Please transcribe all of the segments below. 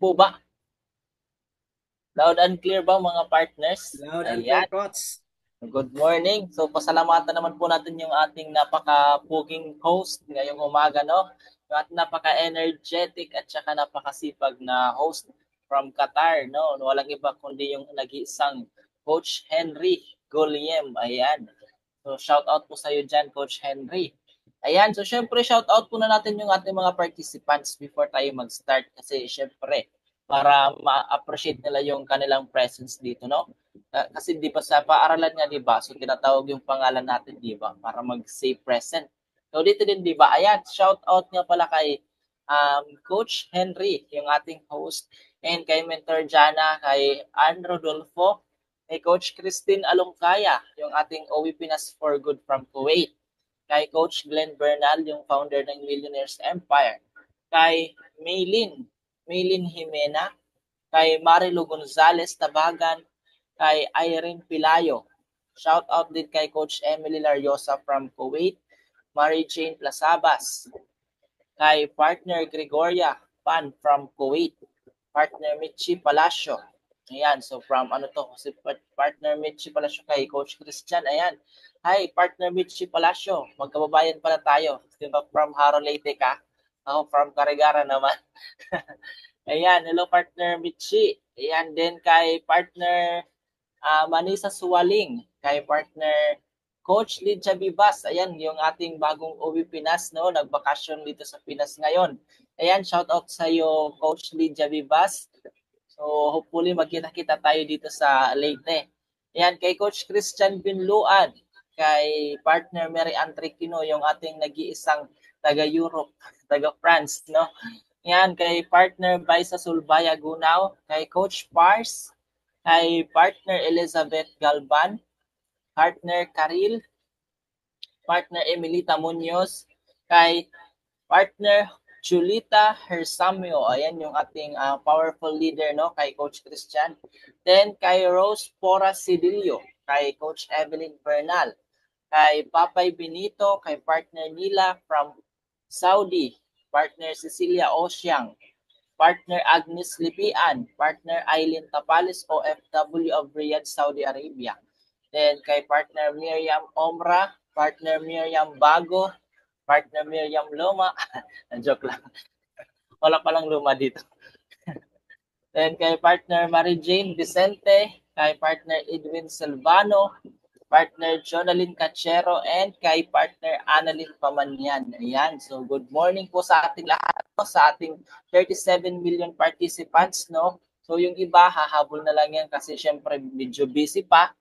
po ba? Loud and clear ba mga partners? Loud and clear, Ayan. Coach. Good morning. So pasalamatan naman po natin yung ating napaka-puging host ngayong umaga, no? Yung ating napaka-energetic at saka napakasipag na host from Qatar, no? Walang iba kundi yung nag-iisang Coach Henry Guillem. Ayan. So shout out po sa iyo dyan, Coach Henry. Ayan, so syempre shout out po na natin yung ating mga participants before tayo mag-start kasi syempre para ma-appreciate nila yung kanilang presence dito, no? Kasi di ba sa paaralan nga, di ba, so tinatawag yung pangalan natin, di ba, para mag-say present. So dito din, di ba, ayan, shout out nga pala kay Coach Henry, yung ating host, and kay Mentor Jana, kay Ann Rodolfo, kay Coach Christine Alongkaya, yung ating OE Pinas for Good from Kuwait, kay Coach Glenn Bernal, yung founder ng Millionaires Empire, kay Maylin Jimena, kay Marilu Gonzalez Tabagan, kay Irene Pilayo. Shout out din kay Coach Emily Lariosa from Kuwait, Mary Jane Plasabas, kay partner Gregoria Pan from Kuwait, partner Michi Palacio. Ayan, so from ano to, si partner Michi Palacio kay Coach Christian, ayan. Hi, partner Michi Palacio, magkababayan pala tayo. Diba from Haro Leyte ka? Ako from Carigara naman. Ayan, hello partner Michi. Ayan din kay partner Manisa Suwaling, kay partner Coach Lydia Vivas. Ayan, yung ating bagong uwi Pinas, no? Nagbakasyon dito sa Pinas ngayon. Ayan, shout out sa iyo, Coach Lydia Vivas. So, hopefully magkita-kita tayo dito sa Leyte. Ayan, kay Coach Christian Binluan, kay partner Mary Antriquino, yung ating nag-iisang taga-Europe, taga-France, no? Yan, kay partner Baisa Sulbaya Gunaw, kay Coach Pars, kay partner Elizabeth Galban, partner Karil, partner Emilita Munoz, kay partner Julita Hersamio. Ayan yung ating powerful leader, no, kay Coach Christian. Then kay Rose Pora Sidilio, kay Coach Evelyn Bernal, kay Papay Benito, kay partner Nila from Saudi, partner Cecilia Osyang, partner Agnes Lipian, partner Eileen Tapales, OFW of Riyadh, Saudi Arabia. Then kay partner Miriam Omra, partner Miriam Bago, partner Miriam Loma. Joke lang. Wala palang Luma dito. Then kay partner Mary Jane Vicente, kay partner Edwin Silvano, partner Jonalyn Cachero, and kay partner Annalyn Pamanyan. Ayan. So good morning po sa ating lahat, no? Sa ating 37 million participants, no? So yung iba, hahabol na lang yan kasi syempre medyo busy pa.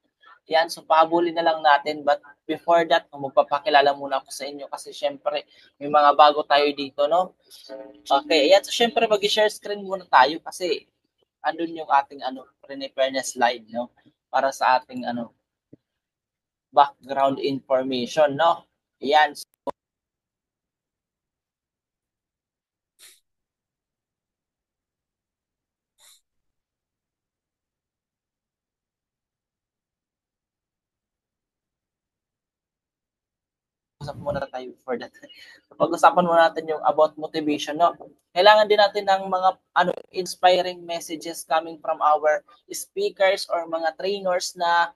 Yan, so pahabulin na lang natin. But before that, magpapakilala muna ako sa inyo kasi syempre may mga bago tayo dito, no? Okay, ayan. So syempre mag-share screen muna tayo kasi andun yung ating prepare na slide, no? Para sa ating background information, no? Ayan. Usap muna tayo for that. Pag-usapan muna natin yung about motivation, no? Kailangan din natin ng mga inspiring messages coming from our speakers or mga trainers na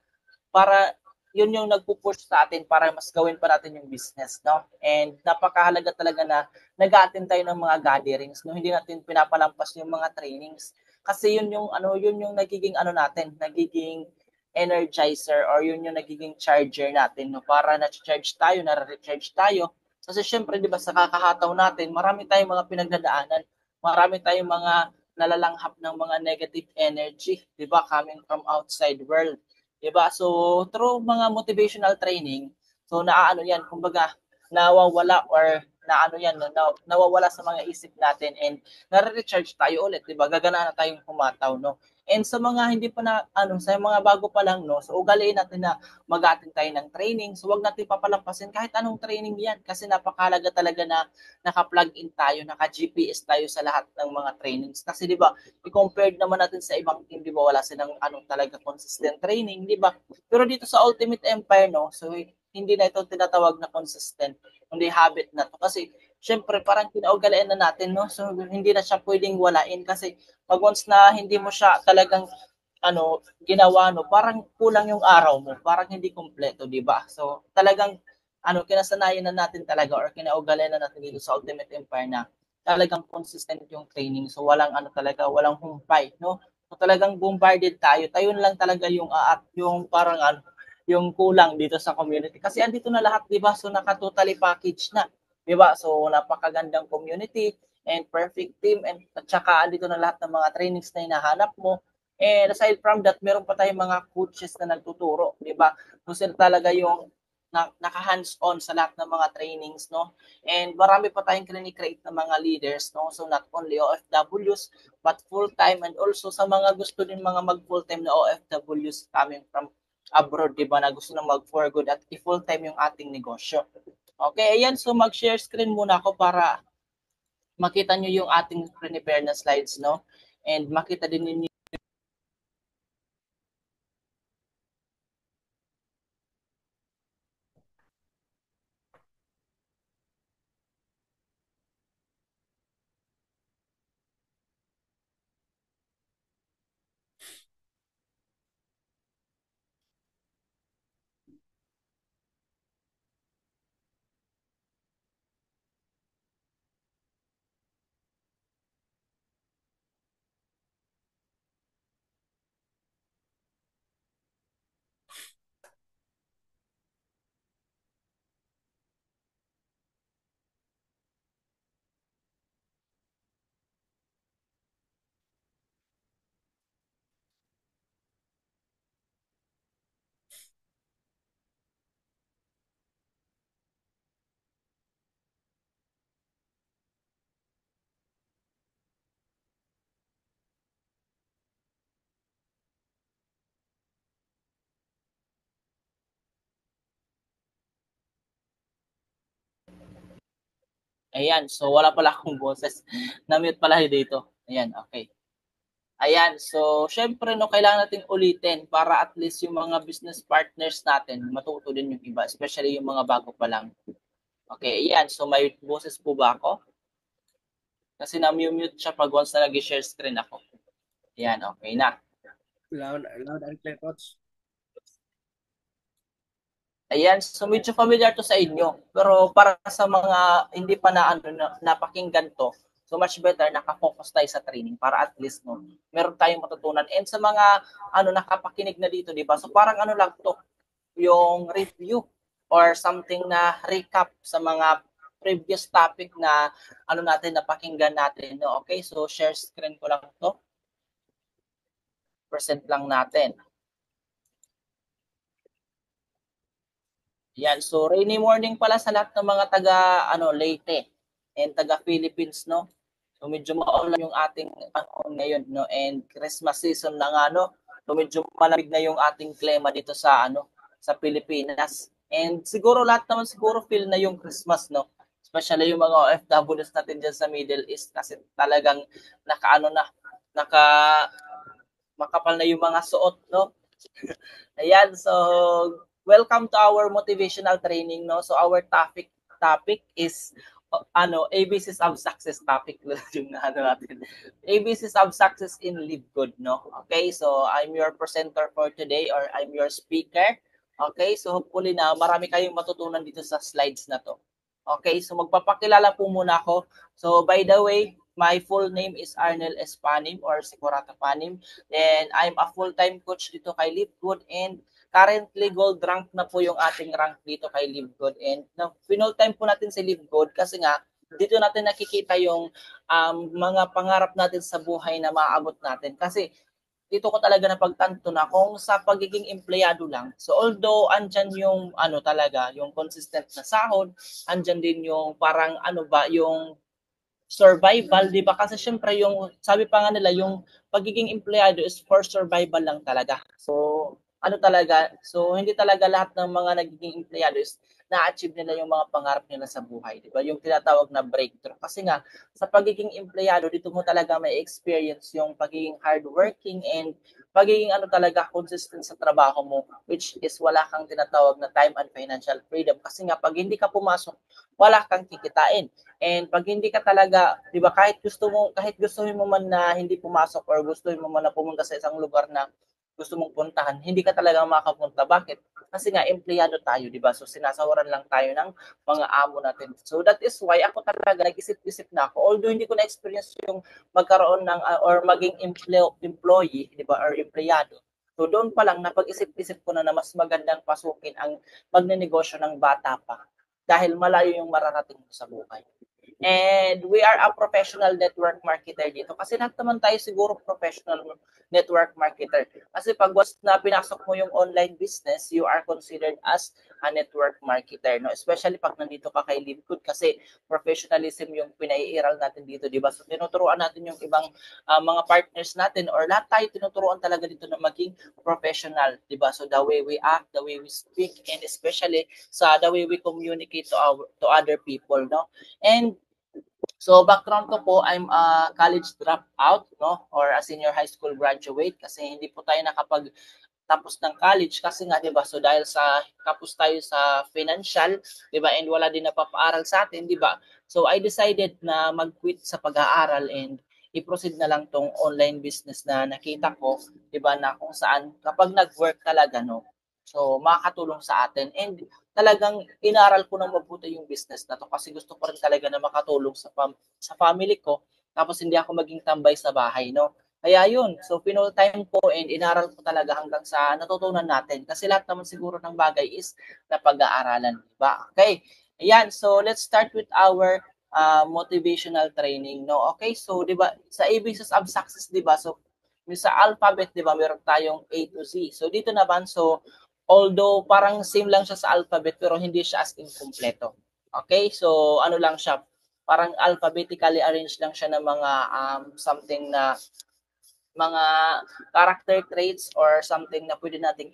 para yun yung nagpo-push sa atin para mas gawin pa natin yung business, no? And napakahalaga talaga na nag-attend tayo ng mga gatherings, no? Hindi natin pinapalampas yung mga trainings kasi yun yung nagiging natin, nagiging energizer or yun yung nagiging charger natin, no? Para na-charge tayo, na-recharge tayo. Kasi syempre, di ba, sa kakahataw natin, marami tayong mga pinagdadaanan, marami tayong mga nalalanghap ng mga negative energy, di ba, coming from outside world. Diba? So, through mga motivational training, so naano yan, kumbaga, nawawala or nawawala sa mga isip natin and nare-recharge tayo ulit, 'di ba? Gagana na tayong humataw, no? And sa mga hindi pa na sa mga bago pa lang, no, so ugaliin natin na mag-attend tayo ng training. So wag natin papalampasin kahit anong training 'yan kasi napakahalaga talaga na naka-plug in tayo, naka-GPS tayo sa lahat ng mga trainings. Kasi 'di ba, i-compared naman natin sa ibang team, 'di ba, wala silang talaga consistent training, 'di ba? Pero dito sa Ultimate Empire, no, so hindi na ito tinatawag na consistent, kundi habit na to. Kasi syempre parang kinaugalian na natin, no? So hindi na siya pwedeng walain kasi pag once na hindi mo siya talagang ginawa, no, parang kulang yung araw mo, parang hindi kumpleto, di ba? So talagang kinasanayan na natin talaga or kinaugalian na natin dito sa Ultimate Empire na talagang consistent yung training. So walang talaga, walang humpay, no? So talagang bombarded tayo. Tayo lang talaga yung parang yung kulang dito sa community. Kasi andito na lahat, 'di ba? So naka-totally package na, 'di ba? So napakagandang community and perfect team and at saka andito na lahat ng mga trainings na hinahanap mo. And aside from that, meron pa tayong mga coaches na nagtuturo, 'di ba? So sila talaga yung naka-hands-on sa lahat ng mga trainings, no? And marami pa tayong create na mga leaders, no? So not only OFWs, but full-time and also sa mga gusto din mga mag-full-time na OFWs coming from abroad, di ba, na gusto na mag-for good at i-full-time yung ating negosyo. Okay, ayan. So mag-share screen muna ako para makita nyo yung ating prepare na slides, no? And makita din ninyo. Ayan, so wala pala akong boses. Na-mute pala dito. Ayan, okay. Ayan, so syempre no, kailangan natin ulitin para at least yung mga business partners natin matuto din yung iba, especially yung mga bago pa lang. Okay, ayan, so may boses po ba ako? Kasi na-mute siya pag once na nag-share screen ako. Ayan, okay na. Loud and clear, coach. Ayan, so medyo familiar to sa inyo. Pero para sa mga hindi pa napakinggan to, so much better nakafocus tayo sa training para at least no, meron tayong matutunan. And sa mga nakapakinig na dito, di ba? So parang lang to, yung review or something na recap sa mga previous topic na natin napakinggan natin, no? Okay, so share screen ko lang to. Present lang natin. Yan, so rainy morning pala sa lahat ng mga taga Leyte and taga Philippines, no. So medyo maulan yung ating panahon ngayon, no, and Christmas season na nga, no. So medyo malamig na yung ating klima dito sa sa Pilipinas. And siguro lahat naman siguro feel na yung Christmas, no. Especially yung mga OFWs natin dyan sa Middle East kasi talagang naka makapal na yung mga suot, no. Ayan, so welcome to our motivational training, no. So our topic is ABCs of success topic yung natin. ABCs of success in Live Good, no. Okay, so I'm your presenter for today or I'm your speaker. Okay, so hopefully na marami kayong matutunan dito sa slides na to. Okay, so magpapakilala po muna ako. So by the way, my full name is Arnel Espanim or Sikurata Panim. Then I'm a full-time coach dito kay Live Good and currently gold rank na po yung ating rank dito kay Live Good. And final time po natin si Live Good kasi nga dito natin nakikita yung mga pangarap natin sa buhay na maaabot natin. Kasi dito ko talaga napagtanto na kung sa pagiging empleyado lang. So although andyan yung talaga, yung consistent na sahod, andyan din yung parang yung survival, 'di ba? Kasi syempre yung sabi pa nga nila yung pagiging empleyado is for survival lang talaga. So talaga, so hindi talaga lahat ng mga nagiging empleyado is na-achieve nila yung mga pangarap nila sa buhay, di ba? Yung tinatawag na breakthrough. Kasi nga, sa pagiging empleyado, dito mo talaga may experience yung pagiging hardworking and pagiging talaga consistent sa trabaho mo, which is wala kang tinatawag na time and financial freedom. Kasi nga, pag hindi ka pumasok, wala kang kikitain. And pag hindi ka talaga, 'di ba, kahit gusto mo man na hindi pumasok or gusto mo man na pumunta sa isang lugar na gusto mong puntahan, hindi ka talaga makapunta. Bakit? Kasi nga empleyado tayo, 'di ba? So sinasawaran lang tayo ng mga amo natin. So that is why ako talaga nag-isip-isip na ako. Although hindi ko na experience yung magkaroon ng or maging employee, 'di ba, or empleyado. So doon pa lang napag-isip-isip ko na mas magandang pasukin ang magnenegosyo ng bata pa dahil malayo yung mararating mo sa buhay. And we are a professional network marketer dito. Kasi lahat naman tayo siguro professional network marketer. Kasi pag once na pinasok mo yung online business, you are considered as a network marketer. No? Especially pag nandito ka kay Livegood kasi professionalism yung pinaiiral natin dito. Diba? So tinuturuan natin yung ibang mga partners natin or lahat tayo tinuturuan talaga dito na maging professional. Diba? So the way we act, the way we speak, and especially sa the way we communicate to other people. No? And so background ko po, I'm a college dropout, no, or a senior high school graduate kasi hindi po tayo nakapag-tapos ng college kasi nga 'di ba? So dahil sa kapos tayo sa financial, 'di ba? And wala din napapaaral sa atin, 'di ba? So I decided na mag-quit sa pag-aaral and i-proceed na lang tong online business na nakita ko, 'di ba, na kung saan kapag nag-work talaga, no, so makakatulong sa atin. And talagang inaral ko ng mabuti yung business na to kasi gusto ko rin talaga na makatulong sa family ko tapos hindi ako maging tambay sa bahay, no. Kaya yun, so pinull time ko and inaral ko talaga hanggang sa natutunan natin kasi lahat naman siguro ng bagay is na pag-aaralan, di ba? Okay. Ayan, so let's start with our motivational training, no. Okay, so di ba sa ABCs of Success, di ba? So sa alphabet, di ba, meron tayong A to Z. So dito naman, so although parang same lang siya sa alphabet pero hindi siya as in kumpleto. Okay? So ano lang siya, parang alphabetically arranged lang siya ng mga something na mga character traits or something na pwede nating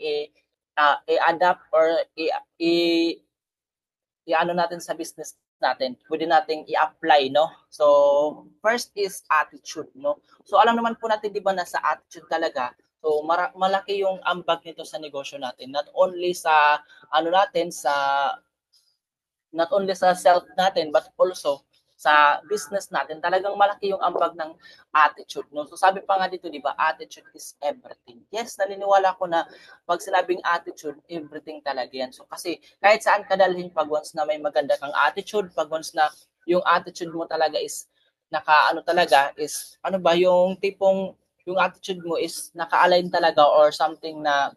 i-adapt or i-ano natin sa business natin. Pwede nating i-apply, no? So, first is attitude, no? So, alam naman po natin, di ba, na sa attitude talaga, so, malaki yung ambag nito sa negosyo natin. Not only sa, not only sa self natin, but also sa business natin, talagang malaki yung ambag ng attitude. No? So sabi pa nga dito, di ba, attitude is everything. Yes, naniniwala ko na pag sinabing attitude, everything talaga yan. So kasi kahit saan ka dalhin, pag once na may maganda kang attitude, pag once na yung attitude mo talaga is yung tipong yung attitude mo is naka-align talaga or something na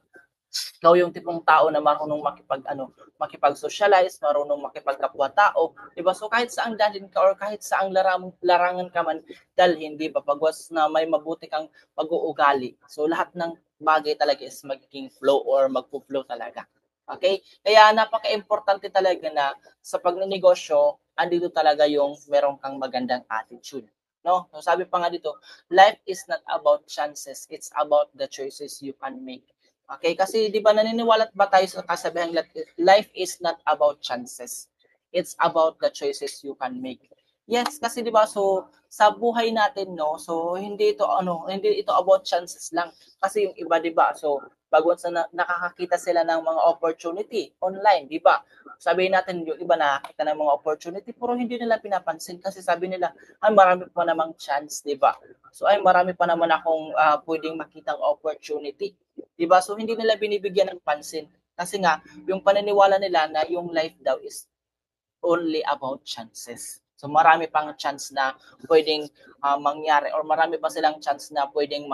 ikaw yung tipong tao na marunong makipag-socialize, marunong makipagkapwa-tao, 'di ba? So kahit saang dalhin ka or kahit saang larangan ka man dalhin, 'di ba? Pagwas na may mabuti kang pag-uugali. So lahat ng bagay talaga is magiging flow or magpo-flow talaga. Okay? Kaya napaka-importante talaga na sa pagnenegosyo, andito talaga yung meron kang magandang attitude. No? So sabi pa nga dito, life is not about chances, it's about the choices you can make. Okay, kasi 'di ba naniniwala ba tayo sa kasabihang life is not about chances. It's about the choices you can make. Yes, kasi 'di ba so sa buhay natin, no, so hindi ito about chances lang. Kasi yung iba 'di ba, so pag once na nakakakita sila ng mga opportunity online, 'di ba? Sabihin natin yung iba nakakita ng mga opportunity pero hindi nila pinapansin kasi sabi nila, ay marami pa namang chance, 'di ba? So ay marami pa naman akong pwedeng makitang opportunity. 'Di ba? So hindi nila binibigyan ng pansin. Kasi nga yung paniniwala nila na yung life daw is only about chances. So marami pang chance na pwedeng mangyari or marami pa silang chance na pwedeng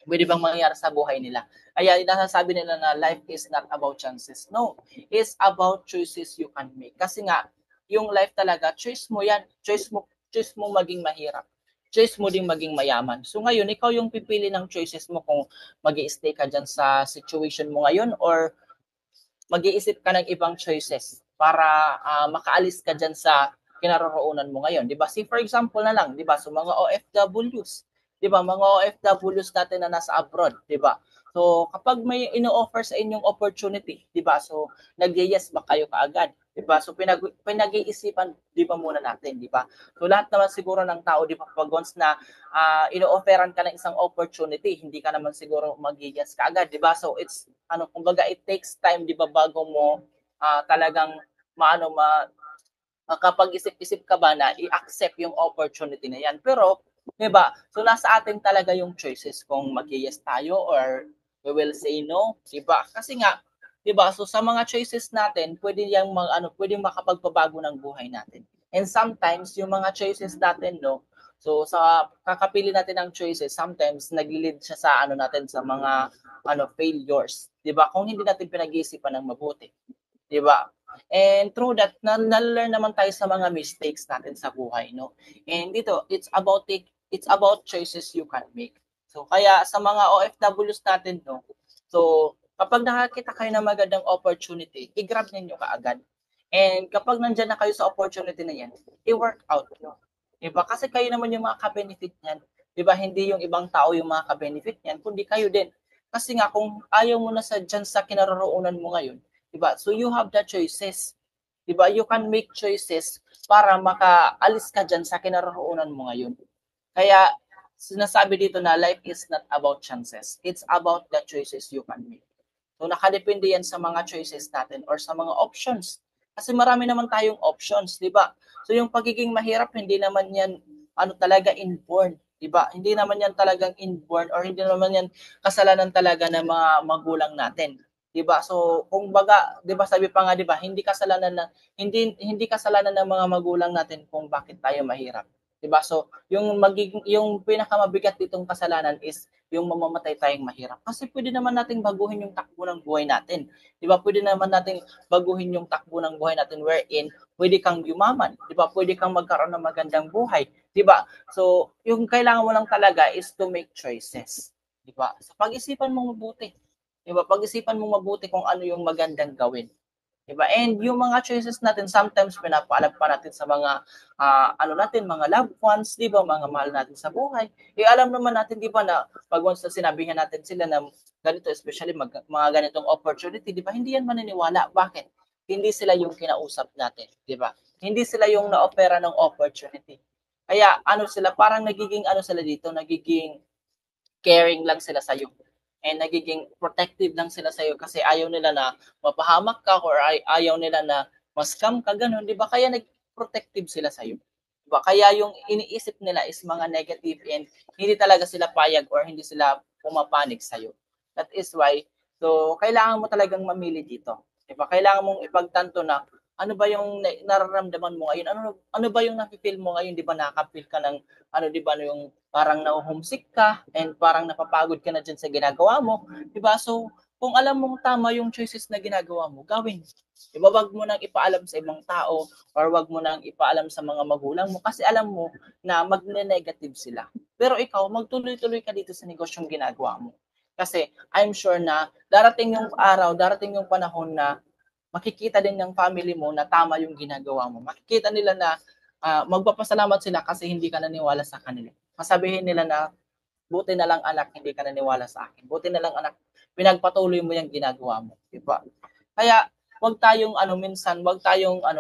pwede bang mangyari sa buhay nila. Kaya nasasabi nila na life is not about chances. No, it's about choices you can make. Kasi nga, yung life talaga, choice mo yan. Choice mo maging mahirap. Choice mo ding maging mayaman. So ngayon, ikaw yung pipili ng choices mo kung mag-i-stay ka dyan sa situation mo ngayon or mag-iisip ka ng ibang choices para makaalis ka dyan sa kinaroroonan mo ngayon. Di ba? See, for example na lang, di ba? So mga OFWs, 'di ba? Mga OFWs natin na nasa abroad, 'di ba? So, kapag may ino-offer sa inyong opportunity, 'di ba? So, nag-yes ba kayo kaagad? 'Di ba? So, pinag-iisipan 'di ba muna natin, 'di ba? So, lahat naman siguro ng tao, 'di ba, pag once na ino-offeran ka ng isang opportunity, hindi ka naman siguro mag-yes kaagad, 'di ba? So, it's kumbaga it takes time, 'di ba, bago mo talagang maano ma makapag-isip-isip ka ba na i-accept yung opportunity na yan. Pero, di ba, so nasa atin talaga yung choices kung mag-yes tayo or we will say no, di ba? Kasi nga, di ba, so sa mga choices natin, pwede makapagpabago ng buhay natin. And sometimes, yung mga choices natin, no, so sa kakapili natin ng choices, sometimes nag-lead siya sa natin sa mga failures, 'di ba? Kung hindi natin pinag-iisipan ng mabuti, 'di ba? And through that, na-learn naman tayo sa mga mistakes natin sa buhay, no? And dito, it's about choices you can make. So, kaya sa mga OFWs natin, no? So, kapag nakakita kayo ng magandang opportunity, i-grab ninyo kaagad. And kapag nandyan na kayo sa opportunity na yan, i-work out nyo. Diba? Kasi kayo naman yung mga ka-benefit niyan. Diba? Hindi yung ibang tao yung mga ka-benefit niyan, kundi kayo din. Kasi nga, kung ayaw mo na dyan sa kinaroroonan mo ngayon, diba? So you have the choices. Diba? You can make choices para makaalis ka dyan sa kinaroroonan mo ngayon. Kaya sinasabi dito na life is not about chances. It's about the choices you can make. So nakadepende yan sa mga choices natin or sa mga options. Kasi marami naman tayong options, di ba? So yung pagiging mahirap, hindi naman yan talaga inborn, di ba? Hindi naman yan talagang inborn or hindi naman yan kasalanan talaga ng mga magulang natin. 'Di ba? So, kung baga, 'di ba sabi pa nga 'di ba, hindi kasalanan ng mga magulang natin kung bakit tayo mahirap. 'Di ba? So, yung pinakamabigat nitong kasalanan is yung mamamatay tayong mahirap. Kasi pwede naman nating baguhin yung takbo ng buhay natin. 'Di ba? Pwede naman nating baguhin yung takbo ng buhay natin wherein pwede kang yumaman, 'di ba? Pwede kang magkaroon ng magandang buhay, 'di ba? So, yung kailangan mo lang talaga is to make choices, 'di ba? So, pag-isipan mo mabuti. Diba? Pag-isipan mo mabuti kung ano yung magandang gawin. Diba? And yung mga choices natin, sometimes pinapaalam pa natin sa mga, mga loved ones, di ba? Mga mahal natin sa buhay. Alam naman natin, di ba, na pag once na sinabihan natin sila na ganito, especially mga ganitong opportunity, di ba? Hindi yan maniniwala. Bakit? Hindi sila yung kinausap natin, di ba? Hindi sila yung na-opera ng opportunity. Kaya sila, parang nagiging sila dito, nagiging caring lang sila sa iyo and nagiging protective lang sila sa iyo kasi ayaw nila na mapahamak ka or ayaw nila na ma-scam ka ganun, 'di ba? Kaya nag-protective sila sa iyo. 'Di ba? Kaya yung iniisip nila is mga negative and hindi talaga sila payag or hindi sila pumapanig sa iyo. That is why kailangan mo talagang mamili dito. 'Di ba? Kailangan mong ipagtanto na ano ba yung nararamdaman mo ngayon? Ano ba yung nafi-feel mo ngayon? 'Di ba nakaka-feel ka ng 'di ba yung parang na-homesick ka and parang napapagod ka na dyan sa ginagawa mo, 'di ba? So, kung alam mong tama yung choices na ginagawa mo, gawin. 'Di ba? Wag mo nang ipaalam sa ibang tao or wag mo nang ipaalam sa mga magulang mo kasi alam mo na magne-negative sila. Pero ikaw, magtuloy-tuloy ka dito sa negosyong ginagawa mo. Kasi I'm sure na darating yung araw, darating yung panahon na makikita din ng family mo na tama yung ginagawa mo. Makikita nila na magpapasalamat sila kasi hindi ka naniwala sa kanila. Sasabihin nila na buti na lang anak, hindi ka naniwala sa akin. Buti na lang anak, pinagpatuloy mo yung ginagawa mo, di ba? Kaya wag tayong minsan,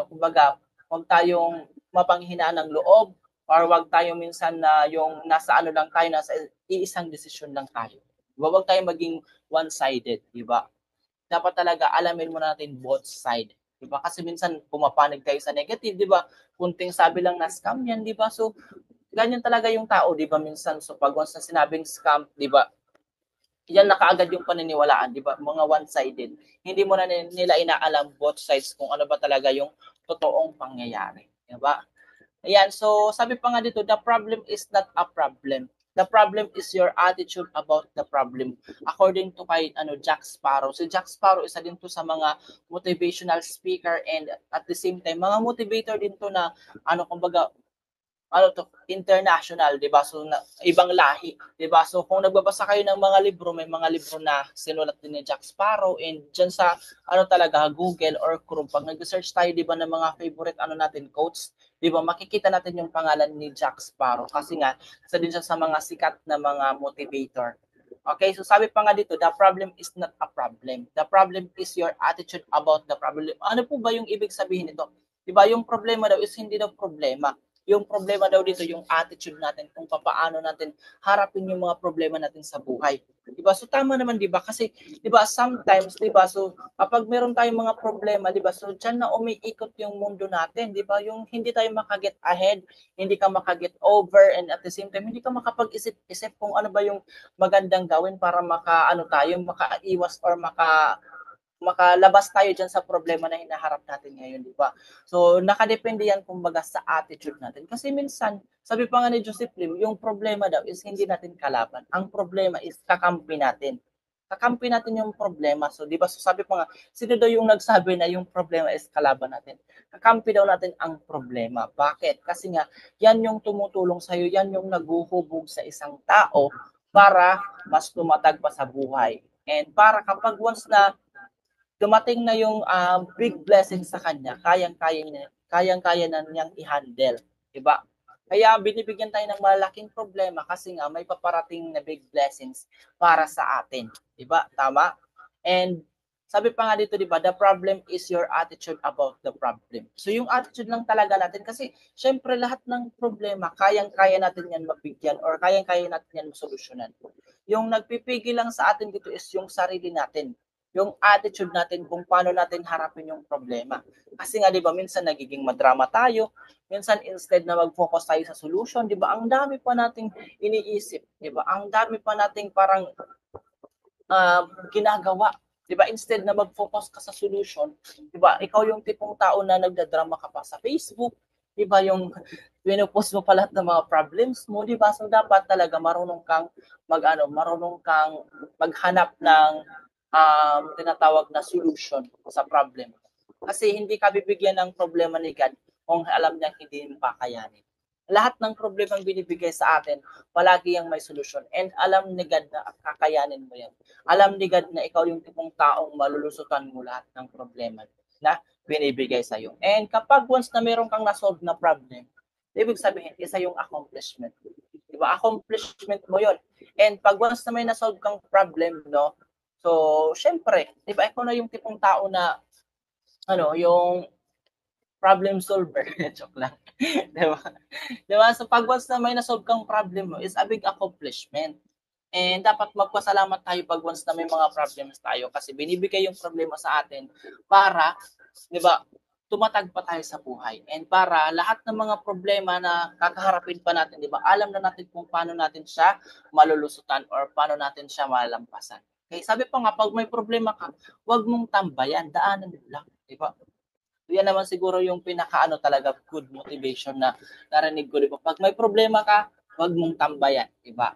kumbaga, wag tayong mapanghinaan ng loob or wag tayong minsan na yung nasa lang tayo, nasa iisang desisyon lang tayo. Diba? Wag tayong maging one-sided, di ba? Dapat talaga alamin mo natin both side. 'Di ba? Kasi minsan pumapanig tayo sa negative, 'di ba? Kunting sabi lang na scam 'yan, 'di ba? So ganyan talaga yung tao, 'di ba? Minsan so pag once na sinabing scam, 'di ba? Yan na kaagad yung paniniwalaan, 'di ba? Mga one-sided. Hindi mo na nila inaalam both sides kung ano ba talaga yung totoong pangyayari, 'di ba? Ayan, so sabi pa nga dito, the problem is not a problem. The problem is your attitude about the problem. According to kay Jack Sparrow. Si Jack Sparrow isa din to sa mga motivational speaker and at the same time mga motivator din to na kumbaga international, 'di ba? So ibang lahi, 'di ba? So kung nagbabasa kayo ng mga libro, may mga libro na sinulat din ni Jack Sparrow, and diyan sa talaga Google or Chrome, pag nag-search tayo, 'di ba, ng mga favorite natin quotes, 'di ba? Makikita natin yung pangalan ni Jack Sparrow kasi nga isa din siya sa mga sikat na mga motivator. Okay, so sabi pa nga dito, the problem is not a problem. The problem is your attitude about the problem. Ano po ba yung ibig sabihin nito? 'Di ba? Yung problema daw is hindi daw problema. Yung problema daw dito yung attitude natin kung paano natin harapin yung mga problema natin sa buhay. 'Di ba? So tama naman, 'di ba? Kasi 'di ba sometimes, 'di ba? So kapag meron tayong mga problema, 'di ba? So diyan na umiikot yung mundo natin, 'di ba? Yung hindi tayo makaget ahead, hindi ka makaget over, and at the same time hindi ka makapag-isip-isip kung ano ba yung magandang gawin para tayo, makaiwas or makalabas tayo dyan sa problema na hinaharap natin ngayon, di ba? So, nakadepende yan kumbaga sa attitude natin. Kasi minsan, sabi pa nga ni Joseph Lim, yung problema daw is hindi natin kalaban. Ang problema is kakampi natin. Kakampi natin yung problema. So, di ba, so sabi pa nga, sino daw yung nagsabi na yung problema is kalaban natin? Kakampi daw natin ang problema. Bakit? Kasi nga, yan yung tumutulong sa'yo, yan yung naguhubog sa isang tao para mas tumatag pa sa buhay. And para kapag once na dumating na yung big blessing sa kanya, kayang-kaya na niyang i-handle, 'di ba? Kaya binibigyan tayo ng malaking problema kasi nga may paparating na big blessings para sa atin, 'di ba? Tama? And sabi pa nga dito, 'di ba, the problem is your attitude about the problem. So yung attitude lang talaga natin kasi syempre lahat ng problema kayang-kaya natin 'yan mabigyan or kayang-kaya natin 'yan masolusyonan. Yung nagpipigil lang sa atin dito is yung sarili natin, yung attitude natin kung paano natin harapin yung problema. Kasi nga 'di ba minsan nagiging madrama tayo, minsan instead na mag-focus tayo sa solution, 'di ba? Ang dami pa nating iniisip, 'di ba? Ang dami pa nating parang ginagawa. 'Di ba? Instead na mag-focus ka sa solution, 'di ba? Ikaw yung tipong tao na nagdadrama ka pa sa Facebook, 'di ba? Yung pinopost mo pa lahat ng mga problems mo, 'di ba? So dapat talaga marunong kang maghanap ng tinatawag na solution sa problem. Kasi hindi ka bibigyan ng problema ni God kung alam niya hindi mo kakayanin. Lahat ng problema ang binibigay sa atin, palagi yung may solusyon. And alam ni God na kakayanin mo yan. Alam ni God na ikaw yung tipong taong malulusutan mo lahat ng problema na binibigay sa'yo. And kapag once na meron kang na-solve na problem, ibig sabihin, isa yung accomplishment. Diba? Accomplishment mo yun. And pag once na may na-solve kang problem, no, so, syempre, di ba, ikaw na yung tipong tao na, yung problem solver. Joke lang. Di ba? Di ba? So, pag once na may na-solve kang problem mo, is a big accomplishment. And dapat magpasalamat tayo pag once na may mga problems tayo kasi binibigay yung problema sa atin para, di ba, tumatag pa tayo sa buhay. And para lahat ng mga problema na kakaharapin pa natin, di ba, alam na natin kung paano natin siya malulusutan or paano natin siya malalampasan. Okay, sabi pa nga, pag may problema ka, huwag mong tambayan, daanan mo lang, di ba? So, yan naman siguro yung talaga good motivation na narinig ko, di ba? Pag may problema ka, huwag mong tambayan, di ba?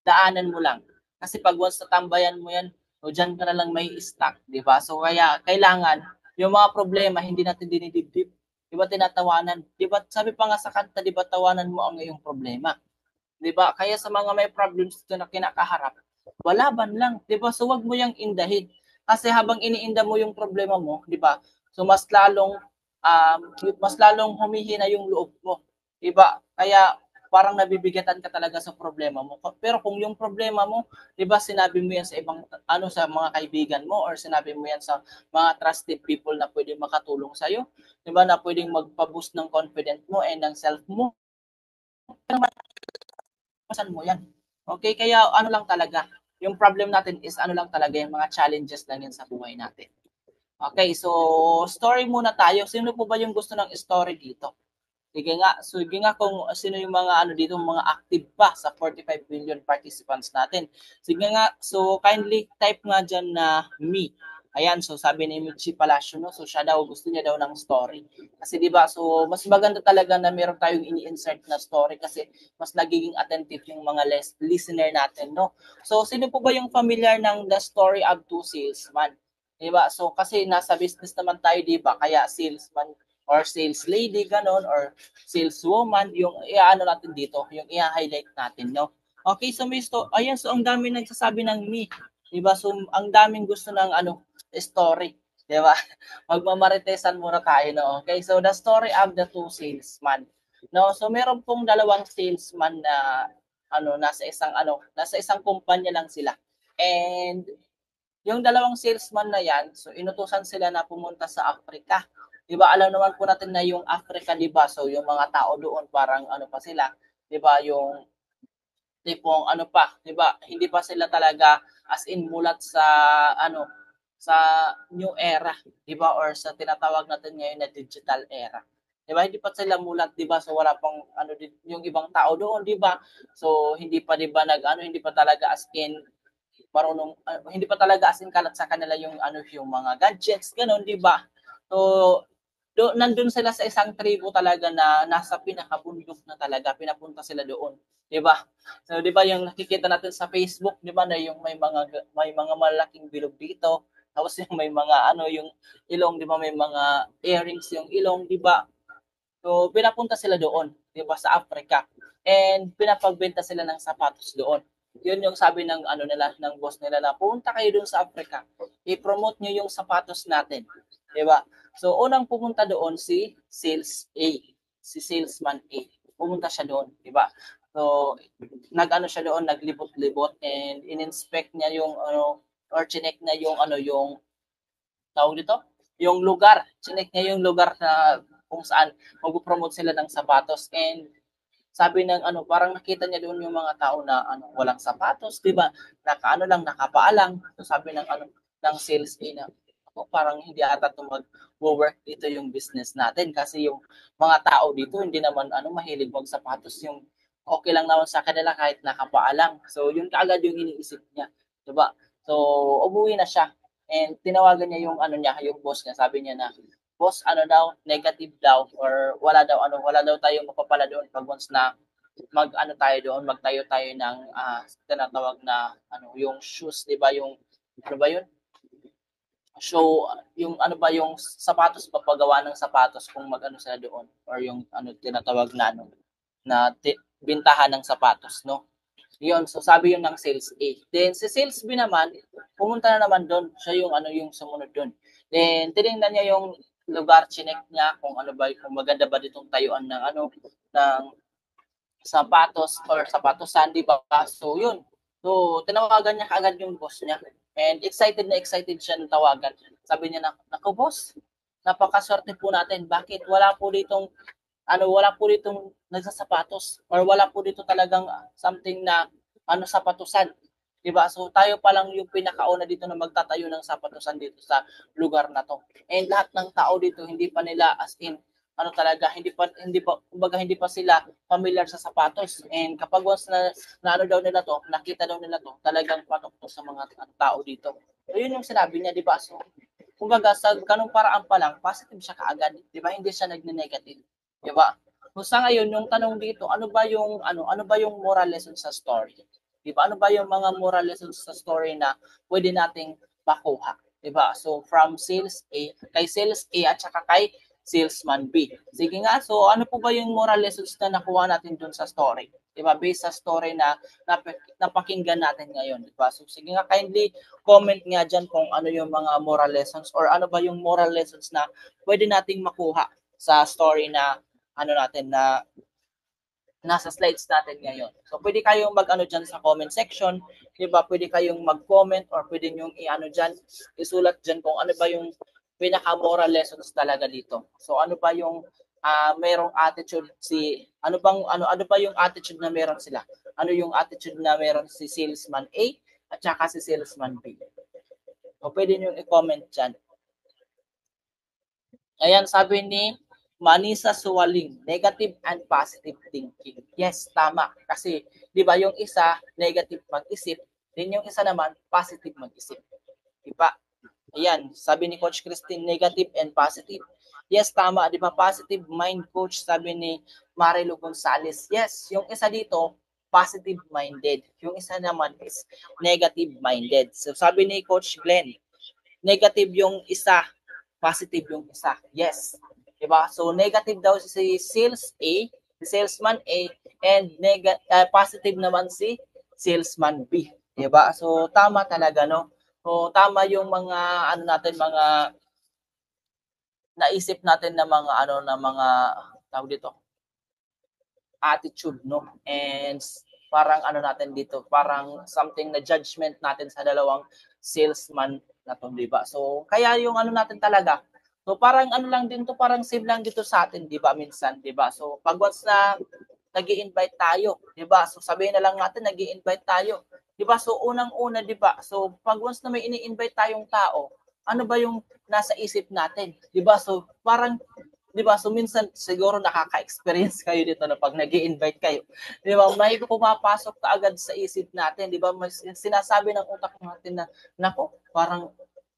Daanan mo lang. Kasi pag once natambayan mo yan, so dyan ka na lang may stuck, di ba? So kaya kailangan, yung mga problema, hindi natin dinidibdib. Di ba tinatawanan? Di ba sabi pa nga sa kanta, di ba tawanan mo ang iyong problema? Di ba? Kaya sa mga may problems na kinakaharap, walaban lang, 'di ba? So wag mo yang indahin. Kasi habang iniinda mo yung problema mo, 'di ba? So mas lalong humihina yung loob mo, 'di ba? Kaya parang nabibigatan ka talaga sa problema mo. Pero kung yung problema mo, 'di ba, sinabi mo yan sa sa mga kaibigan mo or sinabi mo yan sa mga trusted people na pwedeng makatulong sa iyo, 'di ba? Na pwedeng magpa-boost ng confidence mo and ng self mo. Pasan mo yan. Okay, kaya ano lang talaga, yung problem natin is lang talaga yung mga challenges lang yan sa buhay natin. Okay, so story muna tayo. Sino po ba yung gusto ng story dito? Sige nga kung sino yung mga dito, mga active pa sa 45 billion participants natin. Sige nga, so kindly type nga dyan na me. Ayan, so sabi ni Michi Palacio, no? So siya daw, gusto niya daw ng story. Kasi di ba, so mas maganda talaga na meron tayong ini-insert na story kasi mas nagiging attentive yung mga listener natin, no? So sino po ba yung familiar ng The Story of Two Salesman? Di ba? So kasi nasa business naman tayo, di ba? Kaya salesman or sales lady, ganon, or saleswoman, yung i-ano natin dito, yung i-highlight natin, no? Okay, so ayan, so ang dami nagsasabi ng me, diba? So, ang daming gusto ng, story, diba? Magmamaritesan muna tayo, no? Okay, so the story of the two salesman, no? So, meron pong dalawang salesman na, nasa isang kumpanya lang sila. And, yung dalawang salesman na yan, so inutusan sila na pumunta sa Africa. 'Di ba? Alam naman po natin na yung Africa, 'di ba? So yung mga tao doon parang ano pa sila, 'di ba? Yung tipong ano pa, 'di ba? Hindi pa sila talaga as in mulat sa ano sa new era, 'di ba? Or sa tinatawag natin ngayon na digital era. 'Di ba? Hindi pa sila mulat, 'di ba? So wala pang yung ibang tao doon, 'di ba? So hindi pa 'di ba hindi pa talaga as in marunong hindi pa talaga as in kalat sa kanila yung yung mga gadgets, ganun, 'di ba? So nandun sila sa isang tribo talaga na nasa pinakabundok na talaga, pinapunta sila doon, 'di ba? So 'di ba yung nakikita natin sa Facebook, 'di ba, na yung may mga malaking bilog dito, tapos yung may mga yung ilong, 'di ba, may mga earrings yung ilong, 'di ba? So pinapunta sila doon, 'di ba, sa Africa. And pinapagbenta sila ng sapatos doon. Yun yung sabi ng ng boss nila na pumunta kayo doon sa Africa. I-promote niyo yung sapatos natin, 'di ba? So unang pumunta doon si sales A, si salesman A. Pumunta siya doon, 'di ba? So siya doon, naglibot-libot and in-inspect niya yung or chinek na yung yung tawag dito, yung lugar. Chinek niya yung lugar na kung saan mag-promote sila ng sapatos. And sabi ng parang nakita niya doon yung mga tao na walang sapatos, 'di ba? Nakapaalang. So sabi ng ng sales A na, ako parang hindi ata to mag-work dito yung business natin kasi yung mga tao dito hindi naman mahilig magsapatos, yung okay lang naman sa kanila kahit nakapaalang. So yun kaagad yung iniisip niya, 'di ba? So umuwi na siya and tinawagan niya yung yung boss niya. Sabi niya na, boss, negative daw or wala daw tayong mapapala doon pag once na magtayo tayo ng tinatawag na yung shoes, 'di ba? Yung ano ba 'yun? So, yung yung sapatos, papagawa ng sapatos kung sila doon or yung tinatawag na bintahan ng sapatos, no? Yun, so sabi yung ng sales A. Then si sales B naman, pumunta na naman doon. Siya yung yung sumunod doon. Then tiningnan niya yung lugar, chinek niya kung kung maganda ba ditong tayuan ng ng sapatos or sapatosan, di ba? So yun. So tinawagan niya kaagad yung boss niya. And excited na excited siya ng tawagan. Sabi niya na, "Nako boss, napakaswerte po natin. Bakit wala po ditong nagsasapatos or wala po dito talagang something na sapatusan, 'di ba? So tayo pa lang yung pinakauna dito na magtatayo ng sapatusan dito sa lugar na to. And lahat ng tao dito hindi pa nila as in talaga kumbaga hindi pa sila familiar sa sapatos. And kapag once na daw nila to, nakita daw nila to, talagang patok to sa mga tao dito. So yun yung sinabi niya, 'di ba? So kumbaga sa ganung paraan pa lang, positive siya kaagad, 'di ba? Hindi siya nagne-negative. 'Di ba? So sa ngayon yung tanong dito, ano ba yung moral lesson sa story? 'Di ba? Ano ba yung mga moral lessons sa story na pwede nating makuha? 'Di ba? So from sales A, kay sales A at saka kay salesman B. Sige nga, so ano po ba yung moral lessons na nakuha natin dun sa story? 'Di ba? Based sa story na napakinggan natin ngayon, 'di ba? So sige nga, kindly comment nga diyan kung ano yung mga moral lessons or ano ba yung moral lessons na pwede nating makuha sa story na natin na nasa slides natin ngayon. So pwede kayong diyan sa comment section, 'di ba? Pwede kayong mag-comment or pwede niyo diyan, isulat diyan kung ano ba yung pinaka-moral lessons talaga dito. So ano ba yung merong attitude ano ba yung attitude na meron sila? Ano yung attitude na meron si salesman A at saka si salesman B? So pwede niyo i-comment diyan. Ayan, sabi ni Manisa Suwaling, negative and positive thinking. Yes, tama. Kasi, di ba, yung isa, negative mag-isip, din yung isa naman, positive mag-isip. Di ba? Ayan, sabi ni Coach Christine, negative and positive. Yes, tama. Di ba, positive mind coach, sabi ni Marilu Gonzalez. Yes, yung isa dito, positive-minded. Yung isa naman is negative-minded. So, sabi ni Coach Glenn, negative yung isa, positive yung isa. Yes. Diba? So negative daw si sales A, si salesman A, and positive naman si salesman B. Diba? So tama talaga, no? So tama yung mga ano natin, mga naisip natin na mga ano, na mga tawag dito, attitude, no? And parang ano natin dito, parang something na judgment natin sa dalawang salesman na to, di ba? So kaya yung ano natin talaga, so parang ano lang din to, parang same lang dito sa atin, di ba, minsan, di ba? So pag once na nag-i-invite tayo, di ba? So sabihin na lang natin nag-i-invite tayo, di ba? So unang-una, di ba? So pag once na may ini-invite tayong tao, ano ba yung nasa isip natin, di ba? So parang, di ba? So minsan siguro nakaka-experience kayo dito na pag nag-i-invite kayo, di ba? May pumapasok ka agad sa isip natin, di ba? May sinasabi ng utak natin na, nako, parang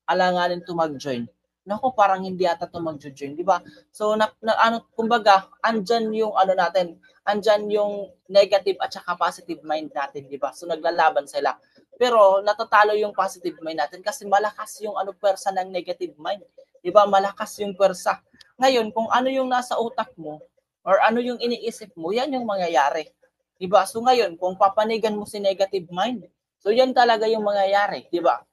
alanganin to mag-join. Nako, parang hindi ata to mag-join, di ba? So ano, kumbaga, andyan yung ano natin, andyan yung negative at saka positive mind natin, di ba? So naglalaban sila. Pero natatalo yung positive mind natin kasi malakas yung ano pwersa ng negative mind. Di ba? Malakas yung pwersa. Ngayon, kung ano yung nasa utak mo or ano yung iniisip mo, yan yung mangyayari. Diba? So ngayon, kung papanigan mo si negative mind, so yan talaga yung mangyayari, diba?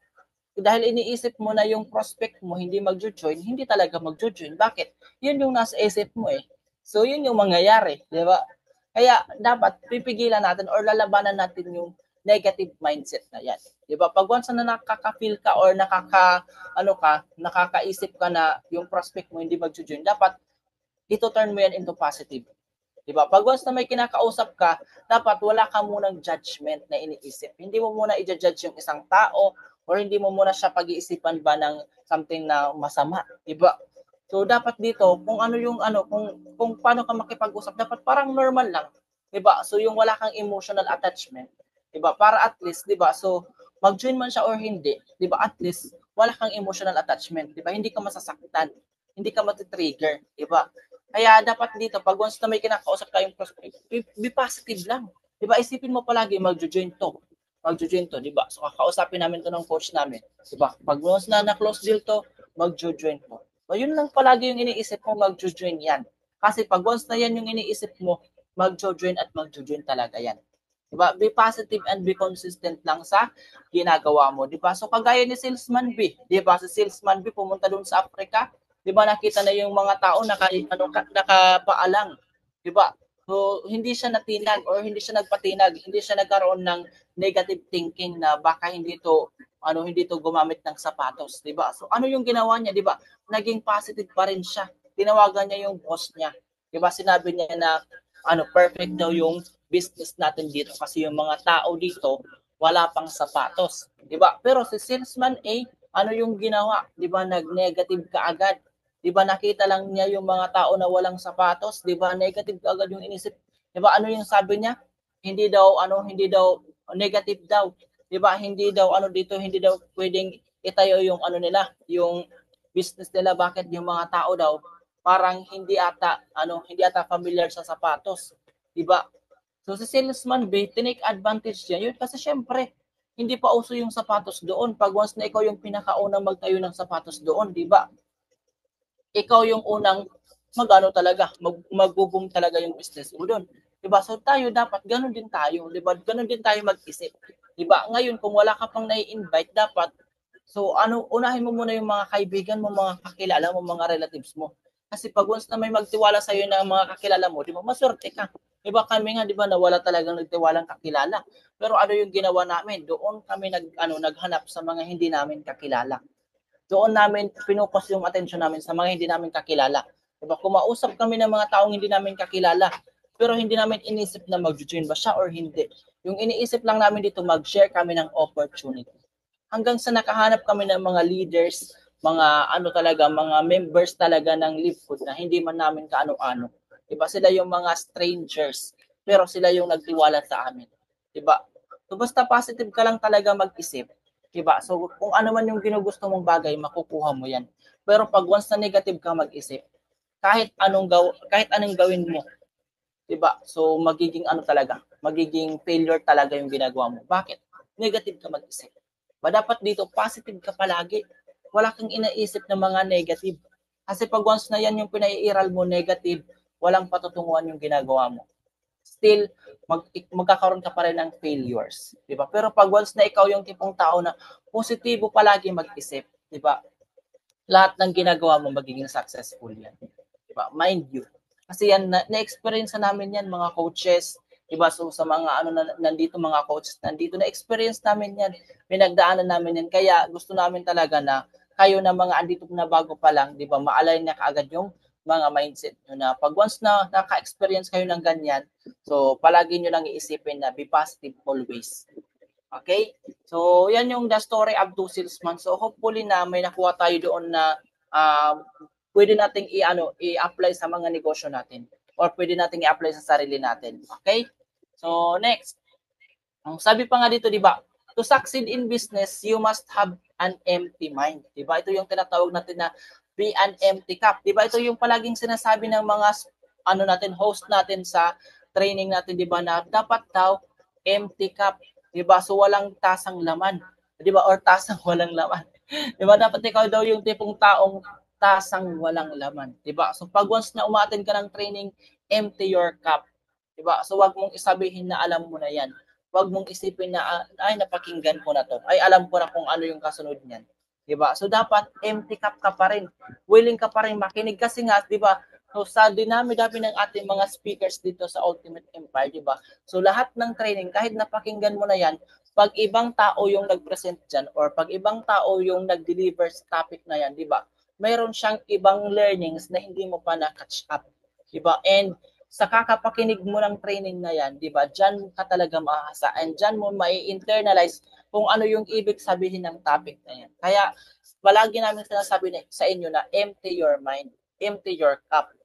Dahil iniisip mo na yung prospect mo hindi magjo-join, hindi talaga magjo-join. Bakit? Yun yung nasa isip mo eh. So yun yung mangyayari, diba? Kaya dapat pipigilan natin or lalabanan natin yung negative mindset na yan. 'Di ba? Pag once na nakaka-feel ka or nakakaisip ka na yung prospect mo hindi magjo-join, dapat ito turn mo yan into positive. 'Di ba? Pag once na may kinakausap ka, dapat wala ka munang judgment na iniisip. Hindi mo muna i-judge yung isang tao or hindi mo muna siya pag-iisipan ba ng something na masama, 'di ba? So dapat dito kung ano yung ano, kung paano ka makipag-usap, dapat parang normal lang, 'di ba? So yung wala kang emotional attachment, 'di ba? Para at least, 'di ba? So mag-join man siya or hindi, 'di ba? At least wala kang emotional attachment, 'di ba? Hindi ka masasaktan, hindi ka matitrigger, 'di ba? Kaya dapat dito pag once na may kinakausap kayong prospect, be positive lang. 'Di ba? Isipin mo palagi magjo-join to. Magjo-join to, 'di ba? So kakausapin namin to ng coach namin, 'di ba? Pag once na na-close deal to, magjo-join to. So, yun lang palagi yung iniisip mo, magjo-join yan. Kasi pag once na yan yung iniisip mo, magjo-join at magjo-join talaga yan. Diba? Be positive and be consistent lang sa ginagawa mo. Diba? So kagaya ni Salesman B, diba? Si Salesman B pumunta doon sa Africa, diba? Nakita na yung mga tao nakapaalang. Diba? So hindi siya natinag or hindi siya nagpatinag, hindi siya nagkaroon ng negative thinking na baka hindi to gumamit ng sapatos, 'di ba? So ano yung ginawa niya, 'di ba? Naging positive pa rin siya. Tinawagan niya yung boss niya. 'Di ba? Sinabi niya na perfect daw yung business natin dito kasi yung mga tao dito wala pang sapatos, 'di ba? Pero si salesman A, ano yung ginawa? 'Di ba? Nag-negative ka agad. 'Di ba? Nakita lang niya yung mga tao na walang sapatos, 'di ba? Negative ka agad yung inisip. 'Di ba? Ano yung sabi niya? Hindi daw negative daw. 'Di ba? Hindi daw pwedeng itayo yung ano nila, yung business nila. Bakit yung mga tao daw parang hindi ata familiar sa sapatos, 'di ba? So si salesman B, tinake advantage niya yun kasi syempre hindi pa uso yung sapatos doon. Pag once na ikaw yung pinakaunang magtayo ng sapatos doon, 'di ba? Ikaw yung unang magbo-boom talaga yung business mo doon. 'Di ba? So tayo dapat ganun din tayo, 'di ba? Ganun din tayo mag-isip. 'Di ba? Ngayon kung wala ka pang nai-invite, dapat unahin mo muna yung mga kaibigan mo, mga kakilala mo, mga relatives mo. Kasi pag once na may magtiwala sa iyo ng mga kakilala mo, 'di ba? Maswerte ka. 'Di ba kami nga 'di ba nawala talagang nagtiwalang kakilala. Pero ano yung ginawa namin? Doon kami naghanap sa mga hindi namin kakilala. Doon namin pinupost yung atensyon namin sa mga hindi namin kakilala. Diba? Kumausap kami ng mga taong hindi namin kakilala, pero hindi namin inisip na mag-join ba siya or hindi. Yung iniisip lang namin dito, mag-share kami ng opportunity. Hanggang sa nakahanap kami ng mga leaders, mga members talaga ng Livefood na hindi man namin kaano-ano. Diba? Sila yung mga strangers, pero sila yung nagtiwala sa amin. Diba? So basta positive ka lang talaga mag-isip, diba? So kung ano man yung ginugusto mong bagay, makukuha mo yan. Pero pag once na negative ka mag-isip, kahit anong gawin mo, diba? So magiging failure talaga yung ginagawa mo. Bakit? Negative ka mag-isip. Dapat dito positive ka palagi. Wala kang inaisip ng mga negative. Kasi pag once na yan yung pinaiiral mo negative, walang patutunguhan yung ginagawa mo. Still, magkakaroon ka pa rin ng failures. Di ba? Pero pag once na ikaw yung tipong tao na positibo palagi mag-isip, di ba? Lahat ng ginagawa mo magiging successful yan. Di ba? Mind you. Kasi yan, na-experience na namin yan, mga coaches, diba? So sa mga nandito mga coaches nandito na experience namin yan, pinagdaanan namin yan, kaya gusto namin talaga na kayo na mga andito na bago pa lang, diba, ma-align na kaagad yung mga mindset nyo na pag once na naka-experience kayo ng ganyan, so palagi nyo lang iisipin na be positive always. Okay? So yan yung the story of two salesmen. So hopefully na may nakuha tayo doon na pwede nating i-apply sa mga negosyo natin or pwede nating i-apply sa sarili natin. Okay? So, next. Ang sabi pa nga dito, di ba? To succeed in business, you must have an empty mind. Di ba? Ito yung tinatawag natin na be an empty cup. Di ba? Ito yung palaging sinasabi ng mga host natin sa training natin, di ba? Na dapat daw empty cup. Di ba? So, walang tasang laman. Di ba? Or tasang walang laman. Di ba? Dapat ikaw daw yung tipong taong tasang walang laman, 'di ba? So pag once na umattend ka ng training, empty your cup, 'di ba? So wag mong isabihin na alam mo na 'yan. Wag mong isipin na ay napakinggan ko na 'to. Ay alam ko na kung ano yung kasunod niyan, 'di ba? So dapat empty cup ka pa rin. Willing ka pa rin makinig kasi nga, 'di ba? So sa dinami-dami ng ating mga speakers dito sa Ultimate Empire, 'di ba? So lahat ng training kahit napakinggan mo na 'yan, pag ibang tao yung nag-present diyan or pag ibang tao yung nag-deliver sa topic na 'yan, 'di ba? Mayroon siyang ibang learnings na hindi mo pa na-catch up. Diba? And sa kakapakinig mo ng training na yan, diba, dyan ka talaga maahasa and dyan mo mai-internalize kung ano yung ibig sabihin ng topic na yan. Kaya palagi namin sinasabi sa inyo na empty your mind, empty your cup.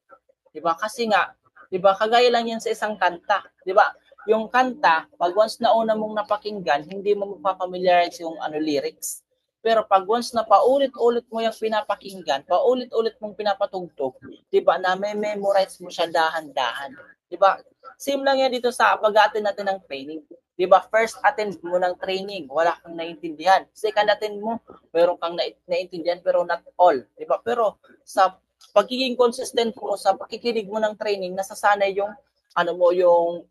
Diba? Kasi nga, diba, kagaya lang yan sa isang kanta. Diba? Yung kanta, pag once na una mong napakinggan, hindi mo mapapamiliarize yung lyrics. Pero pag once na paulit-ulit mo yung pinapakinggan, paulit-ulit mong pinapatugtog, 'di ba? Na may memorize mo siya dahan-dahan. 'Di ba? Same lang yan dito sa pag-attend natin ng training. 'Di ba? First attend mo ng training, wala kang naiintindihan. Second attend mo, meron kang naiintindihan pero not all, 'di ba? Pero sa pagiging consistent mo sa pakikinig mo ng training, nasasanay yung yung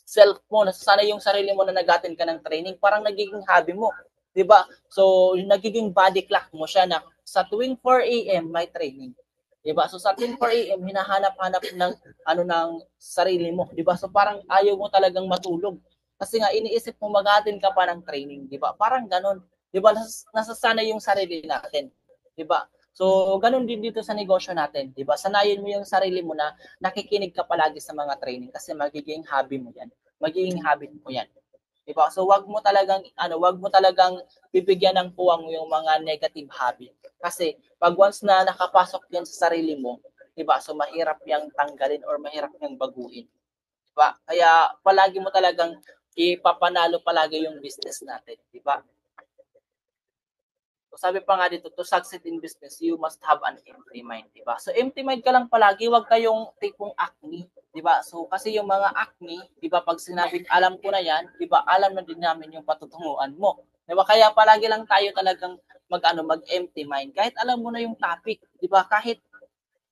self mo, nasasanay yung sarili mo na nag-attend ka ng training, parang nagiging hobby mo. 'Di ba? So, nagiging body clock mo siya na sa tuwing 4 AM may training. 'Di ba? So sa tuwing 4 AM hinahanap-hanap ng ng sarili mo, 'di ba? So parang ayaw mo talagang matulog. Kasi nga iniisip mo mag-attend ka pa ng training, 'di ba? Parang ganoon. 'Di ba? Nasasanay yung sarili natin, 'di ba? So, ganun din dito sa negosyo natin, 'di ba? Sanayin mo yung sarili mo na nakikinig ka palagi sa mga training kasi magiging hobby mo 'yan. Magiging habit mo 'yan. Diba? So wag mo talagang bibigyan ng puwang yung mga negative habit. Kasi pag once na nakapasok 'yan sa sarili mo, 'di ba? So mahirap 'yang tanggalin or mahirap 'yang baguhin. 'Di ba? Kaya palagi mo talagang ipapanalo palagi yung business natin, 'di ba? So sabi pa nga dito, to succeed in business, you must have an empty mind, di ba? So empty mind ka lang palagi, wag kayong tipong acne, di ba? So kasi yung mga acne, di ba, pag sinabing alam ko na yan, di ba, alam na din namin yung patutunguhan mo. Di ba? Kaya palagi lang tayo talagang mag-empty mind. Kahit alam mo na yung topic, di ba? Kahit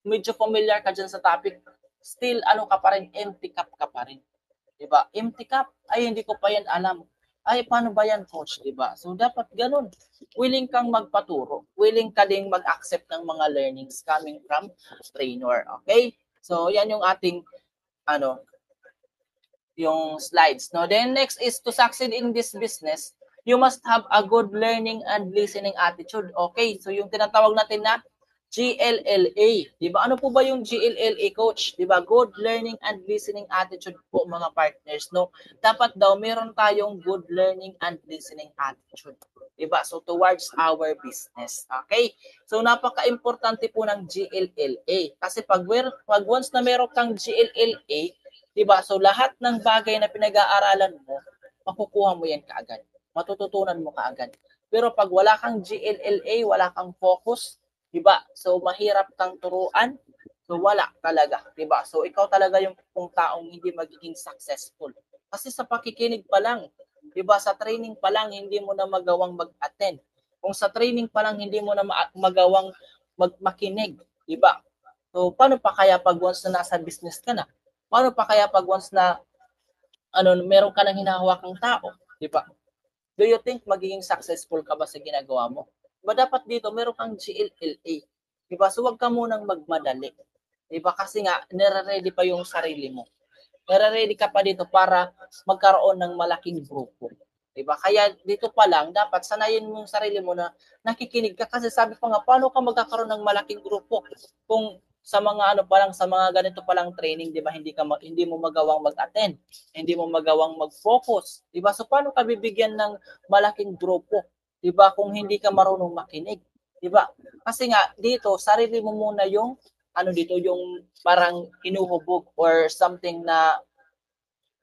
medyo familiar ka dyan sa topic, still ka pa rin, empty cup ka pa rin. Di ba? Empty cup, ay hindi ko pa yan alam. Ay, paano ba yan, coach, di ba? So, dapat ganun. Willing kang magpaturo. Willing ka ding mag-accept ng mga learnings coming from trainer. Okay? So, yan yung ating, yung slides. No? Then, next is to succeed in this business, you must have a good learning and listening attitude. Okay? So, yung tinatawag natin na GLLA. Diba? Ano po ba yung GLLA, coach? Diba? Good learning and listening attitude po, mga partners. No? Dapat daw meron tayong good learning and listening attitude. Diba? So towards our business. Okay? So napaka-importante po ng GLLA. Kasi pag once na meron kang GLLA, diba? So lahat ng bagay na pinag-aaralan mo, makukuha mo yan kaagad. Matututunan mo kaagad. Pero pag wala kang GLLA, wala kang focus, diba? So, mahirap kang turuan. So, wala talaga. Diba? So, ikaw talaga yung taong hindi magiging successful. Kasi sa pakikinig pa lang, diba? Sa training pa lang, hindi mo na magawang mag-attend. Kung sa training pa lang, hindi mo na magawang makinig. di ba? So, paano pa kaya pag once na nasa business ka na? Paano pa kaya pag once na meron ka ng hinahawakang tao, di ba? Do you think magiging successful ka ba sa ginagawa mo? Diba dapat dito meron kang GLLA. Diba? So wag ka munang magmadali. Diba? Kasi nga, nire-ready pa yung sarili mo. Nire-ready ka pa dito para magkaroon ng malaking grupo. Diba? Kaya dito pa lang, dapat sanayin mo yung sarili mo na nakikinig ka. Kasi sabi pa nga, paano ka magkakaroon ng malaking grupo kung sa mga ano pa lang, sa mga ganito pa lang training, 'di ba, hindi mo magawang mag-attend, hindi mo magawang mag-focus, 'di ba? So paano ka bibigyan ng malaking grupo, 'di ba, kung hindi ka marunong makinig, 'di ba? Kasi nga dito sarili mo muna yung dito yung parang hinuhubog or something na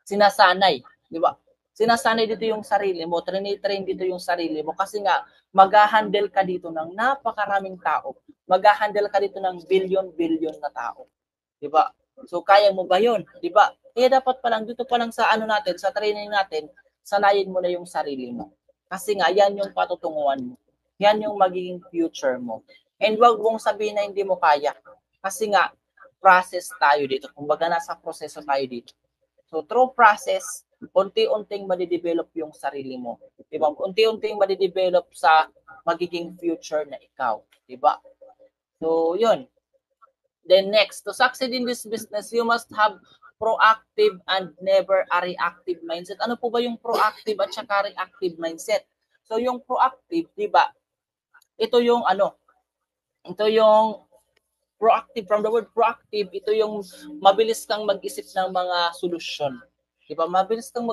sinasanay, 'di ba? Sinasanay dito yung sarili mo, train dito yung sarili mo kasi nga mag-handle ka dito ng napakaraming tao. Mag-handle ka dito ng billion-billion na tao. 'Di ba? So kaya mo ba 'yon? 'Di ba? Kaya dapat pa lang dito pa lang sa natin, sa training natin, sanayin mo na yung sarili mo. Kasi nga yan yung patutunguhan mo. Yan yung magiging future mo. And wag mong sabihin na hindi mo kaya. Kasi nga process tayo dito. Kumbaga nasa proseso tayo dito. So through process, unti-unting madidevelop yung sarili mo. Diba? Unti-unting madidevelop sa magiging future na ikaw. Diba? So yun. Then next, to succeed in this business, you must have proactive and never a reactive mindset. Ano po ba yung proactive at saka reactive mindset? So yung proactive, di ba? Ito yung ito yung proactive, from the word proactive, ito yung mabilis kang mag-isip ng mga solusyon. 'Di ba? Mabilis kang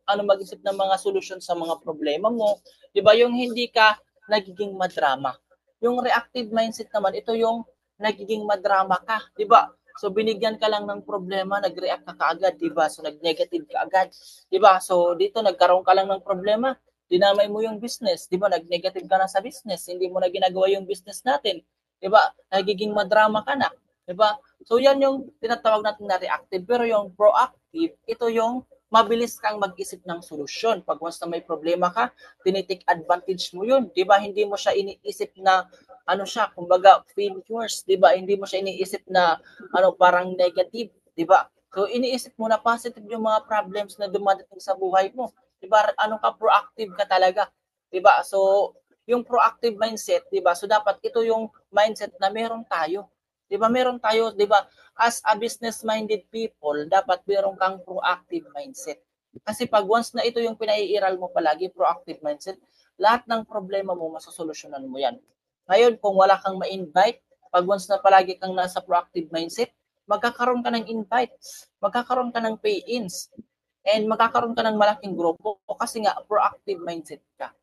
mag-isip ng mga solusyon sa mga problema mo. 'Di ba? Yung hindi ka nagiging madrama. Yung reactive mindset naman, ito yung nagiging madrama ka, 'di ba? So binigyan ka lang ng problema, nag-react ka kaagad, 'di ba? So nag-negative ka agad, 'di ba? So dito nagkaroon ka lang ng problema, dinamay mo yung business, 'di ba? Nag-negative ka na sa business, hindi mo na ginagawa yung business natin. 'Di ba? Nagiging madrama ka na, 'di ba? So yan yung tinatawag natin na reactive, pero yung proactive, ito yung mabilis kang mag-isip ng solusyon. Pag once na may problema ka, tinitik advantage mo yun, 'di ba? Hindi mo siya iniisip na kumbaga failures, 'di ba? Hindi mo siya iniisip na parang negative, 'di ba? So iniisip mo na positive yung mga problems na dumadating sa buhay mo. 'Di ba? Proactive ka talaga, 'di ba? So yung proactive mindset, 'di ba? So dapat ito yung mindset na meron tayo. 'Di ba? Meron tayo, 'di ba? As a business-minded people, dapat meron kang proactive mindset. Kasi pag once na ito yung pinaiiral mo palagi, proactive mindset, lahat ng problema mo masosolusyonan mo 'yan. Ngayon, kung wala kang ma-invite, pag once na palagi kang nasa proactive mindset, magkakaroon ka ng invites, magkakaroon ka ng pay-ins, and magkakaroon ka ng malaking grupo kasi nga proactive mindset ka.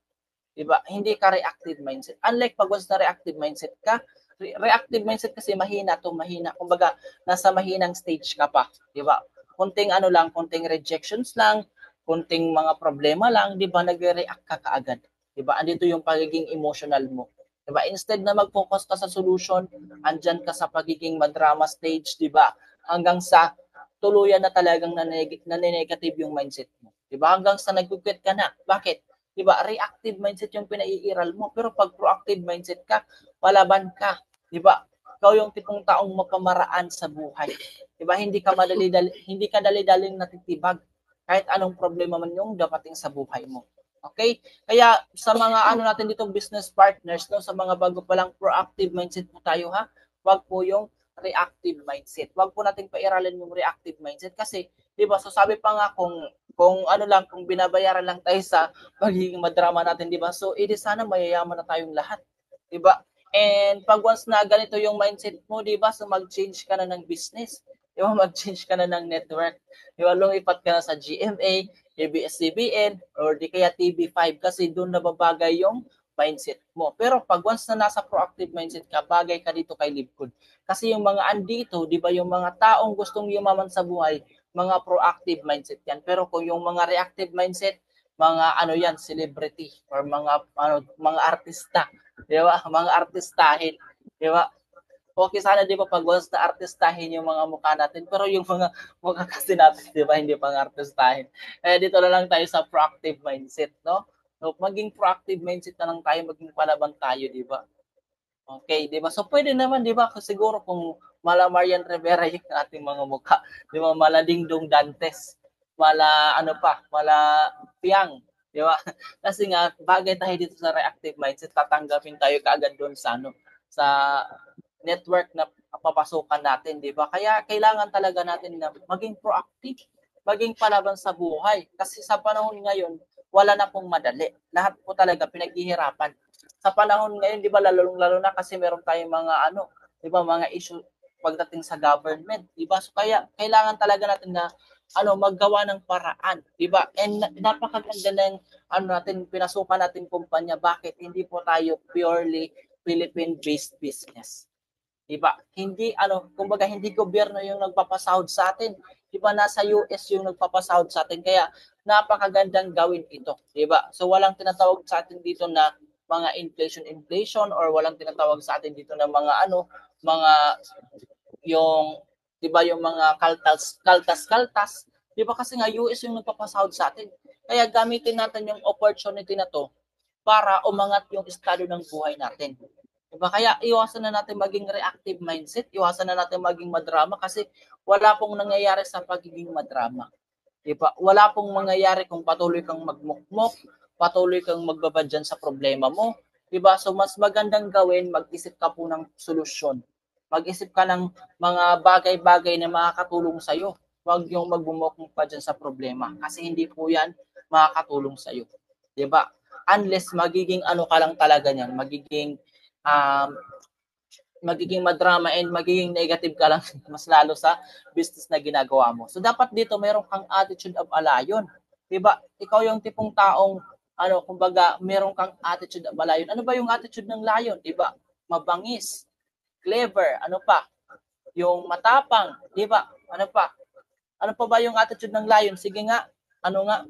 Diba? Hindi ka reactive mindset. Unlike pag once na reactive mindset ka, reactive mindset kasi mahina. Kumbaga, nasa mahinang stage ka pa. Diba? Kunting kunting rejections lang, kunting mga problema lang, diba? Nagre-react ka kaagad. Diba? Andito yung pagiging emotional mo. Diba? Instead na mag-focus ka sa solution, andyan ka sa pagiging madrama stage, diba? Hanggang sa tuluyan na talagang nane-negative yung mindset mo. Diba? Hanggang sa nag-quit ka na. Bakit? 'Di ba? Reactive mindset yung pinaiiral mo, pero pag proactive mindset ka, palaban ka, 'di ba? Ikaw yung tipong taong mapamaraan sa buhay. 'Di ba? Hindi ka dali-daling natitibag kahit anong problema man yung dapating sa buhay mo. Okay? Kaya sa mga natin dito business partners, no, sa mga bago pa lang, proactive mindset po tayo, ha. Wag po yung reactive mindset. Wag po nating pairalin yung reactive mindset kasi 'di ba? So sabi pa nga kung binabayaran lang tayo sa magiging madrama natin, 'di ba? So, sana mayayaman na tayong lahat, 'di ba? And pag once na ganito yung mindset mo, 'di ba? So mag-change ka na ng business. 'Di ba? Mag-change ka na ng network. 'Di ba? Lumipat ka na sa GMA, ABS-CBN, or di kaya TV5 kasi doon nababagay yung mindset mo. Pero pag once na nasa proactive mindset ka, bagay ka dito kay Livgood. Kasi yung mga andito, 'di ba, yung mga taong gustong yumaman sa buhay, mga proactive mindset yan. Pero kung yung mga reactive mindset, mga yan, celebrity or mga artista, di ba? Mga artistahin, di ba? Okay sana, di ba, pag once na artistahin yung mga mukha natin, pero yung mga mukha kasi natin, di ba, hindi pang artistahin. Dito na lang tayo sa proactive mindset, no? So, maging proactive mindset na lang tayo, maging palaban tayo, di ba? Okay, 'di ba? So pwede naman 'di ba siguro kung mala Marian Rivera yung ating mga mukha, 'di ba? Mala Dingdong Dantes, mala ano pa, mala Piang, 'di ba? Kasi nga bagay tayo dito sa reactive mindset, tatanggapin tayo kaagad doon sa ano, sa network na papasukan natin, 'di ba? Kaya kailangan talaga natin na maging proactive, maging palaban sa buhay. Kasi sa panahon ngayon, wala na pong madali. Lahat po talaga pinaghihirapan sa panahon ngayon, 'di ba, lalo na kasi meron tayong mga ano, 'di ba, mga issue pagdating sa government, 'di ba? So kaya kailangan talaga natin na ano, maggawa ng paraan, 'di ba? And napakaganda ng ano natin, pinasukan natin kumpanya. Bakit? Hindi po tayo purely Philippine-based business. 'Di ba? Hindi ano, kumbaga hindi gobyerno yung nagpapasahod sa atin. 'Di ba nasa US yung nagpapasahod sa atin kaya napakagandang gawin ito, 'di ba? So walang tinatawag sa atin dito na mga inflation or walang tinatawag sa atin dito na mga ano, mga yung 'di ba yung mga kaltas, 'di ba kasi nga US yung nagpapasahod sa atin. Kaya gamitin natin yung opportunity na to para umangat yung estado ng buhay natin. Diba? Kaya iwasan na natin maging reactive mindset, iwasan na natin maging madrama kasi wala pong nangyayari sa pagiging madrama. Diba? Wala pong mangyayari kung patuloy kang magmukmok, patuloy kang magbabadyan sa problema mo. Diba? So mas magandang gawin, mag-isip ka po ng solusyon. Mag-isip ka ng mga bagay-bagay na makakatulong sa'yo. Huwag yung magbumukmok pa dyan sa problema kasi hindi po yan makakatulong sa'yo. Diba? Unless magiging ano ka lang talaga niyan, um, magiging madrama and magiging negative ka lang mas lalo sa business na ginagawa mo. So dapat dito meron kang attitude of a lion. 'Di ba? Ikaw yung tipong taong ano, kumbaga, meron kang attitude of a lion. Ano ba yung attitude ng lion? 'Di ba? Mabangis, clever, ano pa? Yung matapang, 'di ba? Ano pa? Ano pa ba yung attitude ng lion? Sige nga, ano nga?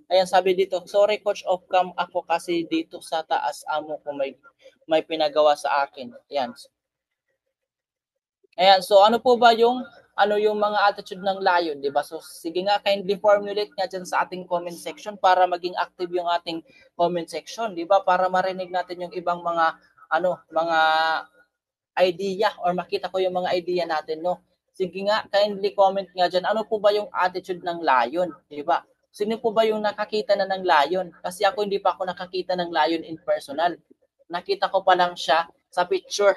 Ayan, sabi dito, sorry coach of cam ako kasi dito sa taas amo ko may pinagawa sa akin. Ayan. Ayan, so ano po ba yung ano yung mga attitude ng lion, 'di ba? So sige nga, kindly formulate nga diyan sa ating comment section para maging active yung ating comment section, 'di ba? Para marinig natin yung ibang mga ano, mga idea or makita ko yung mga idea natin, no? Sige nga, kindly comment nga diyan. Ano po ba yung attitude ng lion, 'di ba? Sino po ba yung nakakita na ng lion? Kasi ako hindi pa ako nakakita ng lion in personal. Nakita ko pa lang siya sa picture.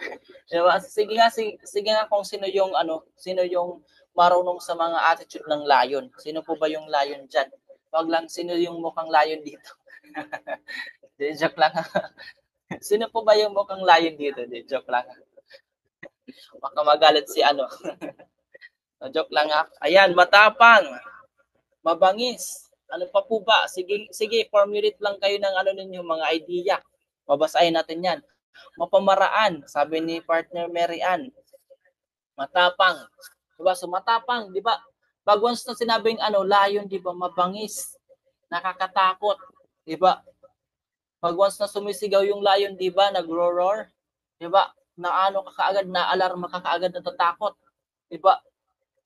Diba? Sige nga kung sino yung ano, sino yung marunong sa mga attitude ng lion. Sino po ba yung lion diyan? Wag lang sino yung mukhang lion dito. Joke lang. Sino po ba yung mukhang lion dito? Joke lang. Baka magalit si ano. Joke lang ha. Ayan, matapang, mabangis. Ano pa po ba? Sige, formulate lang kayo ng ano ninyo, mga idea. Babasahin natin yan. Mapamaraan, sabi ni partner Mary Ann. Matapang. Diba? So matapang, di ba? Pag once na sinabing ano, lion, di ba, mabangis, nakakatakot, di ba? Pag once na sumisigaw yung lion, di ba, nagro-roar, di ba? Na ano ka kaagad, na alarma ka kaagad, natatakot, di ba?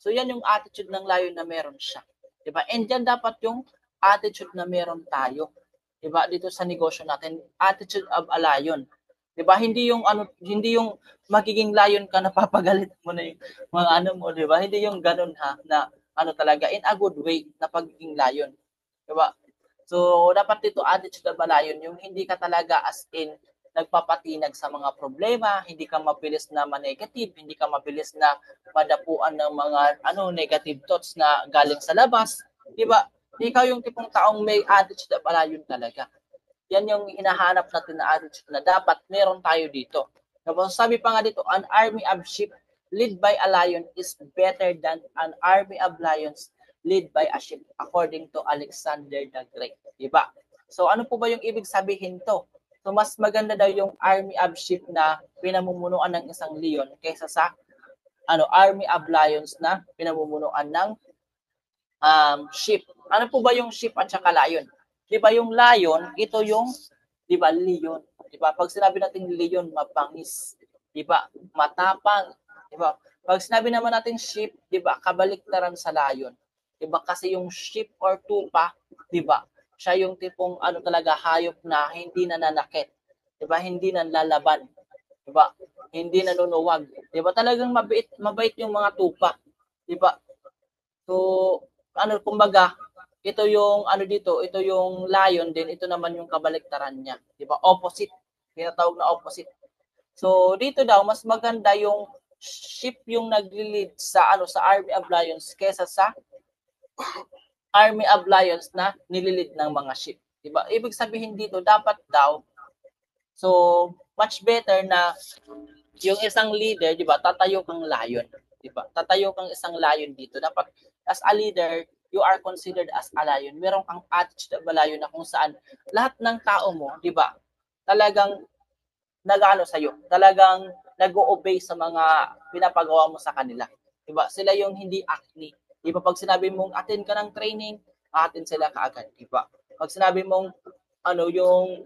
So yan yung attitude ng lion na meron siya, di ba? And yan dapat yung attitude na meron tayo, di ba? Dito sa negosyo natin, attitude of a lion. 'Di ba? Hindi yung magiging lion ka na papagalit mo na yung mga ano mo, 'di ba? Hindi yung ganun ha na ano talaga in a good way na pagiging lion, 'di ba? So dapat dito attitude of a lion yung hindi ka talaga as in nagpapatinag sa mga problema, hindi ka mabilis na ma-negative, hindi ka mabilis na madapuan ng mga ano negative thoughts na galing sa labas, 'di ba? Ikaw yung tipong taong may attitude of a lion talaga. Yan yung hinahanap natin na attitude na dapat meron tayo dito. Tapos sabi pa nga dito, an army of sheep led by a lion is better than an army of lions led by a sheep, according to Alexander the Great. Diba? So ano po ba yung ibig sabihin to? So mas maganda daw yung army of sheep na pinamumunuan ng isang leon kaysa sa ano army of lions na pinamumunuan ng sheep. Ano po ba yung sheep at saka lion? 'Di ba yung lion, ito yung 'di ba leon, 'di ba? Pag sinabi natin leon, mapangis, 'di ba? Matapang, 'di ba? Pag sinabi naman natin sheep, 'di ba? Kabaliktaran sa lion. 'Di ba? Kasi yung sheep or tupa, 'di ba? Siya yung tipong ano talaga hayop na hindi nananakit, 'di ba? Hindi nanlalaban. 'di ba? Hindi nanunuwag, 'di ba? Talagang mabait yung mga tupa, 'di ba? So, kumbaga, ito yung dito, ito yung lion din, ito naman yung kabaliktaran niya, 'di ba? Opposite, tinatawag na opposite. So, dito daw mas maganda yung sheep yung nagli-lead sa sa Army of Lions kaysa sa Army of Lions na nililid ng mga sheep, 'di ba? Ibig sabihin dito dapat daw much better na yung isang leader, 'di ba? Tatayo kang lion, 'di ba? Tatayo kang isang lion dito. Dapat as a leader, you are considered as a lion. Meron kang attitude of a lion na kung saan lahat ng tao mo, 'di ba? Talagang nag-ano sa iyo, talagang nag-o-obey sa mga pinapagawa mo sa kanila. 'Di ba? Sila yung hindi acne. 'Di ba pag sinabi mong attend ka ng training, attend sila kaagad, 'di ba? Pag sinabi mong yung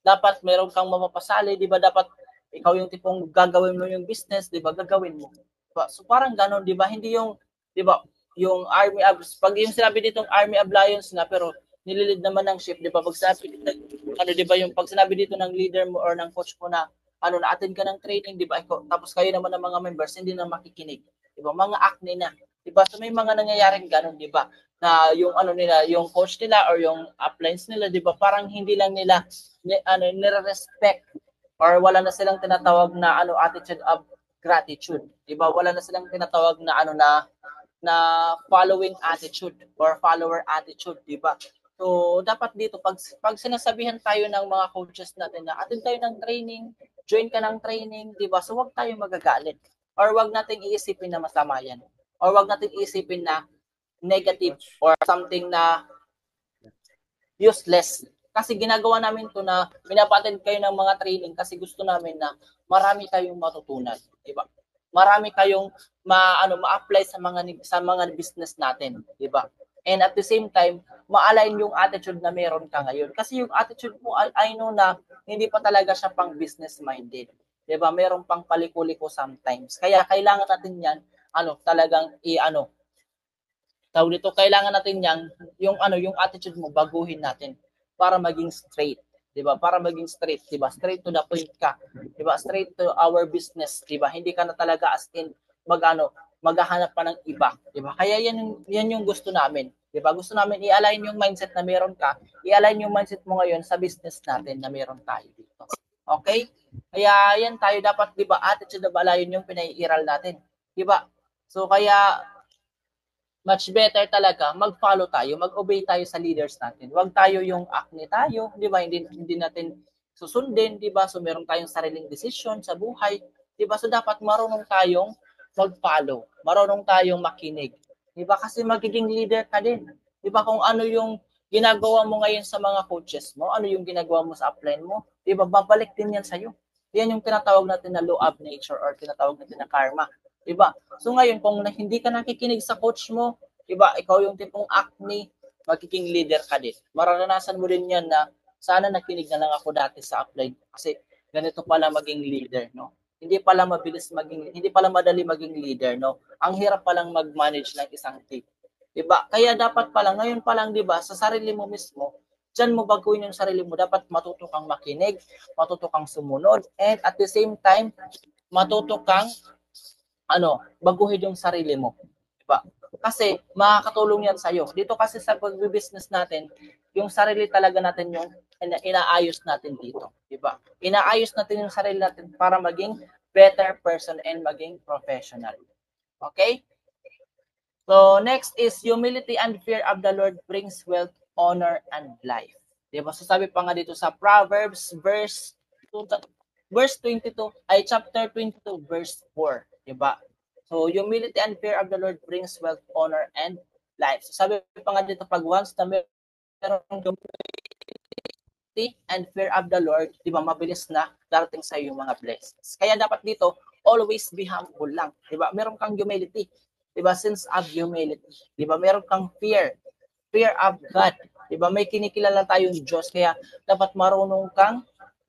dapat meron kang mapapasali, 'di ba? Dapat ikaw yung tipong gagawin mo yung business, 'di ba? Gagawin mo. Diba? So parang ganoon, 'di ba? Hindi yung 'di ba, yung Army of pag yung sinabi ditong Army of Lions na pero nililid naman ng ship, 'di ba? Pag sinabi 'di ba, yung pag sinabi dito ng leader mo or ng coach mo na na-attend ka ng training, 'di ba? Tapos kayo naman ng mga members hindi na makikinig. 'Di ba? Mga acne na. 'Di ba? So may mga nangyayaring ganoon, 'di ba? Na yung nila, yung coach nila or yung uplines nila, 'di ba? Parang hindi lang nila nire-respect or wala na silang tinatawag na attitude of gratitude. 'Di ba? Wala na silang tinatawag na na following attitude or follower attitude, 'di ba? So dapat dito pag sinasabihan tayo ng mga coaches natin na attend tayo ng training, join ka ng training, 'di ba? So wag tayong magagalit or wag nating iisipin na masama 'yan. Or wag nating iisipin na negative or something na useless. Kasi ginagawa namin to na pinapa-attend kayo ng mga training kasi gusto namin na marami kayong matutunan, di ba? Marami kayong ma-apply sa mga business natin, di ba? And at the same time, ma-align yung attitude na meron ka ngayon. Kasi yung attitude mo, I know na hindi pa talaga siya pang business minded. Di ba? Meron pang paliko-liko sometimes. Kaya kailangan natin yan, talagang tawag nito, kailangan natin yung attitude mo baguhin natin para maging straight, 'di ba? Para maging straight, 'di ba? Straight to the point ka, 'di ba? Straight to our business, 'di ba? Hindi ka na talaga as in maghahanap pa ng iba, 'di ba? Kaya yan yung gusto namin, 'di ba? Gusto namin i-align yung mindset na meron ka, i-align yung mindset mo ngayon sa business natin na meron tayo dito. Okay? Kaya yan tayo dapat, 'di ba? Attitude of alayon yung pinaiiral natin, 'di ba? So kaya much better talaga mag-follow tayo, mag-obey tayo sa leaders natin. Huwag tayo yung acne tayo, 'di ba? Hindi natin susundin, 'di ba? So meron tayong sariling decision sa buhay, 'di ba? So dapat marunong tayong mag-follow, marunong tayong makinig. 'Di ba? Kasi magiging leader ka din. 'Di ba? Kung ano yung ginagawa mo ngayon sa mga coaches mo, ano yung ginagawa mo sa upline mo, 'di ba? Babalik din yan sa iyo. Yan yung tinatawag natin na law of nature or tinatawag natin na karma. 'Di ba? So ngayon kung hindi ka nakikinig sa coach mo, 'di ba? Ikaw yung tipong acne, magiging leader ka din. Mararanasan mo din 'yan na sana nakinig na lang ako dati sa upline kasi ganito pala maging leader, no? Hindi pala madali maging leader, no? Ang hirap palang mag-manage ng isang team. 'Di ba? Kaya dapat pala ngayon pa lang, 'di ba, sa sarili mo mismo, diyan mo baguhin yung sarili mo. Dapat matuto kang makinig, matuto kang sumunod, and at the same time, matuto kang baguhin yung sarili mo. Diba? Kasi makakatulong yan sa'yo. Dito kasi sa pag-business natin, yung sarili talaga natin yung inaayos natin dito. Diba? Inaayos natin yung sarili natin para maging better person and maging professional. Okay? So, next is humility and fear of the Lord brings wealth, honor, and life. Diba? So, sabi pa nga dito sa Proverbs, verse 22, chapter 22, verse 4. Diba? So, humility and fear of the Lord brings wealth, honor, and life. So, sabi pa nga dito, pag once na meron humility and fear of the Lord, di ba, mabilis na darating sa iyo yung mga blessings. Kaya dapat dito, always be humble lang. Di ba? Meron kang humility. Di ba? Sense of humility. Di ba? Meron kang fear of God. Di ba? May kinikilala tayong Diyos. Kaya dapat marunong kang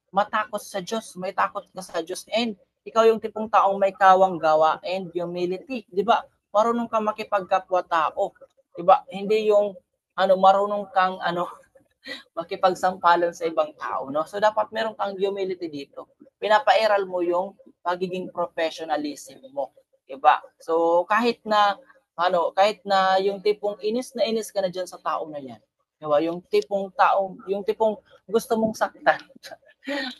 matakot sa Diyos. May takot ka sa Diyos. And ikaw yung tipong taong may kawang gawa and humility, 'di ba? Marunong kang makipagkapwa-tao, 'di ba? Hindi yung marunong kang makipagsampalan sa ibang tao, no? So dapat meron kang humility dito. pinapairal mo yung pagiging professionalism mo, 'di ba? So kahit na yung tipong inis na inis ka na diyan sa tao na 'yan, 'di ba? Yung tipong gusto mong saktan,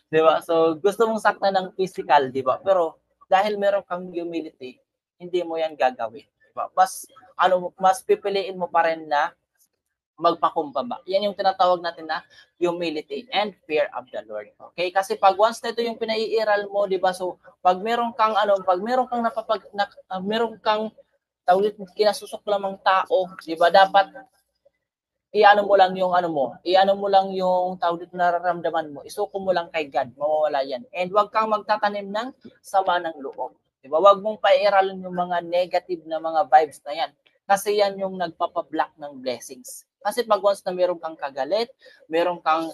'di ba? So gusto mong saktan ng physical, 'di ba? Pero dahil meron kang humility, hindi mo 'yan gagawin, 'di ba? Mas pipiliin mo pa rin na magpakumbaba. Yan yung tinatawag natin na humility and fear of the Lord. Okay? Kasi pag once na ito yung pinaiiral mo, 'di ba? So pag meron kang meron kang tawag kinasusok lamang tao, 'di ba? Dapat iano mo lang yung tawag dito nararamdaman mo, isuko mo lang kay God, mawawala yan. And wag kang magtatanim ng sama ng loob. 'Di ba? Wag mong paiiralin yung mga negative na mga vibes na yan. Kasi yan yung nagpapa-block ng blessings. Kasi pag once na meron kang kagalit, meron kang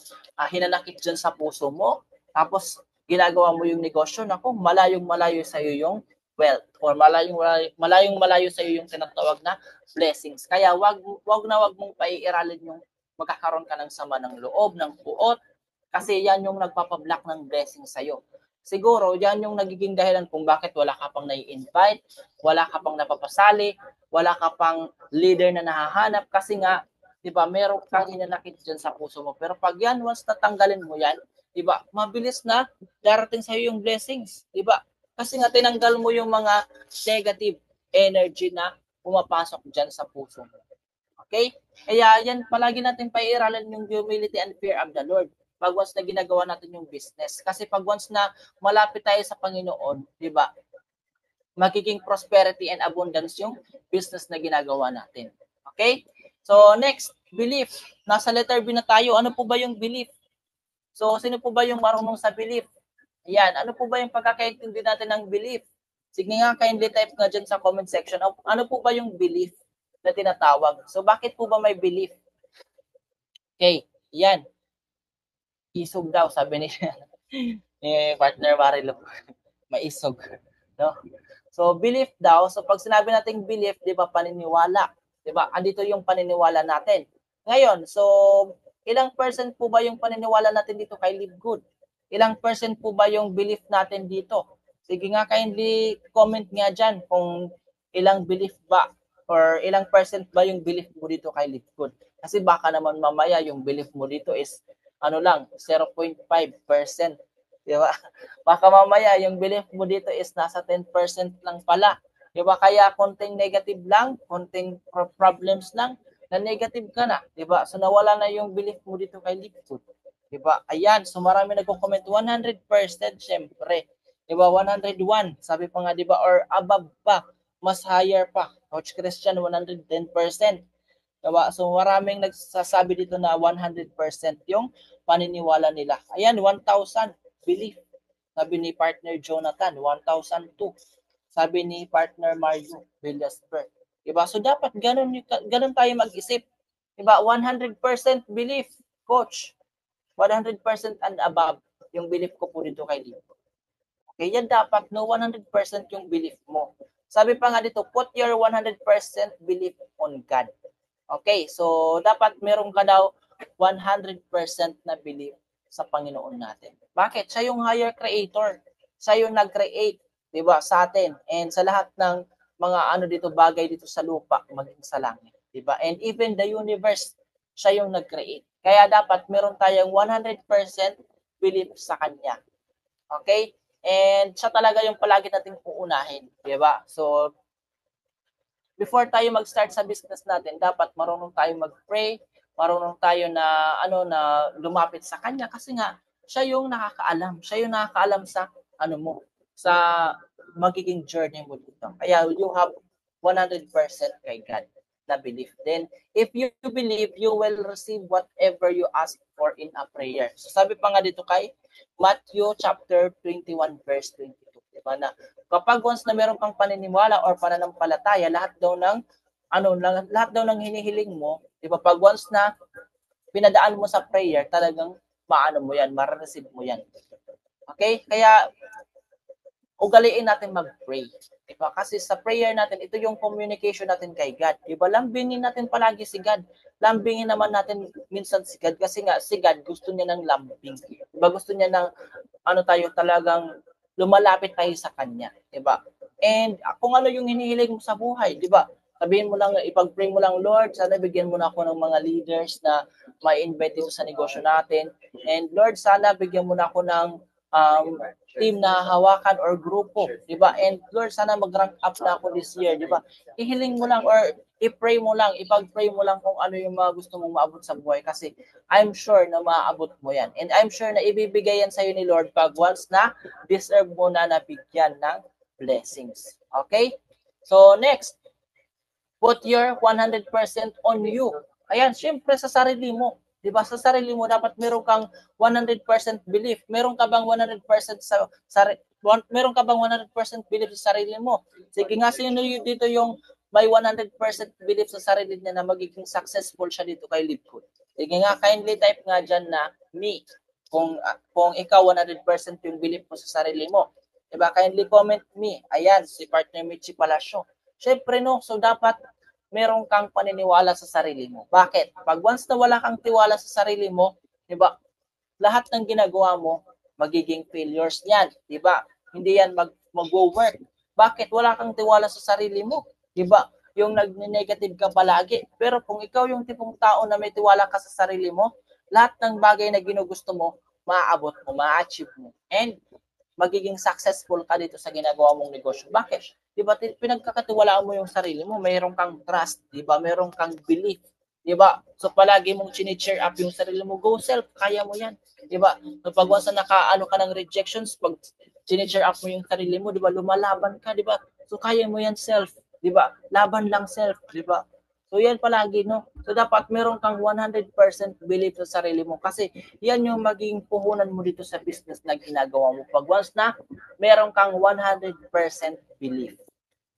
hinanakit dyan sa puso mo, tapos ginagawa mo yung negosyo, nako, malayong malayo sa iyo yung wealth or malayong malayo sa iyo yung tinatawag na blessings. Kaya wag mong paiiralin yung magkakaroon ka ng sama ng loob, ng puot, kasi yan yung nagpapa-block ng blessing sa iyo. Siguro, yan yung nagiging dahilan kung bakit wala ka pang nai-invite, wala ka pang napapasali, wala ka pang leader na nahahanap kasi nga, 'di ba, meron kang hinanakit diyan sa puso mo. Pero pag yan once natanggalin mo yan, 'di ba, mabilis na darating sa iyo yung blessings, 'di ba? Kasi nga tinanggal mo yung mga negative energy na pumapasok diyan sa puso mo. Okay? Kaya yan, palagi natin paiiralan yung humility and fear of the Lord pag once na ginagawa natin yung business. Kasi pag once na malapit tayo sa Panginoon, di ba, magiging prosperity and abundance yung business na ginagawa natin. Okay? So, next, belief. Nasa letter B na tayo. Ano po ba yung belief? So, sino po ba yung marunong sa belief? Ayan, ano po ba yung pagkakaintindi natin ng belief? Sige nga, kindly type nga dyan sa comment section. Ano po ba yung belief na tinatawag? So, bakit po ba may belief? Okay, yan. Isog daw, sabi ni, ni partner Marilo. Maisog. No? So, belief daw. So, pag sinabi nating belief, di ba, paniniwala. Di ba? Andito yung paniniwala natin. Ngayon, so, ilang percent po ba yung paniniwala natin dito kay Live Good? Ilang percent po ba yung belief natin dito? Sige nga, kindly comment nga dyan kung ilang belief ba or ilang percent ba yung belief mo dito kay Live Good. Kasi baka naman mamaya yung belief mo dito is 0.5%. Di ba? Baka mamaya yung belief mo dito is nasa 10% lang pala. Di ba? Kaya konting negative lang, konting problems lang, na negative ka na. Di ba? So nawala na yung belief mo dito kay Live Good. Di ba? Ayan, so marami nagko-comment 100% syempre. Di ba? 101. Sabi pa nga, di ba? Or above pa. Mas higher pa. Coach Christian, 110%. Diba? So maraming nagsasabi dito na 100% yung paniniwala nila. Ayan, 1,000 belief. Sabi ni partner Jonathan, 1,002. Sabi ni partner Mario Villasper. Diba? So dapat ganun tayo mag-isip. Diba? 100% belief, coach. 100% and above yung belief ko po dito kay Lito. Okay, yan dapat, no, 100% yung belief mo. Sabi pa nga dito, put your 100% belief on God. Okay, so dapat meron ka daw 100% na belief sa Panginoon natin. Bakit? Siya yung higher creator. Siya yung nag-create, 'di ba, sa atin and sa lahat ng mga dito bagay dito sa lupa, maging sa langit, 'di ba? And even the universe, siya yung nag-create. Kaya dapat meron tayong 100% belief sa kanya. Okay? And siya talaga yung palagi nating uunahin, 'di ba? So before tayo mag-start sa business natin, dapat marunong tayo mag-pray, marunong tayo na na lumapit sa kanya kasi nga siya yung nakakaalam. Siya yung nakakaalam sa sa magiging journey mo dito. Kaya you have 100% kay God na belief. Then if you believe, you will receive whatever you ask for in a prayer. So sabi pa nga dito kay Matthew chapter 21 verse 22. Diba na kapag once na meron kang paniniwala or pananampalataya, lahat daw ng hinihiling mo, 'di ba? Pag once na pinadaan mo sa prayer, talagang mo 'yan, ma-receive mo 'yan. Okay? Kaya ugaliin natin mag-pray. Diba? Kasi sa prayer natin, ito yung communication natin kay God. Diba? Lambingin natin palagi si God. Lambingin naman natin minsan si God kasi nga si God gusto niya ng lambing. Diba? Gusto niya ng ano tayo talagang lumalapit tayo sa Kanya, di ba? And kung ano yung hinihiling mo sa buhay, di ba? Sabihin mo lang, ipag-pray mo lang, Lord, sana bigyan mo na ako ng mga leaders na ma-invite dito sa negosyo natin. And Lord, sana bigyan mo na ako ng team na hawakan or grupo, di ba? And Lord, sana mag-rank up na ako this year, di ba? Ihiling mo lang or i-pray mo lang, ipag-pray mo lang kung ano yung mga gusto mong maabot sa buhay kasi I'm sure na maaabot mo yan. And I'm sure na ibibigay yan sa'yo ni Lord pag once na deserve mo na nabigyan ng blessings. Okay? So next, put your 100% on you. Ayan, syempre sa sarili mo. 'Di ba? Sa sarili mo dapat meron kang 100% belief. Meron ka bang 100% meron ka bang 100% belief sa sarili mo? Sige nga, sino dito yung may 100% belief sa sarili niya na magiging successful siya dito kay Livegood? Sige nga, kindly type nga dyan na me. Kung ikaw 100% yung belief mo sa sarili mo. Diba? Kindly comment me. Ayan, si partner Michi Palacio. Syempre no, so dapat meron kang paniniwala sa sarili mo. Bakit? Pag once na wala kang tiwala sa sarili mo, 'di ba? Lahat ng ginagawa mo magiging failures 'yan, 'di ba? Hindi 'yan mag-work. Bakit? Wala kang tiwala sa sarili mo, 'di ba? Yung nag-negative ka palagi. Pero kung ikaw yung tipong tao na may tiwala ka sa sarili mo, lahat ng bagay na ginugusto mo, maaabot mo, ma-achieve mo. And magiging successful ka dito sa ginagawa mong negosyo. Bakit? Di ba, pinagkakatiwalaan mo yung sarili mo, mayroon kang trust, di ba, mayroon kang belief, di ba? So palagi mong chini-cheer up yung sarili mo, go self, kaya mo yan, di ba? So pag once na nakaano ka ng rejections, pag chini-cheer up mo yung sarili mo, di ba, lumalaban ka, di ba? So kaya mo yan self, di ba? Laban lang self, di ba? So yan palagi, no? So dapat meron kang 100% belief sa sarili mo kasi yan yung maging puhunan mo dito sa business na ginagawa mo. Pag once na meron kang 100% belief.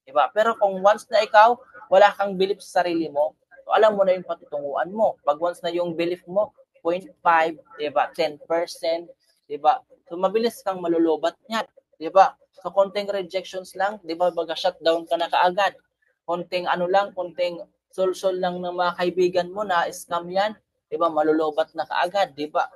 Diba? Pero kung once na ikaw, wala kang belief sa sarili mo, so alam mo na yung patutunguhan mo. Pag once na yung belief mo, 0.5, diba? 10%, diba? So mabilis kang malulubat niyan. Diba? So konting rejections lang, diba? Baga shutdown ka na kaagad. Konting ano lang, konting sol-sol lang ng mga kaibigan mo na scam yan, 'di ba? Malulubat na kaagad, 'di ba?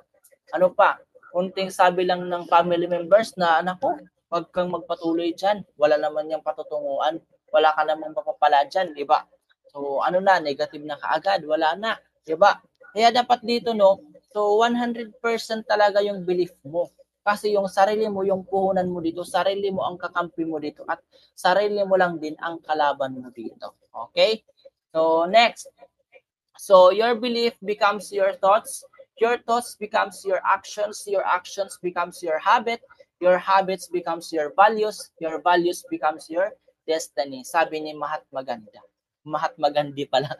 Ano pa? Kunting sabi lang ng family members na anak ko, wag kang magpatuloy diyan. Wala naman yang patutunguhan. Wala ka namang mapapala diyan, 'di ba? So ano na, negative na kaagad, wala na, 'di ba? Kaya dapat dito no, so 100% talaga yung belief mo. Kasi yung sarili mo, yung puhunan mo dito, sarili mo ang kakampi mo dito at sarili mo lang din ang kalaban mo dito. Okay? So next, so your belief becomes your thoughts becomes your actions becomes your habits becomes your values becomes your destiny. Sabi ni Mahatma Gandhi. Mahatma Gandhi pala.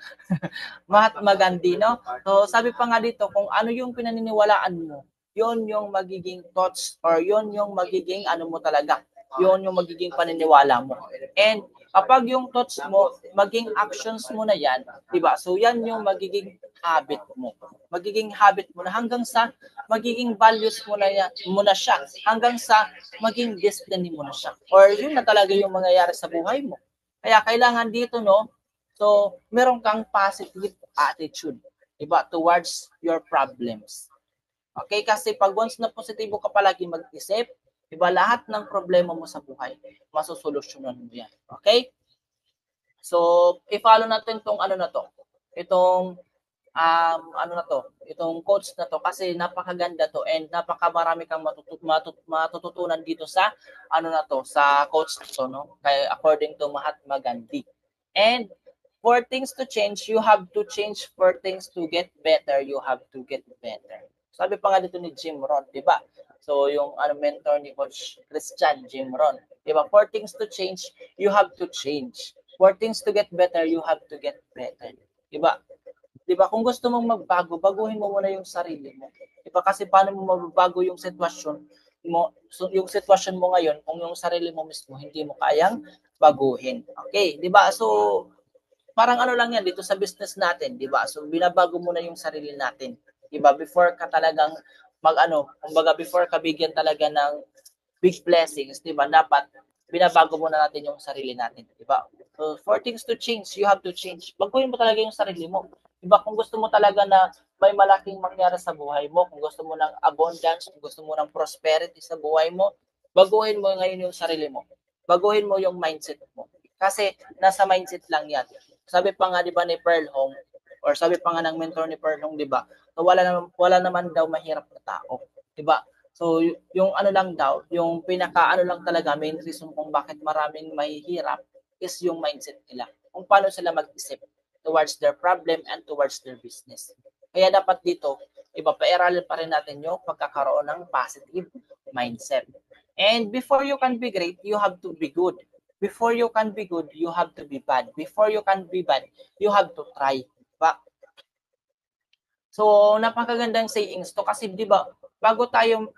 Mahatma Gandhi, no? So sabi pa nga dito, kung ano yung pinaniniwalaan mo, yon yung magiging thoughts or yon yung magiging ano mo talaga. Yon yung magiging paniniwala mo. And kapag yung thoughts mo, maging actions mo na yan, di ba? So yan yung magiging habit mo. Magiging habit mo na hanggang sa magiging values mo na, mo na siya. Hanggang sa maging destiny mo na siya. Or yun na talaga yung mangyayari sa buhay mo. Kaya kailangan dito, no? So, meron kang positive attitude, di ba? Towards your problems. Okay? Kasi pag once na positibo ka palagi mag-isip, diba, lahat ng problema mo sa buhay, masusolusyonan mo yan. Okay? So, i-follow natin tong ano na to. Itong ano na to, itong quotes na to kasi napakaganda to and napakamarami kang matututunan dito sa ano na to, sa quotes na to, no? Kaya according to Mahatma Gandhi. And for things to change, you have to change. For things to get better, you have to get better. Sabi pa nga dito ni Jim Rohn, di ba? So, yung mentor ni Coach Christian, Jim Rohn. Diba? For things to change, you have to change. For things to get better, you have to get better. Diba? Diba? Kung gusto mong magbago, baguhin mo muna yung sarili mo. Diba? Kasi paano mo mababago yung sitwasyon mo, yung sitwasyon mo ngayon, kung yung sarili mo mismo, hindi mo kayang baguhin. Okay? Diba? So, parang ano lang yan dito sa business natin. Diba? So, binabago muna yung sarili natin. Diba? Before ka talagang kumbaga before ka bigyan talaga ng big blessings, 'di ba? Dapat binabago muna natin yung sarili natin, 'di ba? So for things to change, you have to change. Baguhin mo talaga yung sarili mo. Diba? Kung gusto mo talaga na may malaking mangyari sa buhay mo, kung gusto mo ng abundance, kung gusto mo ng prosperity sa buhay mo, baguhin mo ngayon yung sarili mo. Baguhin mo yung mindset mo. Kasi nasa mindset lang yan. Sabi pa nga, di ba, ni Pearl Hong, or sabi pa nga ng mentor ni Pearl Hong, di ba, wala naman daw mahirap na tao. Di ba? So, yung ano lang daw, yung pinaka ano lang talaga, main reason kung bakit maraming mahihirap is yung mindset nila. Kung paano sila mag-isip towards their problem and towards their business. Kaya dapat dito, pairalin pa rin natin yung pagkakaroon ng positive mindset. And before you can be great, you have to be good. Before you can be good, you have to be bad. Before you can be bad, you have to try. Diba? So, napakagandang sayings to kasi 'di ba, bago tayo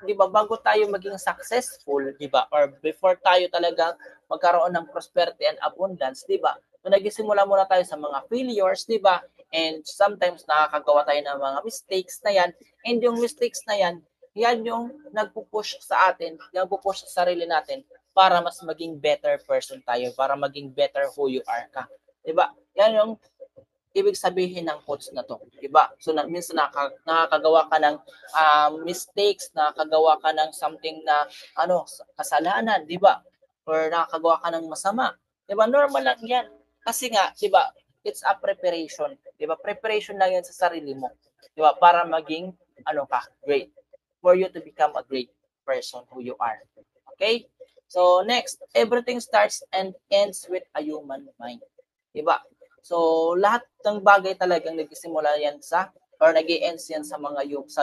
maging successful, 'di ba? Or before tayo talaga magkaroon ng prosperity and abundance, 'di ba? So, nagsisimula muna tayo sa mga failures, 'di ba? And sometimes nakakagawa tayo ng mga mistakes na 'yan. And yung mistakes na 'yan, yan yung nagpo-push sa atin, nagpo-push sa sarili natin para mas maging better person tayo, para maging better who you are ka. 'Di ba? Yan yung ibig sabihin ng quotes na to, 'di ba? So minsan nakakagawa ka ng mistakes, nakakagawa ka ng something na kasalanan, 'di ba? Or nakakagawa ka ng masama. 'Di ba? Normal lang 'yan. Kasi nga, 'di ba? It's a preparation, 'di ba? Preparation lang 'yan sa sarili mo, 'di ba? Para maging great. For you to become a great person who you are. Okay? So next, everything starts and ends with a human mind. 'Di ba? So, lahat ng bagay talagang nagsisimula yan or nag-i-ends yan sa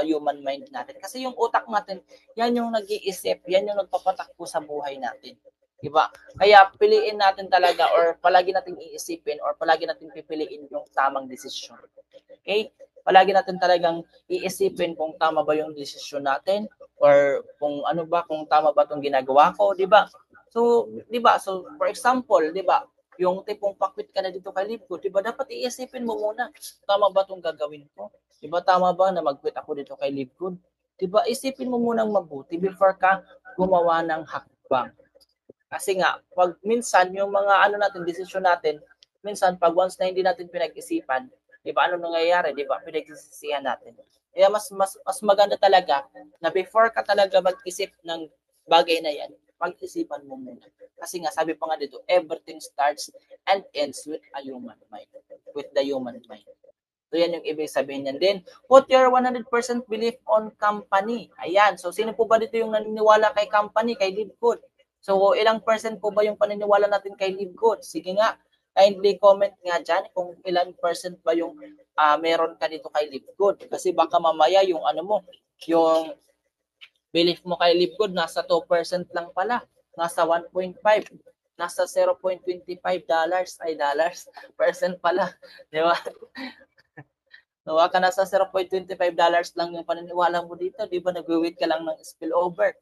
human mind natin. Kasi yung utak natin, yan yung nag-iisip, yan yung nagpapatakbo sa buhay natin. Diba? Kaya piliin natin talaga or palagi natin iisipin or palagi natin pipiliin yung tamang desisyon. Okay? Palagi natin talagang iisipin kung tama ba yung desisyon natin or kung kung tama ba itong ginagawa ko, di ba? So, di ba? So, for example, di ba? Yung tipong pakwit ka na dito kay Libgo, di ba? Dapat iisipin mo muna, tama ba itong gagawin ko? Di ba? Tama ba na mag-quit ako dito kay Libgo? Di ba? Isipin mo munang mabuti before ka gumawa ng hakbang. Kasi nga, pag minsan yung mga desisyon natin, minsan pag once na hindi natin pinag-isipan, di ba, ano nangyayari, di ba, pinagsisisihan natin. Kaya mas maganda talaga na before ka talaga mag-isip ng bagay na yan, pag-isipan mo muna. Kasi nga, sabi pa nga dito, everything starts and ends with a human mind. With the human mind. So, yan yung ibig sabihin niyan. Then, put your 100% belief on company. Ayan. So, sino po ba dito yung naniniwala kay company, kay Livegood? So, ilang percent po ba yung paniniwala natin kay Livegood? Sige nga, kindly comment nga dyan kung ilang percent ba yung meron ka dito kay Livegood. Kasi baka mamaya yung yung belief mo kay Livegood nasa 2% lang pala. Nasa 1.5. Nasa $0.25 percent pala. Di ba? So, ka nasa $0.25 lang yung paniniwala mo dito. Di ba nag-wait ka lang ng spillover?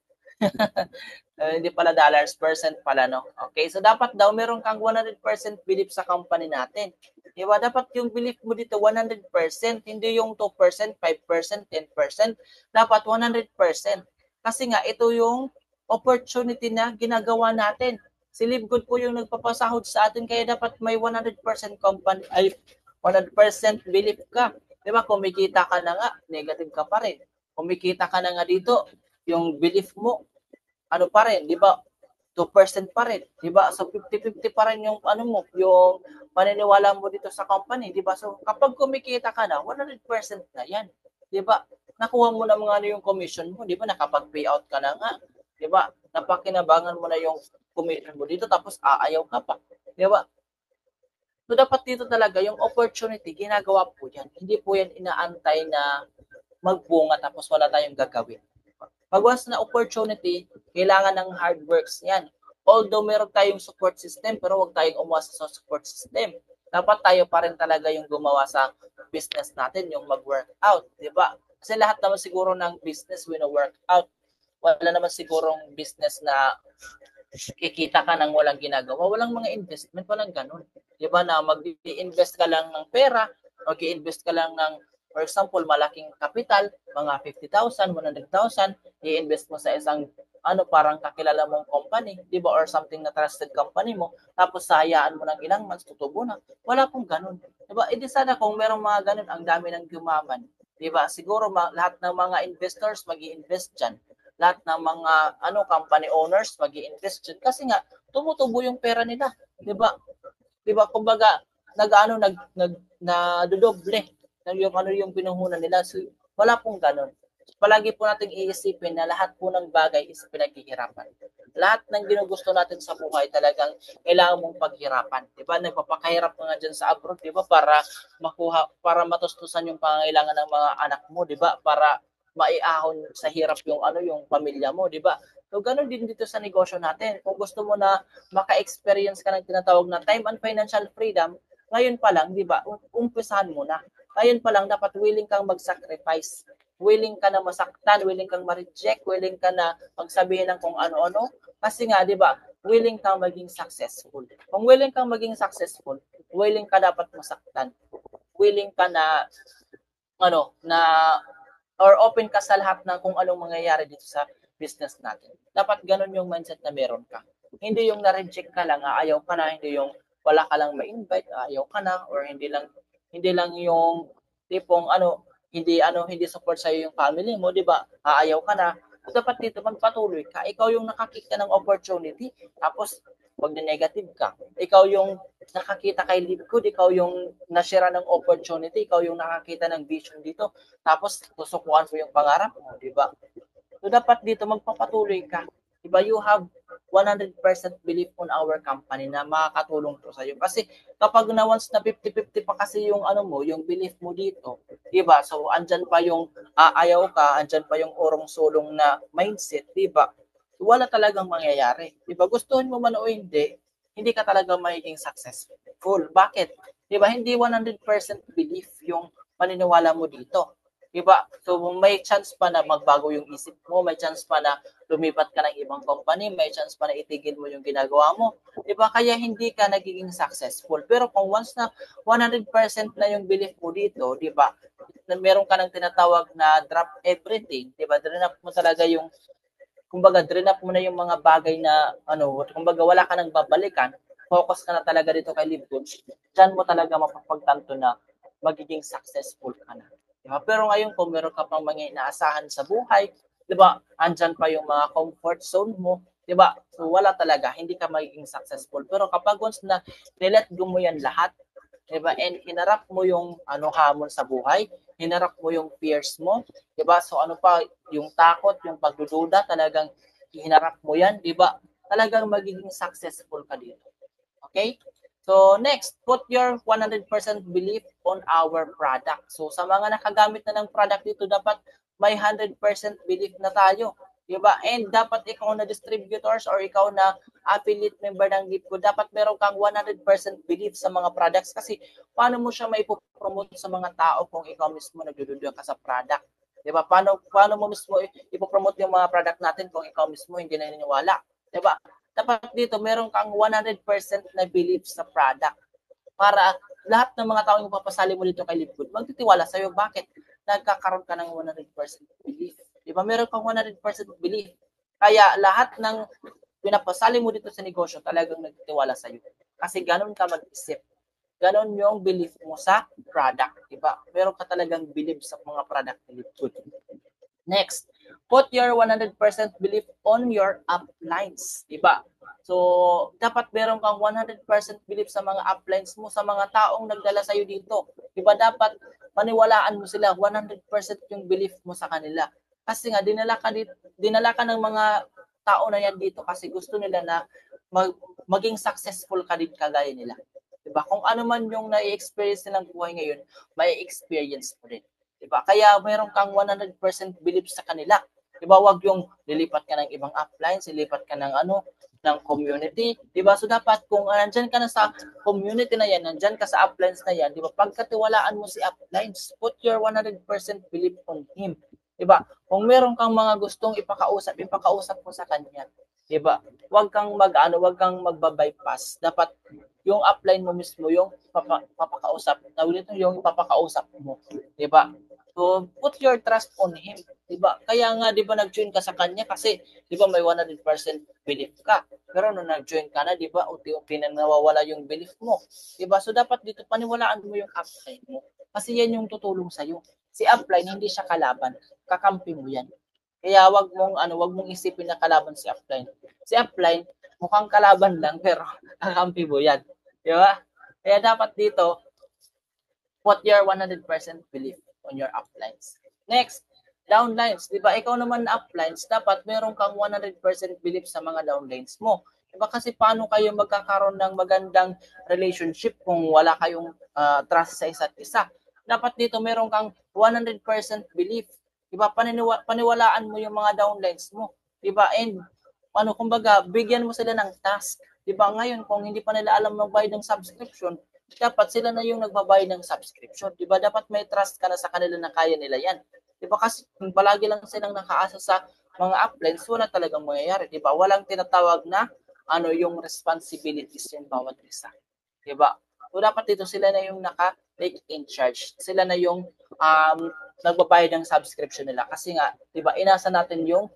Hindi pala dollars, percent pala, no? Okay, so dapat daw meron kang 100% belief sa company natin. Diba? Dapat yung belief mo dito 100%, hindi yung 2%, 5%, 10%. Dapat 100%. Kasi nga, ito yung opportunity na ginagawa natin. Si Livegood po yung nagpapasahod sa atin, kaya dapat may 100% company, 100% belief ka. Diba? Kumikita ka na nga, negative ka pa rin. Kumikita ka na nga dito, yung belief mo, pa rin, di ba? 2% pa rin, di ba? So 50-50 pa rin yung yung paniniwala mo dito sa company, di ba? So kapag kumikita ka na, 100% na 'yan, di ba? Nakuha mo na mga yung commission mo, di ba? Nakapag-payout ka na nga, di ba? Napakinabangan mo na yung commission mo dito tapos aayaw ka pa, di ba? So dapat dito talaga yung opportunity, ginagawa po 'yan. Hindi po 'yan inaantay na magbunga tapos wala tayong gagawin. Pag once na opportunity, kailangan ng hard works yan. Although meron tayong support system, pero huwag tayong umasa sa support system. Dapat tayo pa rin talaga yung gumawa sa business natin, yung mag-workout, di ba? Kasi lahat naman siguro ng business wino-workout. Wala naman sigurong business na kikita ka ng walang ginagawa. Walang mga investment, walang ganun. Di ba na mag-i-invest ka lang ng pera, mag-i-invest ka lang ng, for example, malaking kapital, mga 50,000, 100,000, i-invest mo sa isang parang kakilala mong company, 'di ba? Or something na trusted company mo, tapos sayaan mo ng ilang months tutubo na. Wala pong ganun. 'Di ba? Edi sana kung merong mga ganun, ang dami nang yumaman. 'Di ba? Siguro lahat ng mga investors magi-invest diyan. Lahat ng mga company owners magi-invest diyan kasi nga tumutubo yung pera nila, 'di ba? 'Di ba? Kumbaga nadodoble yung pinuhunan nila. So, wala pong ganun. Palagi po nating iisipin na lahat po ng bagay is pinaghihirapan. Lahat ng ginugusto natin sa buhay talagang kailangan mong paghirapan. 'Di ba? Nagpapakahirap nga diyan sa abroad, 'di ba? Para matustusan yung pangangailangan ng mga anak mo, 'di ba? Para maiahon sa hirap yung pamilya mo, 'di ba? So, ganun din dito sa negosyo natin. Kung gusto mo na maka-experience ka ng tinatawag na time and financial freedom, ngayon pa lang, 'di ba? Umpisahan mo na. Ngayon pa lang dapat willing kang mag-sacrifice. Willing ka na masaktan, willing kang ma-reject, willing ka na magsabihin ng kung ano-ano. Kasi nga, 'di ba? Willing kang maging successful. Kung willing kang maging successful, willing ka dapat masaktan. Willing ka na na or open ka sa lahat ng kung anong mangyayari dito sa business natin. Dapat ganun yung mindset na meron ka. Hindi yung na-reject ka lang, ayaw ka na, hindi yung wala ka lang ma-invite, ayaw ka na, or hindi lang yung tipong hindi support sa yung family mo, 'di ba? Aayaw ka na. Dapat dito magpatuloy ka. Ikaw yung nakakita ng opportunity, tapos wag na negative ka. Ikaw yung nakakita kay Livgood, ikaw yung na-share ng opportunity, ikaw yung nakakita ng vision dito, tapos tusukuan mo yung pangarap mo, di ba? So dapat dito magpapatuloy ka. Di ba? You have 100% belief on our company na makakatulong to sa iyo. Kasi kapag na once na 50-50 pa kasi yung yung belief mo dito, di ba? So andyan pa yung ayaw ka, andyan pa yung urong-sulong na mindset, di ba? Wala talagang mangyayari. Di ba? Gustuhin mo man o hindi ka talaga magiging successful. Bakit? Di ba? Hindi 100% belief yung paniniwala mo dito. Diba? So may chance pa na magbago yung isip mo, may chance pa na lumipat ka ng ibang company, may chance pa na itigil mo yung ginagawa mo. Diba? Kaya hindi ka nagiging successful. Pero kung once na 100% na yung belief mo dito, diba? Na meron ka ng tinatawag na drop everything, diba? Drain up mo talaga drain up mo na yung mga bagay na kumbaga wala ka nang babalikan, focus ka na talaga dito kay Livgood, dyan mo talaga mapapagtanto na magiging successful ka na. Diba? Pero ngayon, kung meron ka pang mga inaasahan sa buhay, diba, andyan pa yung mga comfort zone mo, diba? So wala talaga, hindi ka magiging successful. Pero kapag once na nilet go mo yan lahat, diba, and hinarap mo yung hamon sa buhay, hinarap mo yung fears mo, diba? So yung takot, yung pagdududa, talagang hinarap mo yan, diba? Talagang magiging successful ka dito. Okay? So next, put your 100% belief on our product. So sa mga nakagamit na ng product dito, dapat may 100% belief na tayo. Diba? And dapat ikaw na distributors or ikaw na affiliate member ng Livgood, dapat meron kang 100% belief sa mga products kasi paano mo siya maipopromote sa mga tao kung ikaw mismo nagdududa ka sa product? Diba? Paano mo mismo ipopromote yung mga product natin kung ikaw mismo hindi naniniwala? Diba? Dapat dito meron kang 100% na belief sa product para lahat ng mga tao yung papasali mo dito kay Livgood magtitiwala sa iyo. Bakit? Nagkakaroon ka ng 100% belief. Di ba? Meron kang 100% belief. Kaya lahat ng pinapasali mo dito sa negosyo talagang nagtitiwala sa iyo. Kasi ganun ka mag-isip. Ganun yung belief mo sa product. Di ba? Meron ka talagang belief sa mga product ni Livgood. Next, put your 100% belief on your uplines, diba? So, dapat meron kang 100% belief sa mga uplines mo, sa mga taong nagdala sa'yo dito. Diba? Dapat maniwalaan mo sila, 100% yung belief mo sa kanila. Kasi nga, dinala ka ng mga tao na yan dito kasi gusto nila na maging successful ka din kagaya nila. Diba? Kung ano man yung na-experience nilang buhay ngayon, may experience mo din. Diba? Kaya mayroon kang 100% belief sa kanila. Diba? Wag yung lilipat ka ng ibang uplines, lilipat ka ng ng community. Diba? So dapat kung nandyan ka na sa community na yan, nandyan ka sa uplines na yan, diba? Pagkatiwalaan mo si uplines, put your 100% belief on him. Diba? Kung meron kang mga gustong ipakausap mo sa kanya. Diba? Wag kang magba-bypass. Dapat yung upline mo mismo yung papakausap. Yung ipapakausap mo. Diba? So, put your trust on him. Diba? Kaya nga, di ba, nag-join ka sa kanya kasi, di ba, may 100% belief ka. Pero nung nag-join ka na, di ba, unti-unti na nawawala yung belief mo. Di ba? So, dapat dito, paniwalaan mo yung upline mo. Kasi yan yung tutulong sa'yo. Si upline, hindi siya kalaban. Kakampi mo yan. Kaya wag mong isipin na kalaban si upline. Si upline, mukhang kalaban lang, pero kakampi mo yan. Di ba? Kaya dapat dito, put your 100% belief on your uplines. Next, downlines. Di ba, ikaw naman na uplines, dapat meron kang 100% belief sa mga downlines mo. Di ba, kasi paano kayo magkakaroon ng magandang relationship kung wala kayong trust sa isa't isa? Dapat dito meron kang 100% belief. Di ba, paniwalaan mo yung mga downlines mo. Di ba, and kumbaga, bigyan mo sila ng task. Di ba, ngayon, kung hindi pa nila alam magbayad ng subscription, dapat sila na yung nagbabayad ng subscription. Di ba? Dapat may trust ka na sa kanila na kaya nila yan. Di ba? Kasi kung palagi lang silang nakaasa sa mga uplines, wala talagang mangyayari. Di ba? Walang tinatawag na yung responsibilities yung bawat isa. Di ba? So, dapat dito sila na yung naka-take in charge. Sila na yung nagbabayad ng subscription nila. Kasi nga, di ba, inasa natin yung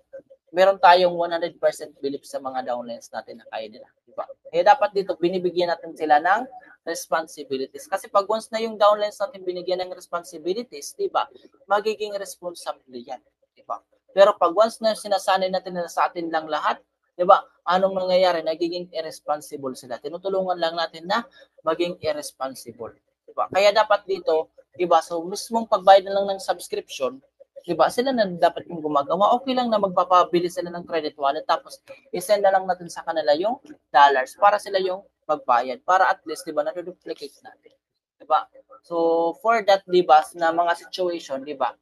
meron tayong 100% belief sa mga downlines natin na kaya nila. Diba? Kaya dapat dito, binibigyan natin sila ng responsibilities. Kasi pag once na yung downlines natin binigyan ng responsibilities, diba, magiging responsible yan. Diba? Pero pag once na sinasanay natin na sa atin lang lahat, diba, anong nangyayari? Nagiging irresponsible sila. Tinutulungan lang natin na maging irresponsible. Diba? Kaya dapat dito, diba, so mismong pagbayad na lang ng subscription, diba, sila na dapat yung gumagawa. Okay lang na magpapabili sila ng credit wallet tapos isend na lang natin sa kanila yung dollars para sila yung magbayad. Para at least, diba, na-duplicate natin. Diba? So, for that, diba, na mga situation, diba,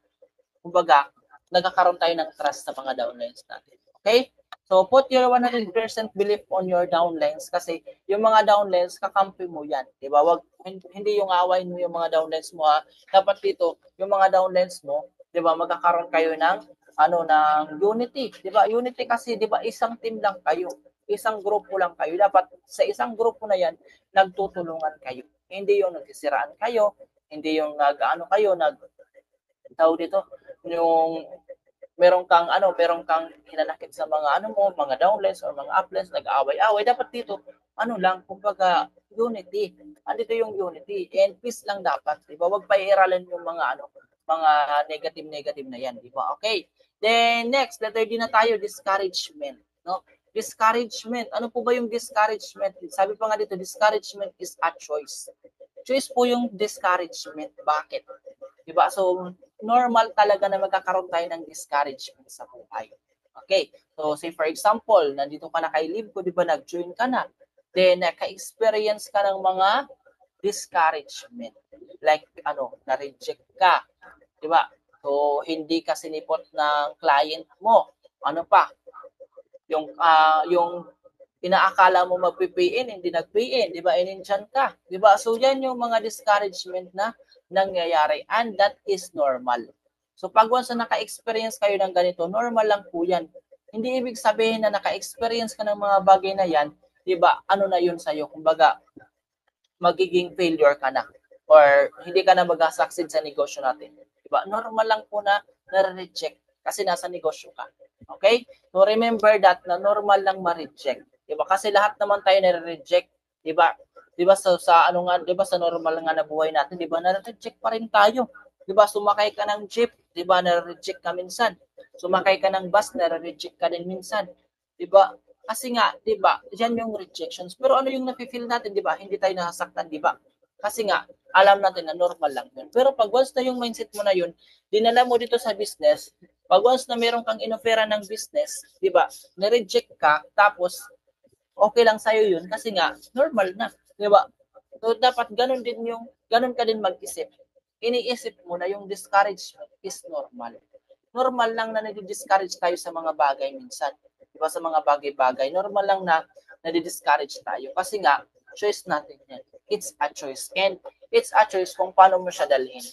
kumbaga, nagkakaroon tayo ng trust sa mga downlines natin. Okay? So, put your 100% belief on your downlines kasi yung mga downlines, kakampi mo yan. Diba? Hindi yung awayin mo yung mga downlines mo. Ha? Dapat dito, yung mga downlines mo, 'di ba, magkakaroon kayo ng ng unity, 'di ba? Unity kasi 'di ba, isang team lang kayo. Isang grupo lang kayo. Dapat sa isang grupo na 'yan, nagtutulungan kayo. Hindi yung nagsisiraan kayo, hindi yung dito, yung meron kang hinanakit sa mga mga downlines or mga uplines, nag-aaway-away. Dapat dito, lang, kumbaga, unity. Andito yung unity and peace lang dapat, 'di ba? Wag pa iiralin yung mga mga negative na yan, di ba? Okay. Then next, letter D na tayo, discouragement, no? Discouragement. Ano po ba yung discouragement? Sabi pa nga dito, discouragement is a choice. Choice po yung discouragement. Bakit? Di ba? So, normal talaga na magkakaroon tayo ng discouragement sa buhay. Okay. So, say for example, nandito ka na kay Live ko, di ba? Nag-join ka na. Then, naka-experience ka ng mga discouragement. Like, na-reject ka. Diba? So, hindi ka sinipot ng client mo. Ano pa? Yung inaakala mo magpi-pay-in, hindi nag-pay-in. Diba? Inintyan ka. Diba? So, yan yung mga discouragement na nangyayari. And that is normal. So, pag once na naka-experience kayo ng ganito, normal lang po yan. Hindi ibig sabihin na naka-experience ka ng mga bagay na yan, diba? Ano na yun sa'yo? Kumbaga, magiging failure ka na. Or hindi ka na mag-succeed sa negosyo natin. Diba? Normal lang po na na-reject kasi nasa negosyo ka. Okay? So remember that na normal lang ma-reject. Diba? Kasi lahat naman tayo na-reject. Diba? Diba sa diba sa normal nga na buhay natin, diba na-reject pa rin tayo. Diba sumakay ka ng jeep, diba na-reject ka minsan. Sumakay ka ng bus, na-reject ka din minsan. Diba? Kasi nga, diba, yan yung rejections. Pero ano yung nafe-feel natin, diba? Hindi tayo nasasaktan, diba? Kasi nga, alam natin na normal lang yun. Pero pag once na yung mindset mo na yun, dinala mo dito sa business, pag once na meron kang inofera ng business, di ba, na-reject ka, tapos okay lang sa'yo yun kasi nga, normal na. Di ba? So, dapat ganun ka din mag-isip. Iniisip mo na yung discouragement is normal. Normal lang na nadi-discourage tayo sa mga bagay minsan. Di ba, sa mga bagay-bagay. Normal lang na nadi-discourage tayo. Kasi nga, choice natin yan. It's a choice. And it's a choice kung paano mo siya dalhin.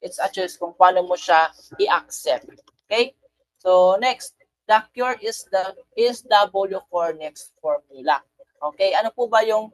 It's a choice kung paano mo siya i-accept. Okay? So, next. The cure is W for next formula. Okay? Ano po ba yung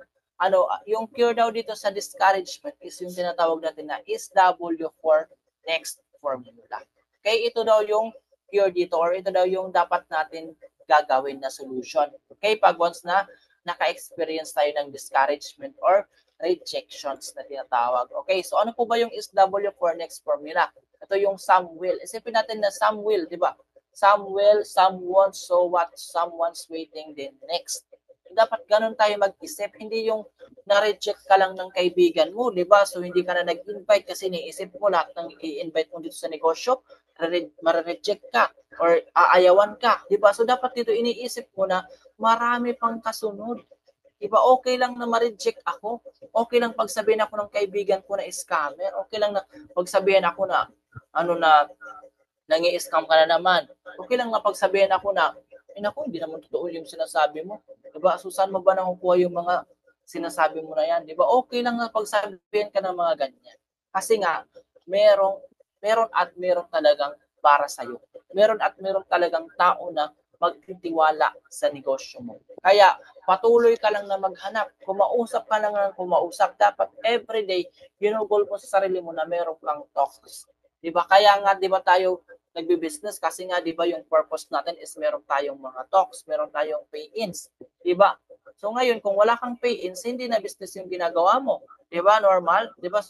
cure daw dito sa discouragement is yung tinatawag natin na is W for next formula. Okay, ito daw yung cure dito or ito daw yung dapat natin gagawin na solution. Okay, pag once na naka-experience tayo ng discouragement or rejections na tinatawag. Okay, so ano po ba yung SW4 next formula? Ito yung some will. Isipin natin na some will, di ba? Some will, someone, so what, someone's waiting, then next. Dapat ganun tayo mag-isip. Hindi yung na-reject ka lang ng kaibigan mo, di ba? So hindi ka na nag-invite kasi niisip mo lahat ng i-invite mo dito sa negosyo, ma-reject ka or aayawan ka, di ba? So dapat dito iniisip mo na marami pang kasunod. Diba, okay lang na ma-reject ako. Okay lang pagsabihin ako ng kaibigan ko na scammer. Okay lang na pagsabihin ako na nangi-scam ka na naman. Okay lang na pagsabihin ako na naku, hindi naman totoo yung sinasabi mo. Diba? So, saan mo ba nakukuha yung mga sinasabi mo na yan? Diba? Okay lang na pagsabihin ka ng mga ganyan. Kasi nga, meron talagang para sa'yo. Meron talagang tao na magtitiwala sa negosyo mo. Kaya, patuloy ka lang na maghanap. Kumausap ka lang ng kumausap. Dapat everyday, ginugol mo sa sarili mo na meron kang talks. Diba? Kaya nga, diba tayo nagbi-business kasi nga, diba, yung purpose natin is meron tayong mga talks, meron tayong pay-ins. Diba? So ngayon, kung wala kang pay-ins, hindi na business yung ginagawa mo. Diba? Normal? Diba?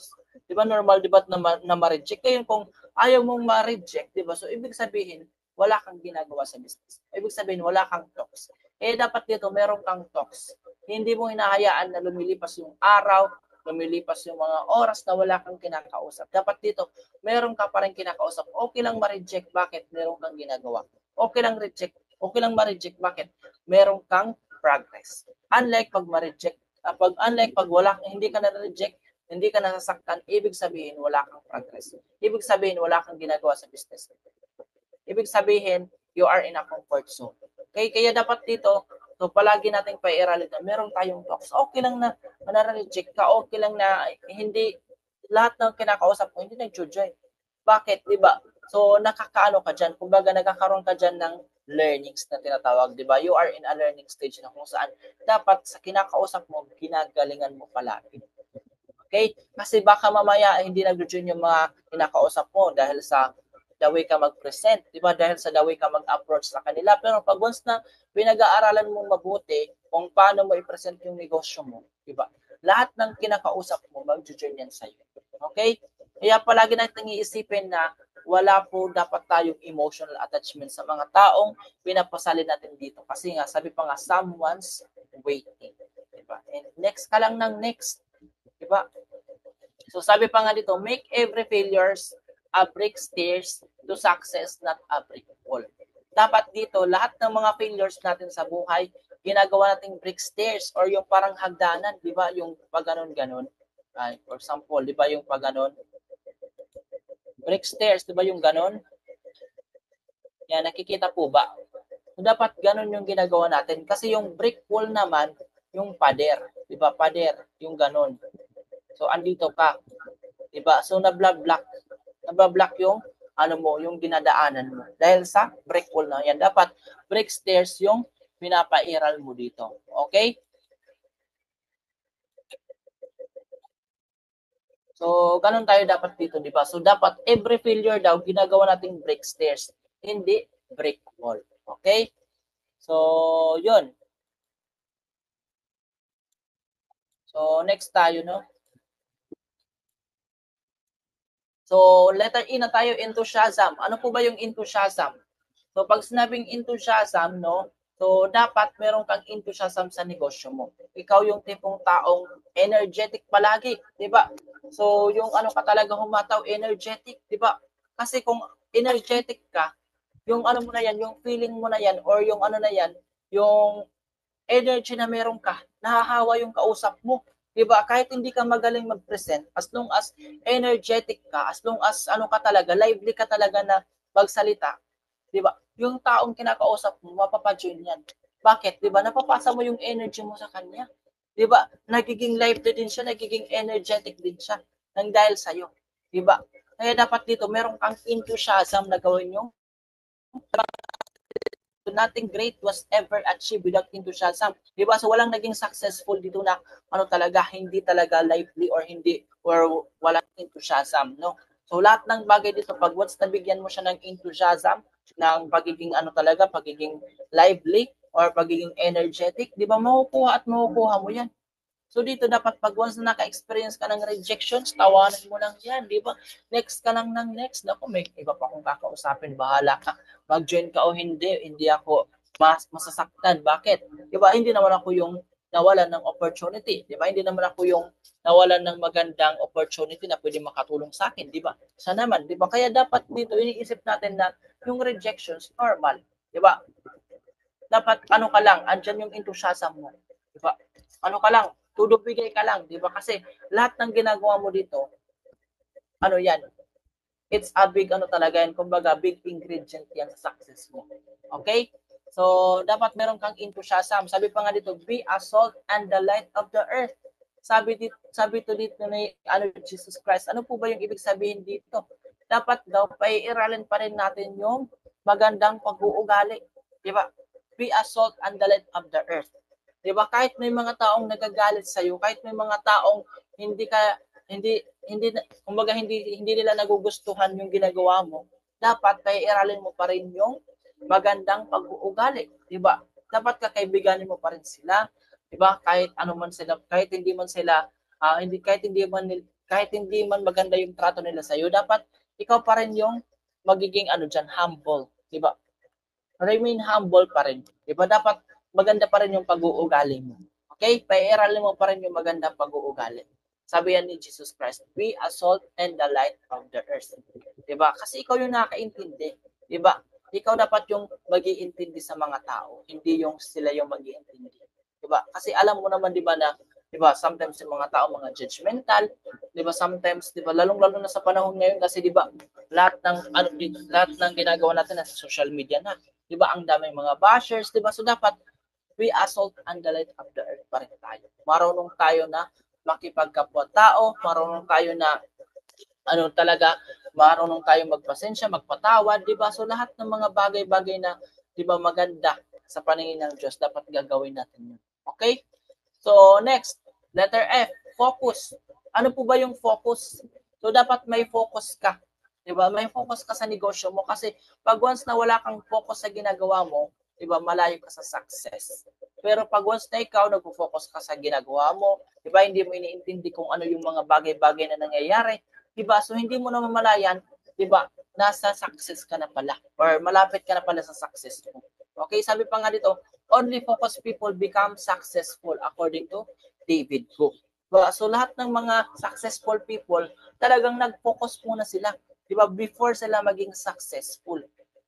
Diba normal, diba, na ma-reject? Ngayon, kung ayaw mong ma-reject, diba? So, ibig sabihin, wala kang ginagawa sa business. Ibig sabihin, wala kang talks. Dapat dito, meron kang talks. Hindi mo hinahayaan na lumilipas yung araw, lumilipas yung mga oras na wala kang kinakausap. Dapat dito, meron ka pa rin kinakausap. Okay lang ma-reject, bakit? Meron kang ginagawa. Okay lang ma-reject, bakit? Meron kang progress. Unlike pag ma-reject, pag wala, hindi ka na-reject, hindi ka nasasaktan, ibig sabihin wala kang progress. Ibig sabihin wala kang ginagawa sa business. Ibig sabihin, you are in a comfort zone. Okay? Kaya dapat dito, so palagi nating pairalin na meron tayong talks. Okay lang na na-reject ka, okay lang na hindi lahat ng kinakausap mo, hindi nag-join. Bakit? Diba? So, nakakaano ka dyan. Kumbaga, nagkakaroon ka dyan ng learnings na tinatawag. Diba? You are in a learning stage na kung saan dapat sa kinakausap mo, ginagalingan mo palagi. Okay? Kasi baka mamaya hindi nag-join yung mga kinakausap mo dahil sa the way ka mag-present, di ba? Dahil sa the way ka mag-approach sa kanila. Pero pag once na pinag-aaralan mo mabuti kung paano mo i-present yung negosyo mo, di ba? Lahat ng kinakausap mo, mag-join yan sa'yo. Okay? Kaya palagi natin iisipin na wala po dapat tayong emotional attachment sa mga taong pinapasalin natin dito. Kasi nga, sabi pa nga, someone's waiting. Diba? And next ka lang ng next. Diba? So sabi pa nga dito, make every failures a brick stairs to success, not a brick wall. Dapat dito, lahat ng mga failures natin sa buhay, ginagawa nating brick stairs or yung parang hagdanan, di ba? Yung pag ganon-ganon. For example, di ba yung pag ganon? Brick stairs, di ba yung ganon? Yan, nakikita po ba? So, dapat ganon yung ginagawa natin. Kasi yung brick wall naman, yung pader. Di ba? Pader, yung ganon. So, andito ka. Diba? So, nabla-block yung yung dinadaanan mo. Dahil sa brick wall na yan. Dapat brick stairs yung pinapairal mo dito. Okay? So, ganun tayo dapat dito, di ba? So, dapat every failure daw, ginagawa nating brick stairs. Hindi brick wall. Okay? So, yun. So, next tayo, no? So, letter E na tayo, enthusiasm. Ano po ba yung enthusiasm? So, pag sinabing enthusiasm, no? So, dapat meron kang enthusiasm sa negosyo mo. Ikaw yung tipong taong energetic palagi, di ba? So, yung ano ka talaga humataw, energetic, di ba? Kasi kung energetic ka, yung ano mo na yan, yung feeling mo na yan, or yung ano na yan, yung energy na meron ka, nahahawa yung kausap mo. Diba? Kahit hindi ka magaling mag-present, as long as energetic ka, as long as ano ka talaga, lively ka talaga na magsalita, diba? Yung taong kinakausap mo, mapapajoin yan. Bakit? Diba? Napapasa mo yung energy mo sa kanya. Diba? Nagiging lively din siya, nagiging energetic din siya nang dahil sa'yo. Diba? Kaya dapat dito, meron kang enthusiasm na gawin yung nothing great was ever achieved without enthusiasm. Di ba? So walang naging successful dito na ano talaga, hindi talaga lively or hindi or walang enthusiasm, no? So lahat ng bagay dito, pag once nabigyan mo siya ng enthusiasm, ng pagiging ano talaga, pagiging lively, or pagiging energetic, di ba, makukuha at makukuha mo yan. So dito dapat pag once na naka-experience ka ng rejections, tawanan mo lang yan, di ba? Next ka lang ng next. Naku, may iba pa akong kakausapin, bahala ka. Mag-join ka o hindi ako masasaktan. Bakit? Di ba? Hindi naman ako yung nawalan ng opportunity. Di ba? Hindi naman ako yung nawalan ng magandang opportunity na pwede makatulong sa akin. Di ba? Sana naman. Di ba? Kaya dapat dito iniisip natin na yung rejections, normal. Di ba? Dapat ano ka lang, andyan yung enthusiasm mo. Di ba? Ano ka lang, tudog bigay ka lang, di ba? Kasi lahat ng ginagawa mo dito, ano yan, it's a big ano talaga yan, kumbaga big ingredient yan sa success mo. Okay? So, dapat meron kang enthusiasm. Sabi pa nga dito, be a salt and the light of the earth. Sabi to dito ni Jesus Christ. Ano po ba yung ibig sabihin dito? Dapat daw paiiralin pa rin natin yung magandang pag-uugali. Di ba? Be a salt and the light of the earth. Di ba? Kahit may mga taong nagagalit sa iyo, kahit may mga taong kumbaga hindi nila nagugustuhan yung ginagawa mo, dapat paiiralin mo pa rin yung magandang pag-uugali, 'di ba? Dapat kakaibiganin mo pa rin sila, 'di ba? Kahit ano man sila, kahit hindi man sila kahit hindi man maganda yung trato nila sa iyo, dapat ikaw pa rin yung magiging humble, 'di ba? Remain humble pa rin, 'di ba? Dapat maganda pa rin yung pag-uugali mo. Okay? Paiiralin mo pa rin yung magandang pag-uugali. Sabi yan ni Jesus Christ, be a salt and the light of the earth. 'Di ba? Kasi ikaw yung nakakaintindi, 'di ba? Ikaw dapat yung mag-iintindi sa mga tao, hindi yung sila yung mag-iintindi. 'Di ba? Kasi alam mo naman 'di ba na 'di ba, sometimes yung mga tao mga judgmental, 'di ba? Sometimes 'di ba, lalong-lalo na sa panahon ngayon kasi 'di ba, lahat ng ginagawa natin sa social media na. 'Di ba, ang daming mga bashers, 'di ba? So dapat we assault and the light of the earth pa rin tayo. Marunong tayo na makipagkapwa-tao, marunong tayo na marunong tayo magpasensya, magpatawad, 'di ba? So lahat ng mga bagay-bagay na 'di ba maganda sa paningin ng Diyos, dapat gagawin natin 'yun. Okay? So next, letter F, focus. Ano po ba yung focus? So dapat may focus ka. 'Di ba? May focus ka sa negosyo mo kasi pag once na wala kang focus sa ginagawa mo, 'di ba, malayo ka sa success. Pero pag once na ikaw nagfo-focus ka sa ginagawa mo, 'di ba, hindi mo iniintindi kung ano yung mga bagay-bagay na nangyayari, 'di ba? So hindi mo na mamalayan, 'di ba? Nasa success ka na pala or malapit ka na pala sa success mo. Okay, sabi pa nga dito, only focused people become successful according to David Cook. So lahat ng mga successful people, talagang nag-focus muna sila, 'di ba, before sila maging successful.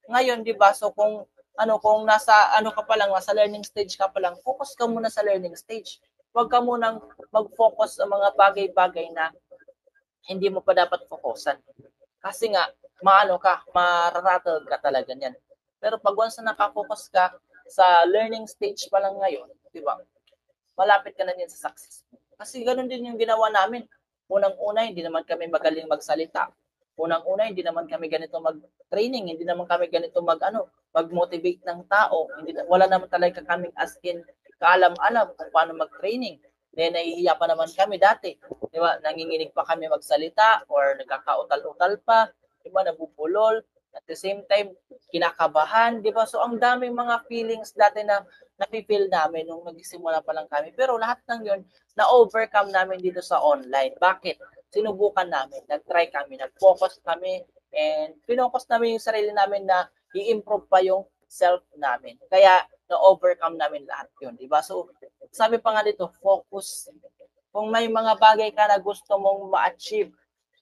Ngayon, 'di ba? So kung nasa ka pa lang, nasa learning stage ka pa lang, focus ka muna sa learning stage. Huwag ka munang mag-focus sa mga bagay-bagay na hindi mo pa dapat fokusan. Kasi nga, mararattle ka talaga niyan. Pero pag once na nakafocus ka sa learning stage pa lang ngayon, di ba, malapit ka na niyan sa success. Kasi ganoon din yung ginawa namin. Unang-una, hindi naman kami magaling magsalita. Unang-una, hindi naman kami ganito mag-training, hindi naman kami ganito mag-motivate ng tao. Wala naman talaga kaming as in kaalam-alam kung paano mag-training. Then nahihiya pa naman kami dati. Di ba? Nanginginig pa kami magsalita or nagkakautal-utal pa, di ba? Nabubulol. At the same time, kinakabahan, di ba? So ang daming mga feelings dati na nafe-feel namin nung nagsimula pa lang kami. Pero lahat ng 'yon na-overcome namin dito sa online. Bakit? Sinubukan namin, nag-try kami, nag-focus kami, and pinocus namin yung sarili namin na i-improve pa yung self namin. Kaya na-overcome namin lahat yun, di ba? So, sabi pa nga dito, focus. Kung may mga bagay ka na gusto mong ma-achieve,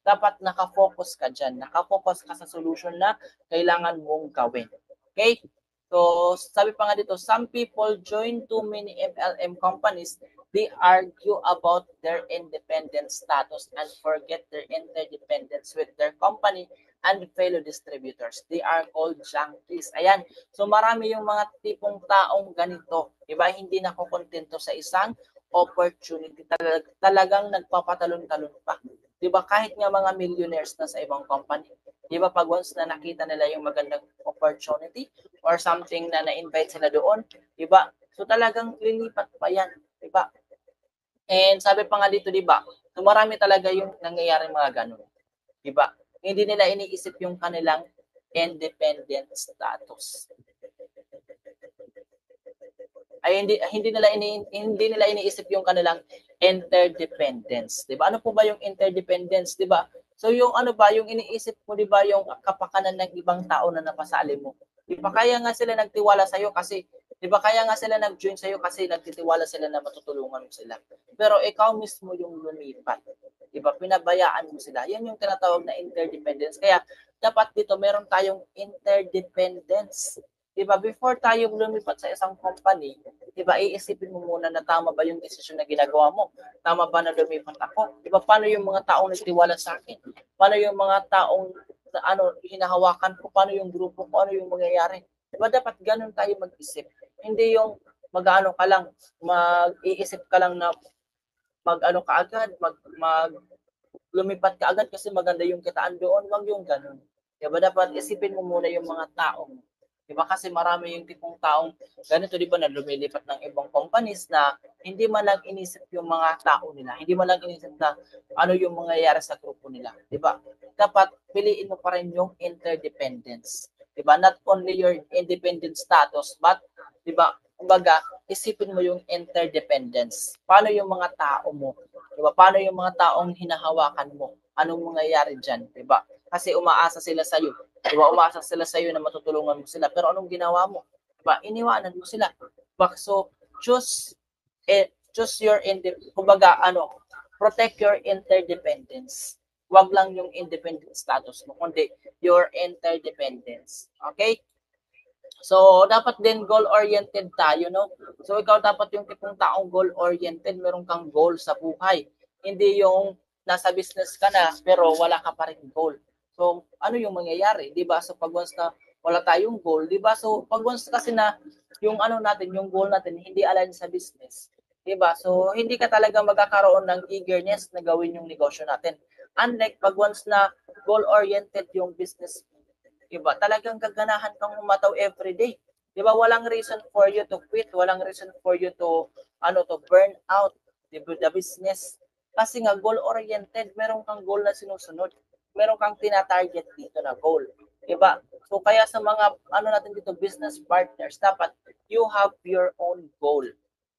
dapat nakafocus ka dyan. Nakafocus ka sa solution na kailangan mong gawin. Okay? So, sabi pa nga dito, some people join too many MLM companies. They argue about their independent status and forget their interdependence with their company and fellow distributors. They are called junkies. Ayan. So, marami yung mga tipong taong ganito. Diba? Hindi nakokontento sa isang opportunity. Talagang nagpapatalon-talon pa. Diba? Kahit nga mga millionaires na sa ibang company. Diba? Pag once na nakita nila yung magandang opportunity or something na na-invite sila doon, diba? So, talagang lilipat pa yan. Diba? And sabi pa nga dito, diba? So, marami talaga yung nangyayari mga ganun. Diba? Hindi nila iniisip yung kanilang independent status. Ay hindi nila iniisip yung kanilang interdependence, 'di ba? Ano po ba yung interdependence, 'di ba? So yung ano ba, yung iniisip mo, 'di ba, yung kapakanan ng ibang tao na napasali mo. 'Di ba kaya nga sila nagtiwala sa iyo kasi 'di ba kaya nga sila nag-join sa iyo kasi nagtitiwala sila na matutulungan mo sila. Pero ikaw mismo yung lumipat. 'Di ba? Pinabayaan mo sila. Yan yung tinatawag na interdependence. Kaya dapat dito meron tayong interdependence. 'Di ba? Before tayo lumipat sa isang company, 'di ba, iisipin mo muna na tama ba yung desisyon na ginagawa mo? Tama ba na lumipat ako? 'Di ba, paano yung mga taong nagtiwala sa akin? Paano yung mga taong hinahawakan ko? Paano yung grupo ko? Ano yung mangyayari? 'Di ba, dapat ganun tayo mag-isip. Hindi yung mag-ano ka lang, mag-iisip ka lang na mag-ano ka agad, mag lumipat ka agad kasi maganda yung kitaan doon. Wag yung ganun. 'Di ba, dapat isipin mo muna yung mga taong. 'Di ba, kasi marami yung tipong taong ganito, 'di ba, na lumilipat ng ibang companies na hindi man lang inisip yung mga tao nila. Hindi man lang inisip na ano yung mangyayari sa grupo nila, 'di ba? Dapat piliin mo pa rin yung interdependence. 'Di ba? Not only your independent status, but 'di ba, kumbaga, isipin mo yung interdependence. Paano yung mga tao mo? 'Di ba? Paano yung mga taong hinahawakan mo? Anong mangyayari diyan, 'di ba? Kasi umaasa sila sa iyo. 'Di ba? Umaasa sila sa iyo na matutulungan mo sila. Pero anong ginawa mo? 'Di ba? Iniwanan mo sila. 'Di ba? So, choose your kumbaga protect your interdependence. Wag lang yung independent status mo, kundi your interdependence. Okay? So, dapat din goal-oriented tayo, no? So, ikaw dapat yung tipong taong goal-oriented, meron kang goal sa buhay. Hindi yung nasa business ka na, pero wala ka pa rin goal. So, ano yung mangyayari, di ba? So, pag once na wala tayong goal, di ba? So, pag once kasi na yung natin, yung goal natin, hindi align sa business, di ba? So, hindi ka talaga magkakaroon ng eagerness na gawin yung negosyo natin. Unlike pag once na goal-oriented yung business, diba? Talagang gaganahan kang umataw every day. Diba? Walang reason for you to quit. Walang reason for you to, to burn out. Diba? The business. Kasi nga, goal-oriented. Meron kang goal na sinusunod. Meron kang tina-target dito na goal. Diba? So, kaya sa mga, natin dito, business partners, dapat you have your own goal.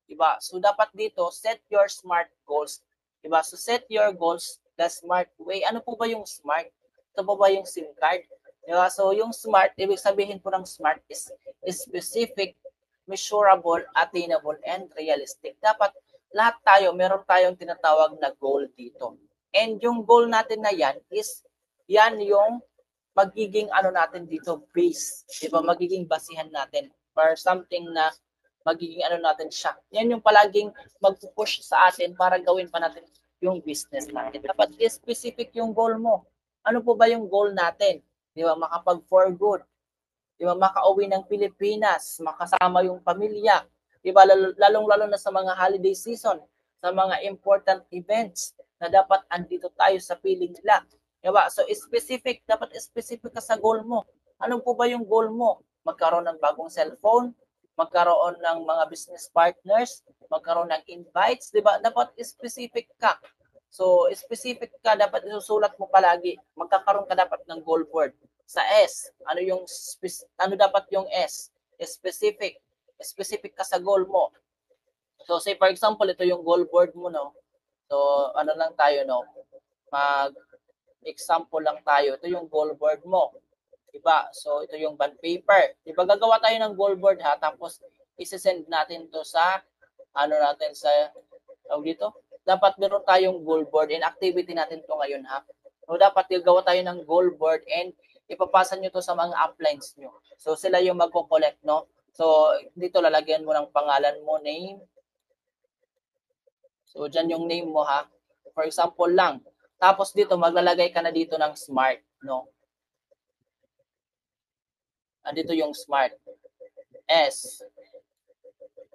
Diba? So, dapat dito, set your SMART goals. Diba? So, set your goals the smart way. Ano po ba yung SMART? Ito po ba yung SIM card? Diba? So, yung SMART, ibig sabihin po ng SMART is specific, measurable, attainable, and realistic. Dapat lahat tayo, meron tayong tinatawag na goal dito. And yung goal natin na yan is, yan yung magiging natin dito, base. Diba? Magiging basihan natin for something na magiging natin siya. Yan yung palaging mag-push sa atin para gawin pa natin yung business natin. Dapat specific yung goal mo. Ano po ba yung goal natin? Di ba? Makapag for good. Di ba? Makauwi ng Pilipinas, makasama yung pamilya. Di ba? Lalong-lalo na sa mga holiday season, sa mga important events na dapat andito tayo sa piling nila. Di ba? So, dapat specific ka sa goal mo. Ano po ba yung goal mo? Magkaroon ng bagong cellphone, magkaroon ng mga business partners, magkaroon ng invites, di ba? Dapat specific ka. So, specific ka, dapat isusulat mo palagi. Magkakaroon ka dapat ng goal board. Sa S, ano dapat yung S? Specific. Specific ka sa goal mo. So, say for example, ito yung goal board mo, no? So, lang tayo, no? Example lang tayo. Ito yung goal board mo. Diba? So, ito yung bond paper. Diba? Gagawa tayo ng goal board, ha? Tapos, isi-send natin to sa, dito? Dapat meron tayong goal board and activity natin to ngayon, ha? So, dapat gagawa tayo ng goal board and ipapasa nyo to sa mga uplines nyo. So, sila yung magko-collect, no? So, dito lalagyan mo ng pangalan mo, name. So, dyan yung name mo, ha? For example lang. Tapos dito, maglalagay ka na dito ng SMART, no? Andito yung SMART. S.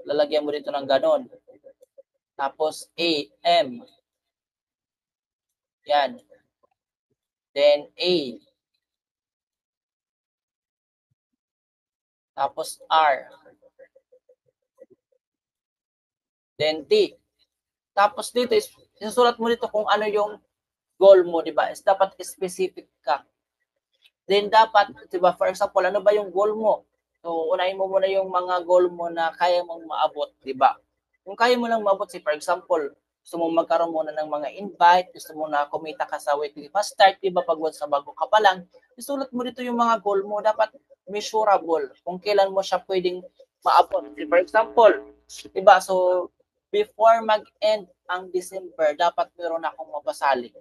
Lalagyan mo dito ng ganon. Tapos A, M. Yan. Then A. Tapos R. Then T. Tapos dito, isusulat mo dito kung ano yung goal mo, di ba, is dapat specific ka. Then dapat, di ba, for example, ano ba yung goal mo? So, unahin mo muna yung mga goal mo na kaya mong maabot, di ba? Kung kaya mo lang maabot, for example, gusto mo magkaroon muna ng mga invite, gusto mo na kumita ka sa weekly fast start, di ba, pag sa bago ka pa lang, isulat mo dito yung mga goal mo, dapat measurable, kung kailan mo siya pwedeng maabot. For example, di ba, so, before mag-end ang December, dapat meron akong mapasali.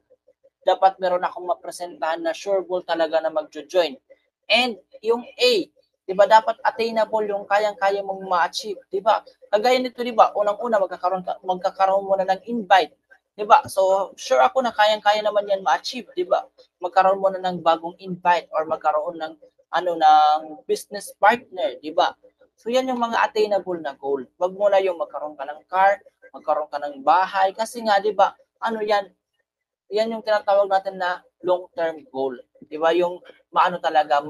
Dapat meron akong mapresentahan na sure ball talaga na magjo-join. And yung A, 'di ba, dapat attainable yung kayang-kaya mong ma-achieve, 'di ba? Kagaya nito, 'di ba? Unang-una magkakaroon muna ng invite, 'di ba? So, sure ako na kayang-kaya naman 'yan ma-achieve, 'di ba? Magkaroon muna ng bagong invite or magkaroon ng ng business partner, 'di ba? So, yan yung mga attainable na goal. Wag mo na yung magkaroon ka ng car, magkaroon ka ng bahay kasi nga, 'di ba? Yan yung tinatawag natin na long-term goal. 'Di ba? Yung maano talaga,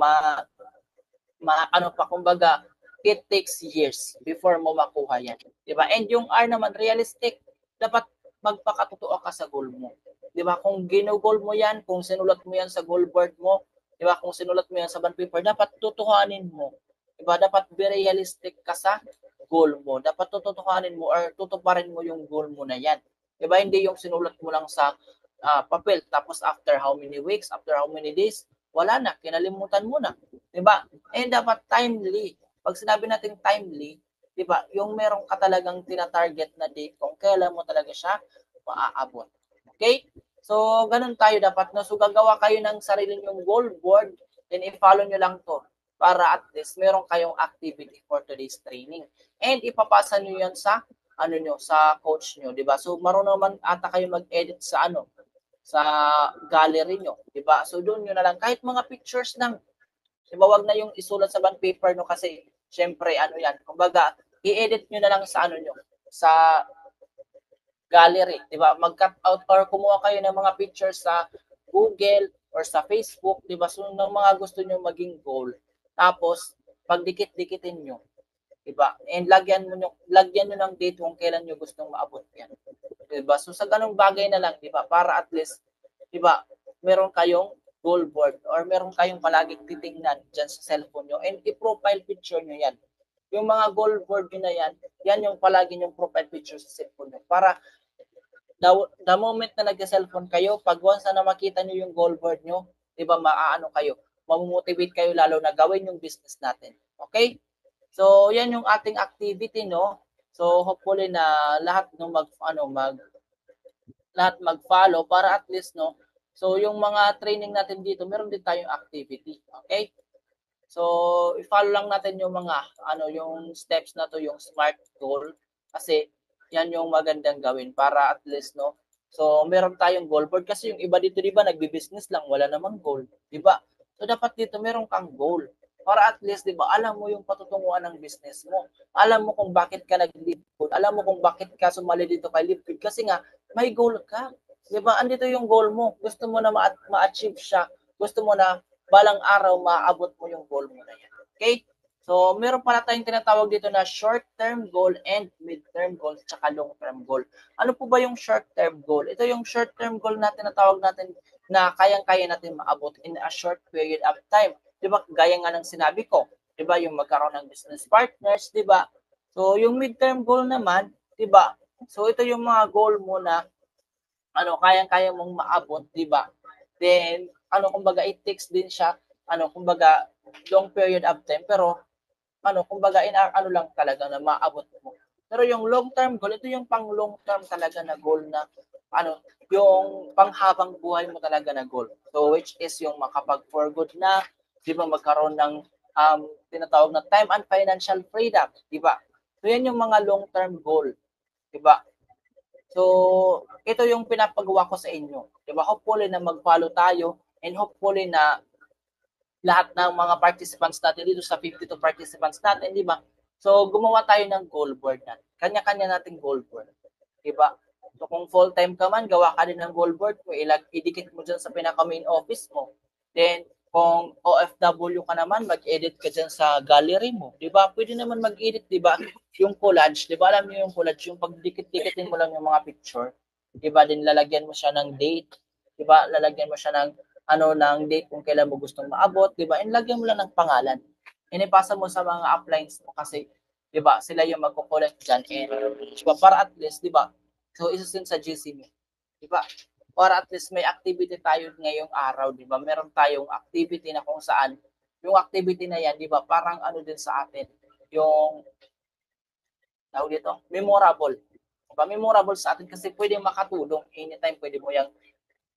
kumbaga, it takes years before mo makuha yan. 'Di ba? And yung R naman, realistic. Dapat magpakatotoo ka sa goal mo. 'Di ba? Kung gino-goal mo yan, kung sinulat mo yan sa goal board mo, 'di ba? Kung sinulat mo yan sa bond paper, dapat tutuhanin mo. 'Di ba? Dapat be realistic ka sa goal mo. Dapat tutuhanin mo or tutuparin mo yung goal mo na yan. 'Di ba? Hindi yung sinulat mo lang sa papel, tapos after how many weeks, after how many days, wala na, kinalimutan mo na, 'di ba? And dapat timely. Pag sinabi natin timely, 'di ba? Yung meron ka talagang tina-target na date kung kailan mo talaga siya maaabot. Okay? So, ganun tayo dapat, no? So, gagawa kayo ng sarili nyong goal board, then i-follow nyo lang to para at least meron kayong activity for today's training. And ipapasa nyo yan sa sa coach nyo, 'di ba? So, marunong man ata kayo mag-edit sa gallery nyo, 'di ba? So doon nyo na lang kahit mga pictures lang. 'Di ba, wag na yung isulat sa bond paper no kasi syempre yan. Kumbaga, i-edit nyo na lang sa nyo, sa gallery, 'di ba? Mag-cut out or kumuha kayo ng mga pictures sa Google or sa Facebook, 'di ba? So ng mga gusto nyo maging goal. Tapos pagdikit-dikitin nyo, 'di ba? And lagyan nyo ng date kung kailan nyo gustong maabot 'yan. 'Di ba? So sa ganung bagay na lang, 'di ba? Para at least, 'di ba, meron kayong goal board or meron kayong palaging titingnan diyan sa cellphone nyo and i-profile picture nyo 'yan. Yung mga goal board nyo na yan yung palagi yung profile picture sa cellphone nyo. Para the moment na nagka-cellphone kayo, pag once na makita nyo yung goal board nyo, 'di ba, kayo, mamomotivate kayo lalo na gawin yung business natin. Okay? So, yan yung ating activity, no? So, hopefully na lahat mag-follow para at least, no? So, yung mga training natin dito, meron din tayong activity. Okay? So, i-follow lang natin yung mga yung steps na to, yung SMART goal kasi yan yung magandang gawin para at least, no? So, meron tayong goal board kasi yung iba dito, 'di ba, nagbi-business lang, wala namang goal, 'di ba? So, dapat dito meron kang goal para at least, 'di ba, alam mo yung patutunguhan ng business mo. Alam mo kung bakit ka nag-lead, alam mo kung bakit ka sumali dito kay Lead kasi nga may goal ka. 'Di ba? Andito yung goal mo. Gusto mo na ma-achieve siya. Gusto mo na balang araw maabot mo yung goal mo na yan. Okay? So, meron pala tayong tinatawag dito na short-term goal and mid-term goal at long-term goal. Ano po ba yung short-term goal? Ito yung short-term goal na tinatawag natin na kayang-kaya natin maabot in a short period of time. Di ba? Gaya nga ng sinabi ko. Di ba? Yung magkaroon ng business partners, di ba? So, yung mid-term goal naman, di ba? So, ito yung mga goal mo na kayang-kaya mong maabot, di ba? Then, kumbaga, it takes din siya, kumbaga, long period of time, pero, kumbaga, lang talaga na maabot mo. Pero yung long-term goal, ito yung pang long-term talaga na goal na, yung panghabang buhay mo talaga na goal. So, which is yung makapag-for good na, di ba, magkaroon ng, tinatawag na time and financial freedom, di ba? So, yan yung mga long-term goal, di ba? So, ito yung pinapagawa ko sa inyo. Di ba? Hopefully na mag-follow tayo and hopefully na lahat ng mga participants natin dito sa 52 participants natin, di ba? So, gumawa tayo ng goal board natin. Kanya-kanya nating goal board. Di ba? So, kung full-time ka man, gawa ka din ng goal board mo, idikit mo dyan sa pinaka-main office mo. Then, kung OFW ka naman, mag-edit ka dyan sa gallery mo. Di ba? Pwede naman mag-edit, di ba? Yung collage, di ba? Alam niyo yung collage, yung pagdikit-dikitin mo lang yung mga picture. Di ba? Din lalagyan mo siya ng date. 'di ba? Lalagyan mo siya ng ng date kung kailan mo gustong maabot, 'di ba? And lagyan mo lang ng pangalan. Inipasa mo sa mga uplines mo kasi 'di ba, sila yung magko-collect diyan and 'di ba, para at least 'di ba? So isa sa GC mo, 'di ba? Para at least may activity tayo ngayong araw, 'di ba? Meron tayong activity na kung saan yung activity na yan, 'di ba? Parang ano din sa atin, yung tawag dito, memorable. Diba? Memorable sa atin kasi pwede makatulong anytime, pwede mo yang,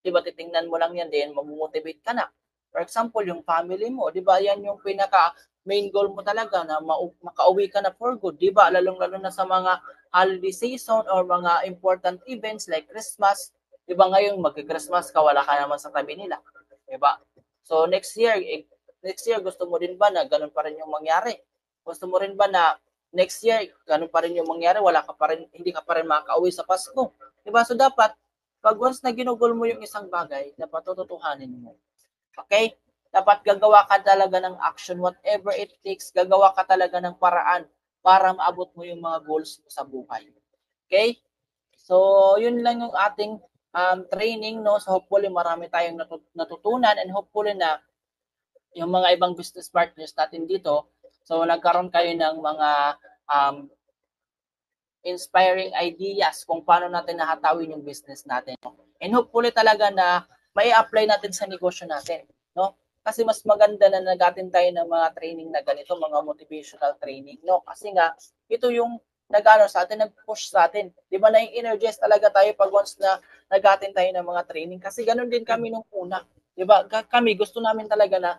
di ba, titingnan mo lang yan din, mamomotivate ka na. For example, yung family mo, di ba, yan yung pinaka main goal mo talaga na makauwi ka na for good, di ba? Lalong-lalo na sa mga holiday season or mga important events like Christmas, di ba ngayon magki-Christmas ka, wala ka naman sa tabi nila, di ba? So next year gusto mo din ba na ganun pa rin yung mangyari? Gusto mo rin ba na next year ganun pa rin yung mangyari, wala ka pa rin, hindi ka pa rin makauwi sa Pasko, di ba? So dapat pag once na ginugol mo yung isang bagay, dapat tututuhanin mo. Okay? Dapat gagawa ka talaga ng action, whatever it takes, gagawa ka talaga ng paraan para maabot mo yung mga goals mo sa buhay. Okay? So, yun lang yung ating training, no? So, hopefully, marami tayong natutunan and hopefully na yung mga ibang business partners natin dito, so, nagkaroon kayo ng mga um, inspiring ideas kung paano natin nahatawin yung business natin. And hopefully talaga na may apply natin sa negosyo natin, no? Kasi mas maganda na nag-attend tayo ng mga training na ganito, mga motivational training, no? Kasi nga ito yung nag-ano sa atin, nag-push sa atin. 'Di ba, na-energize talaga tayo pag once na nag-attend tayo ng mga training kasi ganun din kami nung una. 'Di ba? Kami gusto namin talaga na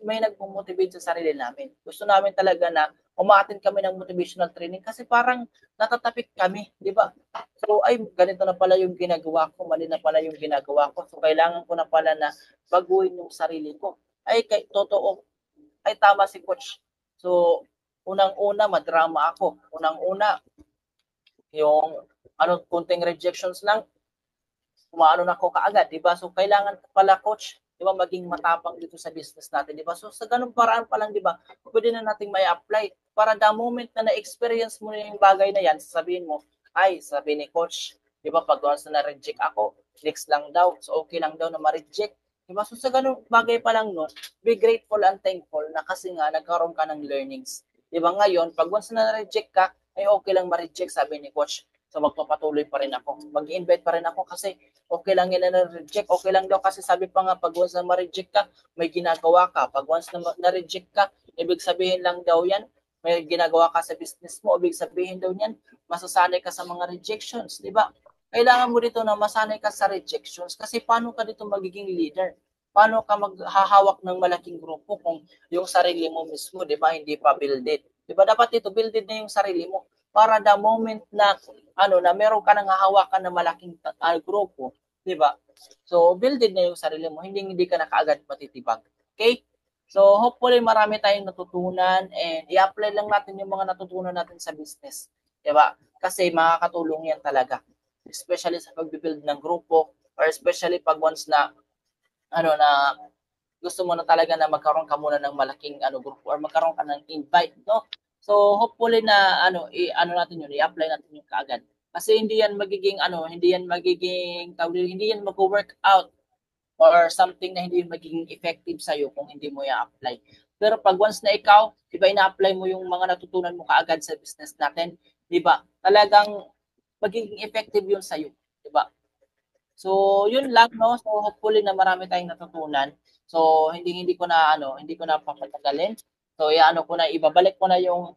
may nagmo-motivate sa sarili namin. Gusto namin talaga na umaattend kami ng motivational training kasi parang natatapik kami, di ba? So, ay, ganito na pala yung ginagawa ko, mali na pala yung ginagawa ko. So, kailangan ko na pala na baguhin yung sarili ko. Ay, totoo, ay tama si coach. So, unang-una, madrama ako. Unang-una, yung kunting rejections lang, umaano na ako kaagad, di ba? So, kailangan pala, coach, di ba, maging matapang dito sa business natin, di ba? So, sa ganung paraan pa lang, di ba, pwede na nating may apply para the moment na na-experience mo na yung bagay na yan, sasabihin mo, ay, sabi ni coach, di ba, pag once na na-reject ako, next lang daw, so okay lang daw na ma-reject, di ba? So, sa ganung bagay pa lang, no, be grateful and thankful na kasi nga, nagkaroon ka ng learnings. Di ba, ngayon, pag once na na-reject ka, ay okay lang ma-reject, sabi ni coach. So, magpapatuloy pa rin ako. Mag-invite pa rin ako kasi okay lang yan na reject, okay lang daw kasi sabi pa nga pag once na ma-reject ka, may ginagawa ka. Pag once na na-reject ka, ibig sabihin lang daw yan, may ginagawa ka sa business mo, ibig sabihin daw yan, masasanay ka sa mga rejections, di ba? Kailangan mo dito na masanay ka sa rejections kasi paano ka dito magiging leader? Paano ka maghahawak ng malaking grupo kung yung sarili mo mismo, di ba, hindi pa builded? Di ba, dapat dito, builded na yung sarili mo para the moment na na meron ka nang hahawakan ng malaking grupo, 'di ba? So, builded na yung sarili mo, hindi ka na kaagad matitibag. Okay? So, hopefully marami tayong natutunan and i-apply lang natin yung mga natutunan natin sa business. 'Di ba? Kasi makakatulong yan talaga. Especially sa pag-build ng grupo or especially pag once na na gusto mo na talaga na magkaroon ka muna ng malaking grupo or magkaroon ka ng invite, no? So hopefully na natin yun, i-apply natin yung kaagad. Kasi hindi yan magiging hindi yan mag-work out or something na hindi magiging effective sa iyo kung hindi mo i-apply. Pero pag once na ikaw, 'di ba, ina-apply mo yung mga natutunan mo kaagad sa business natin, 'di ba? Talagang magiging effective 'yun sa iyo, 'di ba? So, yun lang, no? So, hopefully na marami tayong natutunan. So, hindi ko na papatagalin. So, ko na, ibabalik ko na yung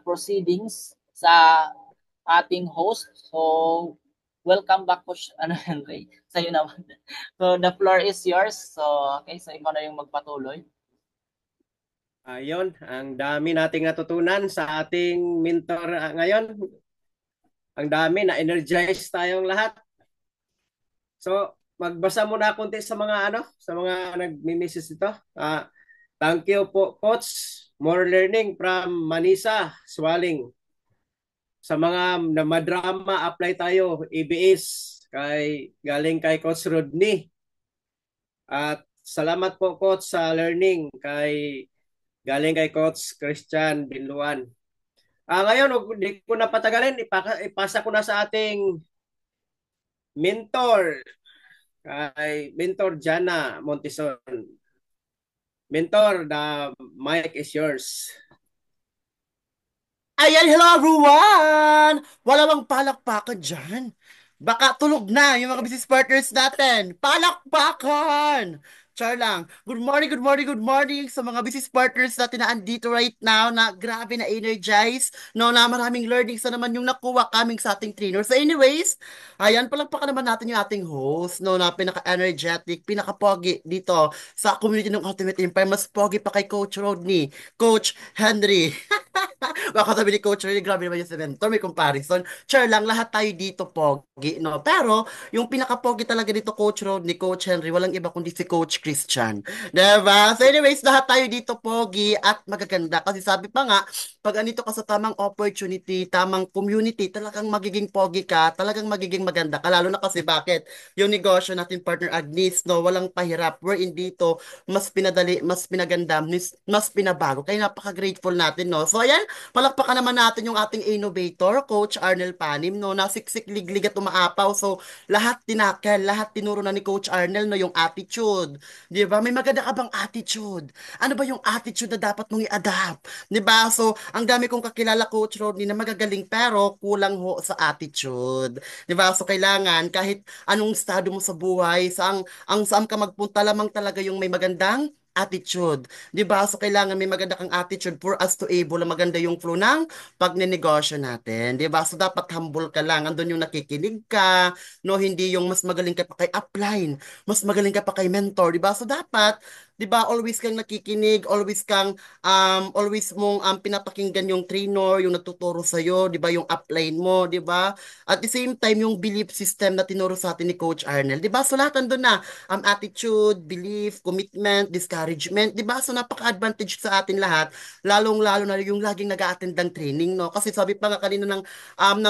proceedings sa ating host. So, welcome back po, Ray. Sa'yo naman. So, the floor is yours. So, okay, so ikaw na yung magpatuloy. Ayun, ang dami nating natutunan sa ating mentor ngayon. Ang dami, na-energize tayong lahat. So, magbasa muna konti sa mga sa mga nagmi-message ito. Thank you po, Coach. More learning from Manisa Swaling. Sa mga madrama, apply tayo, EBS, galing kay Coach Rodney. At salamat po, Coach, sa learning galing kay Coach Christian Binluan. Ngayon, hindi ko na patagalin, ipasa ko na sa ating mentor. kay Mentor Jana Montison. Mentor, the mic is yours. Ayan, hello everyone! Wala bang palakpakan dyan? Baka tulog na yung mga business partners natin. Palakpakan! Char lang. Good morning, good morning, good morning sa mga business partners natin na andito right now na grabe na energize. No, na maraming learnings na naman yung nakuha kaming sa ating trainer. So anyways, ayan, palakpakan naman natin yung ating host, no, na pinaka-energetic, pinaka-pogi dito sa community ng Ultimate Empire. Mas pogi pa kay Coach Rodney, Coach Henry. Baka sabi ni Coach Ray, grabe naman yung si Mentor, may comparison. Sure lang, lahat tayo dito pogi, no? Pero, yung pinaka-pogi talaga dito, Coach Rod, ni Coach Henry, walang iba kundi si Coach Christian. Diba? So anyways, lahat tayo dito pogi at magaganda. Kasi sabi pa nga, pag anito ka sa tamang opportunity, tamang community, talagang magiging pogi ka, talagang magiging maganda ka. Lalo na kasi bakit? Yung negosyo natin, partner Agnes, no? Walang pahirap. We're in dito, mas pinadali, mas pinaganda, mas pinabago. Kaya napaka-grateful natin, no? So ayan, palakpakan naman natin yung ating innovator, Coach Arnel Panim, no? Nasiksik, liglig at umaapaw. So, lahat tinakel, lahat tinuro na ni Coach Arnel, no? Yung attitude. Di ba? May maganda ka bang attitude? Ano ba yung attitude na dapat mong i-adapt? Di ba? So, ang dami kong kakilala, Coach Rodney, na magagaling pero kulang ho sa attitude. Di ba? So, kailangan kahit anong estado mo sa buhay, saan ka magpunta lamang talaga yung may magandang attitude. 'Di ba? So kailangan may maganda kang attitude for us to able na maganda yung flow ng pagnenegosyo natin. 'Di ba? So dapat humble ka lang. Andun yung nakikinig ka, no, hindi yung mas magaling ka pa kay upline, mas magaling ka pa kay mentor, 'di ba? So dapat 'di ba, always kang nakikinig, always mong pinapakinggan yung trainer, yung nagtuturo sa iyo, 'di ba, yung upline mo, 'di ba? At the same time yung belief system na tinuro sa atin ni Coach Arnel, 'di ba? So lahat andun na, attitude, belief, commitment, discouragement, 'di ba? So napaka-advantage sa atin lahat, lalong-lalo na yung laging nag-a-attend ng training, no? Kasi sabi pa nga kanina ng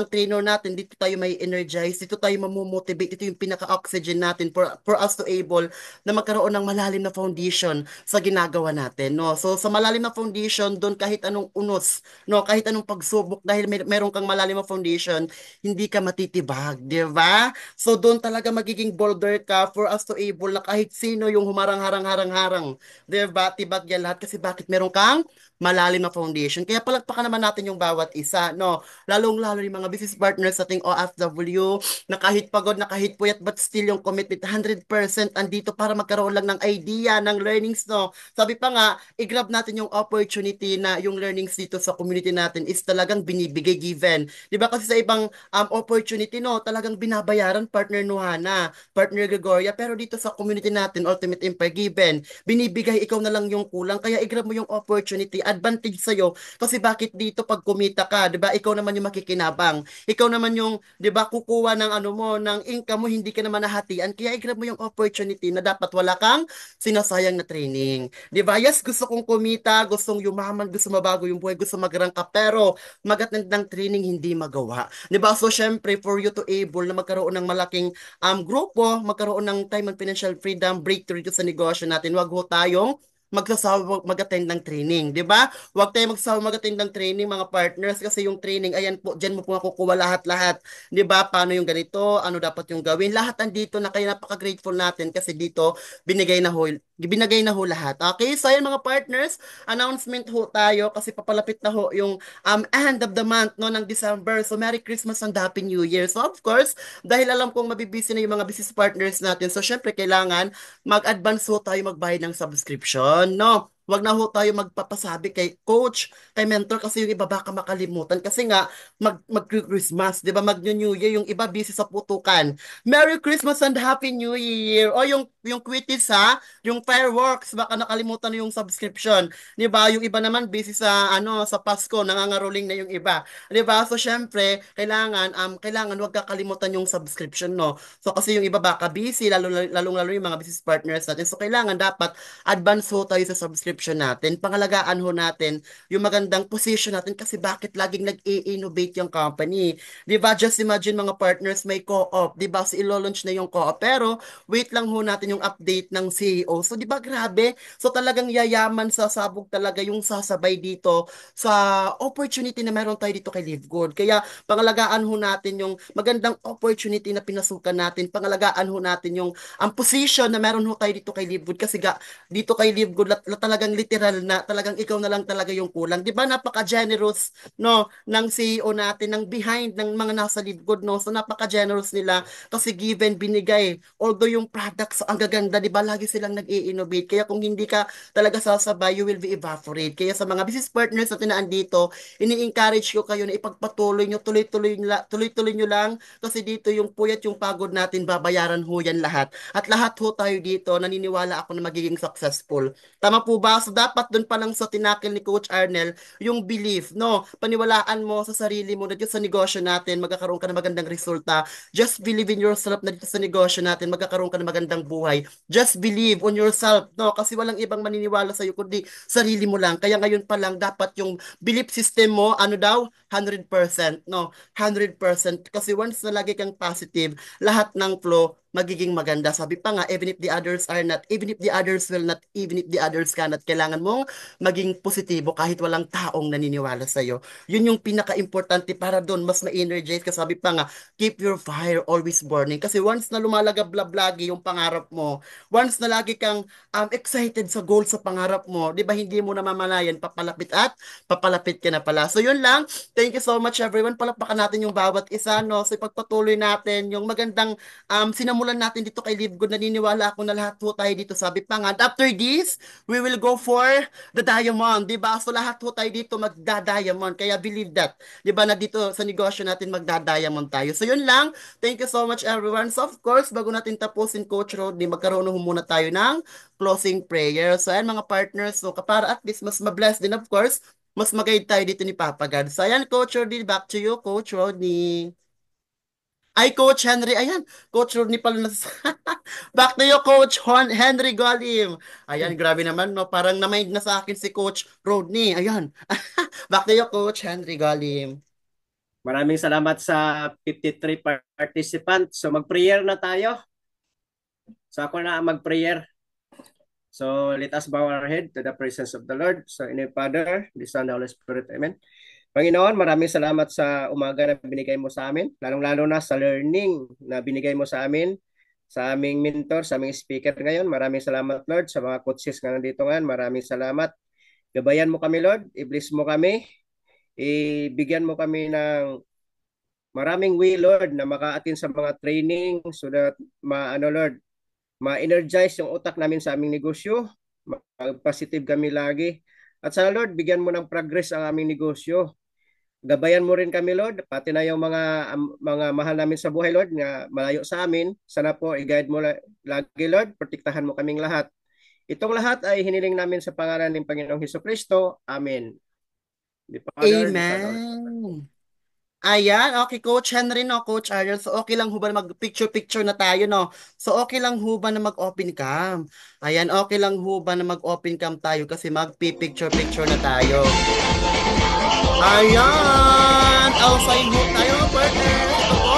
trainer natin, dito tayo may energize, dito tayo mamomotivate, ito yung pinaka-oxygen natin for us to able na magkaroon ng malalim na foundation sa ginagawa natin, no? So sa malalim na foundation, doon kahit anong unos, no, kahit anong pagsubok dahil meron kang malalim na foundation, hindi ka matitibag, 'di ba? So doon talaga magiging boulder ka for us to able na kahit sino yung humarang-harang-harang-harang. Diba? Tibag yan lahat kasi bakit meron kang malalim na foundation. Kaya palagpakan naman natin yung bawat isa, no? Lalong-lalo yung mga business partners sa ating OFW na kahit pagod, na kahit puyat, but still yung commitment 100% andito para magkaroon lang ng idea, ng learnings, no? Sabi pa nga, i-grab natin yung opportunity na yung learnings dito sa community natin is talagang binibigay given. Di ba kasi sa ibang opportunity, no, talagang binabayaran, partner Nuhana, partner Gregoria, pero dito sa community natin, Ultimate Empire Given, binibigay, ikaw na lang yung kulang, kaya i-grab mo yung opportunity, advantage sa'yo, kasi bakit dito pag kumita ka, di ba, ikaw naman yung makikinabang, ikaw naman yung, di ba, kukuha ng ano mo, ng income mo, hindi ka naman nahatian, kaya i-grab mo yung opportunity na dapat wala kang sinasayang na training. Di ba? Yes, gusto kong kumita, gustong yumaman, gusto mabago yung buhay, gusto magrangka, pero magatand ng training hindi magawa. 'Di ba? So syempre for you to able na magkaroon ng malaking grupo, magkaroon ng time and financial freedom, breakthrough dito sa negosyo natin, wag ho tayong magsasawa mag-attend ng training, 'di ba? Huwag tayong magsasawa mag-attend ng training mga partners kasi yung training ayan po, diyan mo po makukuha lahat-lahat, 'di ba? Paano yung ganito, ano dapat yung gawin? Lahat andito na kaya napaka-grateful natin kasi dito binigay na ho lahat. Okay? So ayan mga partners, announcement ho tayo kasi papalapit na ho yung end of the month no ng December. So Merry Christmas and Happy New Year. So of course, dahil alam kong mabibisi na yung mga business partners natin, so syempre kailangan mag-advance ho tayo magbayad ng subscription, no? Wag na ho tayo magpapasabi kay coach, kay mentor kasi yung iba baka makalimutan kasi nga mag-Christmas, 'di ba? Mag-New Year, yung iba busy sa putukan. Merry Christmas and Happy New Year. O yung quitis ha, yung fireworks, baka nakalimutan na yung subscription. 'Di ba? Yung iba naman busy sa sa Pasko, nangangaroling na yung iba. 'Di ba? So syempre, kailangan wag kakalimutan yung subscription, no. So kasi yung iba baka busy lalo lalo yung mga business partners natin. So kailangan dapat advance ho tayo sa subscription description natin. Pangalagaan ho natin yung magandang position natin kasi bakit laging nag-i-innovate yung company. Di ba? Just imagine mga partners may co-op. Di ba? So, ilo-launch na yung co-op. Pero, wait lang ho natin yung update ng CEO. So, di ba grabe? So, talagang yayaman sasabog talaga yung sasabay dito sa opportunity na meron tayo dito kay Live Good. Kaya, pangalagaan ho natin yung magandang opportunity na pinasukan natin. Pangalagaan ho natin yung ang position na meron ho tayo dito kay Live Good. Kasi dito kay Live Good, talagang literal na, talagang ikaw na lang talaga yung kulang. Di ba napaka-generous, no, ng CEO natin, ng behind ng mga nasa Live Good, no? So, napaka-generous nila kasi given, binigay. Although yung products, ang gaganda, di ba, lagi silang nag-i-innovate. Kaya kung hindi ka talaga sasabay, you will be evaporate. Kaya sa mga business partners natin na andito, ini-encourage ko kayo na ipagpatuloy nyo, tuloy-tuloy nyo lang kasi dito yung puyat, yung pagod natin, babayaran ho yan lahat. At lahat ho tayo dito, naniniwala ako na magiging successful. Tama po ba? So dapat doon pa lang sa tinakil ni Coach Arnel, yung belief, no? Paniwalaan mo sa sarili mo na dito sa negosyo natin, magkakaroon ka ng magandang resulta. Just believe in yourself na dito sa negosyo natin, magkakaroon ka ng magandang buhay. Just believe on yourself, no? Kasi walang ibang maniniwala sa iyo kundi sarili mo lang. Kaya ngayon pa lang dapat yung belief system mo, ano daw? 100%, no? 100%. Kasi once na lagi kang positive, lahat ng flow magiging maganda. Sabi pa nga, even if the others are not, even if the others will not, even if the others cannot, kailangan mong maging positibo kahit walang taong naniniwala sa'yo. Yun yung pinaka-importante para doon, mas ma-energize ka. Sabi pa nga, keep your fire always burning. Kasi once na lumalagablab lagi yung pangarap mo, once na lagi kang excited sa goal sa pangarap mo, di ba hindi mo namamalayan, papalapit at papalapit ka na pala. So yun lang, thank you so much everyone. Palakpakan natin yung bawat isa, no? So ipagpatuloy natin yung magandang sinamulan natin dito kay Live Good. Naniniwala ako na lahat po tayo dito. Sabi pa nga, after this, we will go for the diamond, di ba? So lahat po tayo dito magda-diamond. Kaya believe that, di ba, na dito sa negosyo natin magda-diamond tayo. So yun lang. Thank you so much everyone. So of course, bago natin tapusin Coach Rodney, magkaroon muna tayo ng closing prayer. So ayan mga partners, so para at least mas ma-bless din of course, mas mag-guide tayo dito ni Papa God. So ayan Coach Rodney, back to you Coach Rodney. Ay, Coach Henry, ayan, Coach Rodney pala na. Back to you, Coach Henry Golim. Ayan, grabe naman, no? Parang na-mind na sa akin si Coach Rodney. Ayan. Back to you, Coach Henry Golim. Maraming salamat sa 53 participants. So mag-prayer na tayo. So ako na mag-prayer. So let us bow our head to the presence of the Lord. So in the Father, the Son, the Holy Spirit. Amen. Panginoon, maraming salamat sa umaga na binigay mo sa amin, lalong-lalo na sa learning na binigay mo sa amin, sa aming mentor, sa aming speaker ngayon. Maraming salamat, Lord, sa mga coaches nga nandito ngayon. Maraming salamat. Gabayan mo kami, Lord. I-bless mo kami. Ibigyan mo kami ng maraming way, Lord, na maka-attend sa mga training so that Lord, ma-energize yung utak namin sa aming negosyo. Positive kami lagi. At sana, Lord, bigyan mo ng progress ang aming negosyo. Gabayan mo rin kami, Lord, pati na yung mga mahal namin sa buhay, Lord, nga malayo sa amin. Sana po i-guide mo lagi, Lord, protektahan mo kaming lahat. Itong lahat ay hiniling namin sa pangalan ng Panginoong Hesukristo. Amen. Amen. Ayan, okay, Coach Henry, no, Coach Ariel. So, okay lang ho ba na mag-picture-picture na tayo, no? So, okay lang ho ba na mag-open cam? Ayan, okay lang ho ba na mag-open cam tayo kasi mag-picture-picture na tayo. Ayan! Outside ho